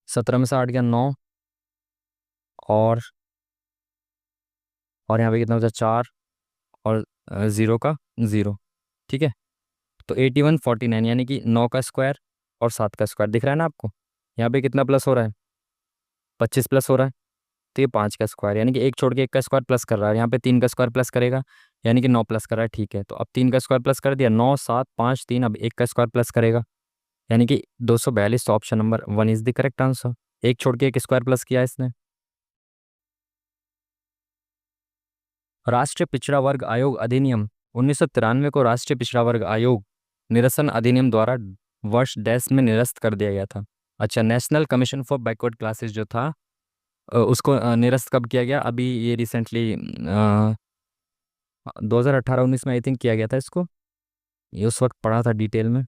17 में से 8 गया 9, और यहाँ पे कितना हो जाए 4, और ज़ीरो का ज़ीरो। ठीक है। तो 81 49 यानी कि 9 का स्क्वायर और 7 का स्क्वायर दिख रहा है ना आपको। यहाँ पे कितना प्लस हो रहा है, 25 प्लस हो रहा है। तो ये 5 का स्क्वायर, यानी कि एक छोड़ के एक का स्क्वायर प्लस कर रहा है। यहाँ पे 3 का स्क्वायर प्लस करेगा, यानी कि 9 प्लस कर रहा है। ठीक है, तो अब 3 का स्क्वायर प्लस कर दिया, 9 7 5 3, अब एक का स्क्वायर प्लस करेगा, यानी कि 242। तो option number one is the correct answer. एक छोड़ के एक स्क्वायर प्लस किया इसने। राष्ट्रीय पिछड़ा वर्ग आयोग अधिनियम 1993 को राष्ट्रीय पिछड़ा वर्ग आयोग निरसन अधिनियम द्वारा वर्ष डैश में निरस्त कर दिया गया था। अच्छा, national commission for backward classes जो था उसको निरस्त कब किया गया, अभी ये रिसेंटली 2018 19 में आई थिंक किया गया था इसको। ये उस वक्त पढ़ा था डिटेल में।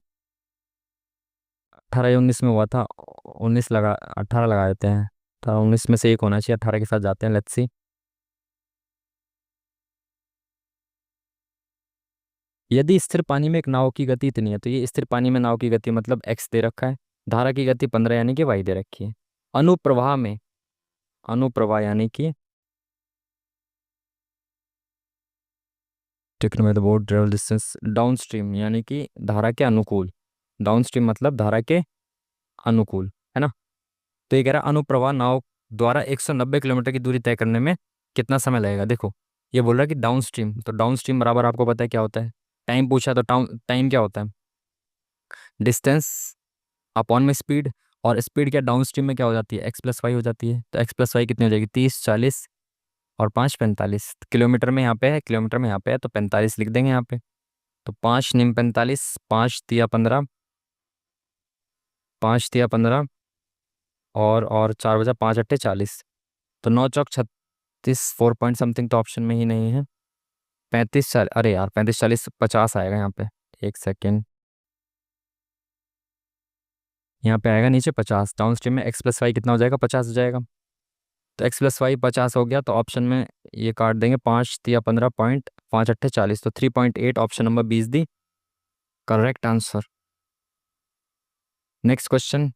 18 या 19 में हुआ था। 19 लगा, 18 लगा देते हैं। 18 19 में से एक होना चाहिए, 18 के साथ जाते हैं, लेट्स सी। यदि स्थिर पानी में एक नाव की गति इतनी है, तो ये स्थिर पानी में नाव की गति मतलब x दे रखा है, धारा की गति 15 यानी कि y दे रखी है। अनुप्रवाह में, अनुप्रवाह यानी कि taken by the boat travel distance down stream, यानी कि धारा के अनुकूल। डाउन स्ट्रीम मतलब धारा के अनुकूल, है ना। तो ये कह रहा है अनुप्रवाह नाव द्वारा 190 किलोमीटर की दूरी तय करने में कितना समय लगेगा। देखो, ये बोल रहा है कि डाउन स्ट्रीम, तो डाउन स्ट्रीम बराबर आपको पता है क्या होता है। टाइम पूछा तो टाइम क्या होता है, डिस्टेंस अपॉन में स्पीड। और स्पीड क्या डाउन स्ट्रीम में क्या हो जाती है, x+y हो जाती है। तो x+y कितनी हो जाएगी, 30 40 और 5 45। किलोमीटर में यहाँ पे है, किलोमीटर में यहाँ पे है, तो 45 लिख देंगे यहाँ पे। तो 5 9 45, 5 3 15, 5 3 15, और 4 बजा 5 8 40। तो 9 चौक 36, 4 पॉइंट समथिंग, तो ऑप्शन में ही नहीं है। 35 40, अरे यार 35 40 50 आएगा यहाँ पे। एक सेकेंड, यहाँ पे आएगा नीचे 50। डाउन स्ट्रीम में x+y कितना हो जाएगा, 50 हो जाएगा। तो x+y 50 हो गया, तो ऑप्शन में ये काट देंगे, 5×15 = 5 × 8 = 40, तो 3.8 ऑप्शन नंबर 20 दी correct answer. Next question,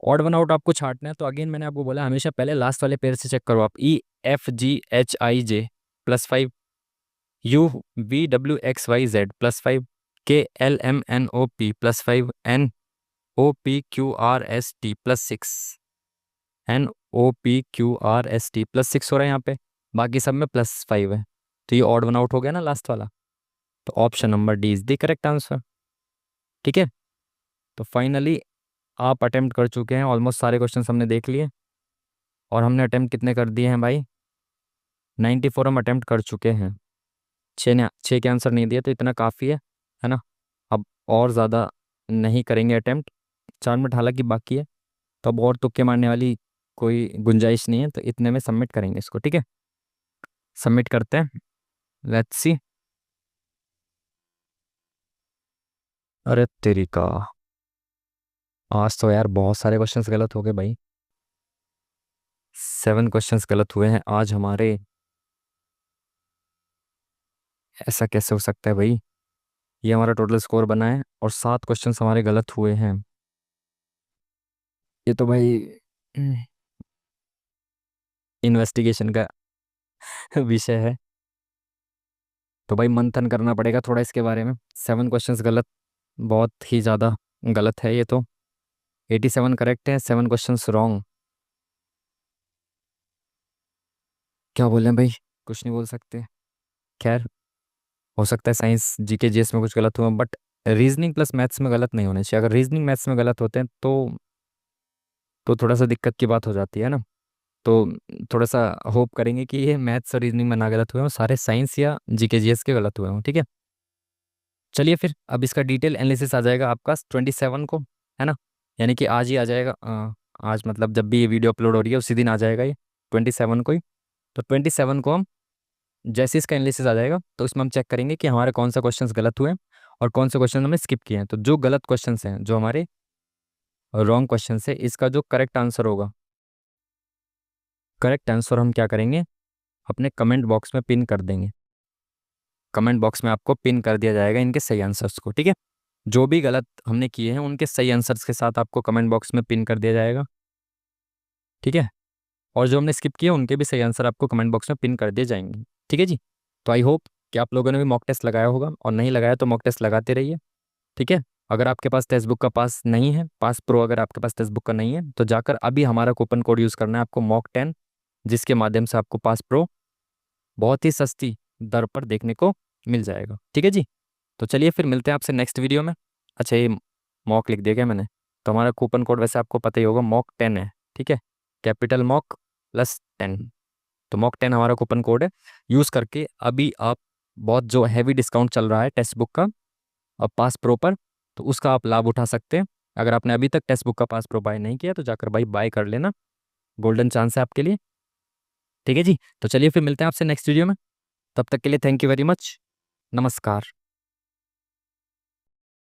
odd one out आपको छांटना है, तो अगेन मैंने आपको बोला हमेशा पहले लास्ट वाले पेयर से चेक करो आप। EFGHIJ +5, UVWXYZ +5, KLMNOP +5, NOPQRST +6, NOPQRST +6 हो रहा है यहाँ पे, बाकी सब में +5 है, तो ये ऑड वन आउट हो गया ना लास्ट वाला, तो option number D is the correct answer. ठीक है, तो फाइनली आप अटेम्प्ट कर चुके हैं, ऑलमोस्ट सारे क्वेश्चन हमने देख लिए, और हमने अटेम्प्ट कितने कर दिए हैं भाई, 94 हम अटेम्प्ट कर चुके हैं। 6 के आंसर नहीं दिए, तो इतना काफ़ी है ना। अब और ज़्यादा नहीं करेंगे अटेम्प्ट, 4 मिनट हालांकि बाकी है, तो अब और तुक्के मारने वाली कोई गुंजाइश नहीं है, तो इतने में सबमिट करेंगे इसको। ठीक है, सबमिट करते हैं, लेट्स सी। अरे तेरी का, आज तो यार बहुत सारे क्वेश्चंस गलत हो गए भाई, 7 क्वेश्चंस गलत हुए हैं आज हमारे। ऐसा कैसे हो सकता है भाई, ये हमारा टोटल स्कोर बना है और 7 क्वेश्चंस हमारे गलत हुए हैं। ये तो भाई इन्वेस्टिगेशन का विषय है, तो भाई मंथन करना पड़ेगा थोड़ा इसके बारे में। 7 क्वेश्चंस गलत, बहुत ही ज़्यादा गलत है ये तो। 87 करेक्ट है, 7 क्वेश्चंस रॉन्ग। क्या बोलें भाई, कुछ नहीं बोल सकते। खैर, हो सकता है साइंस जीके जीएस में कुछ गलत हुआ, बट रीजनिंग प्लस मैथ्स में गलत नहीं होने चाहिए। अगर रीजनिंग मैथ्स में गलत होते हैं तो थोड़ा सा दिक्कत की बात हो जाती है ना। तो थोड़ा सा होप करेंगे कि ये मैथ्स और रीजनिंग में ना गलत हुए हों, सारे साइंस या जीके जीएस के गलत हुए हों। ठीक है, चलिए फिर अब इसका डिटेल एनालिसिस आ जाएगा आपका 27 को, है ना, यानी कि आज ही आ जाएगा। आज मतलब जब भी ये वीडियो अपलोड हो रही है उसी दिन आ जाएगा ये, 27 को ही। तो 27 को हम जैसे इसका एनालिसिस आ जाएगा, तो इसमें हम चेक करेंगे कि हमारे कौन सा क्वेश्चंस गलत हुए हैं और कौन से क्वेश्चन हमने स्किप किए हैं। तो जो गलत क्वेश्चंस हैं, जो हमारे रॉन्ग क्वेश्चन है, इसका जो करेक्ट आंसर होगा, करेक्ट आंसर हम क्या करेंगे, अपने कमेंट बॉक्स में पिन कर देंगे। कमेंट बॉक्स में आपको पिन कर दिया जाएगा इनके सही आंसर्स को। ठीक है, जो भी गलत हमने किए हैं उनके सही आंसर्स के साथ आपको कमेंट बॉक्स में पिन कर दिया जाएगा। ठीक है, और जो हमने स्किप किए उनके भी सही आंसर आपको कमेंट बॉक्स में पिन कर दिए जाएंगे। ठीक है जी, तो आई होप कि आप लोगों ने भी मॉक टेस्ट लगाया होगा, और नहीं लगाया तो मॉक टेस्ट लगाते रहिए। ठीक है, अगर आपके पास टेक्स्ट बुक का पास नहीं है, पास प्रो अगर आपके पास टेक्स्ट बुक का नहीं है, तो जाकर अभी हमारा कूपन कोड यूज़ करना है आपको MOCK10, जिसके माध्यम से आपको पास प्रो बहुत ही सस्ती दर पर देखने को मिल जाएगा। ठीक है जी, तो चलिए फिर मिलते हैं आपसे नेक्स्ट वीडियो में। अच्छा, ये मॉक लिख दिया क्या मैंने, तो हमारा कूपन कोड वैसे आपको पता ही होगा, MOCK10 है। ठीक है, कैपिटल मॉक प्लस 10, तो MOCK10 हमारा कूपन कोड है। यूज़ करके अभी आप बहुत जो हैवी डिस्काउंट चल रहा है टेक्स्ट बुक का अब पास प्रो पर, तो उसका आप लाभ उठा सकते हैं। अगर आपने अभी तक टेक्स्ट बुक का पास प्रो बाय नहीं किया तो जाकर भाई बाय कर लेना, गोल्डन चांस है आपके लिए। ठीक है जी, तो चलिए फिर मिलते हैं आपसे नेक्स्ट वीडियो में, तब तक के लिए थैंक यू वेरी मच, नमस्कार।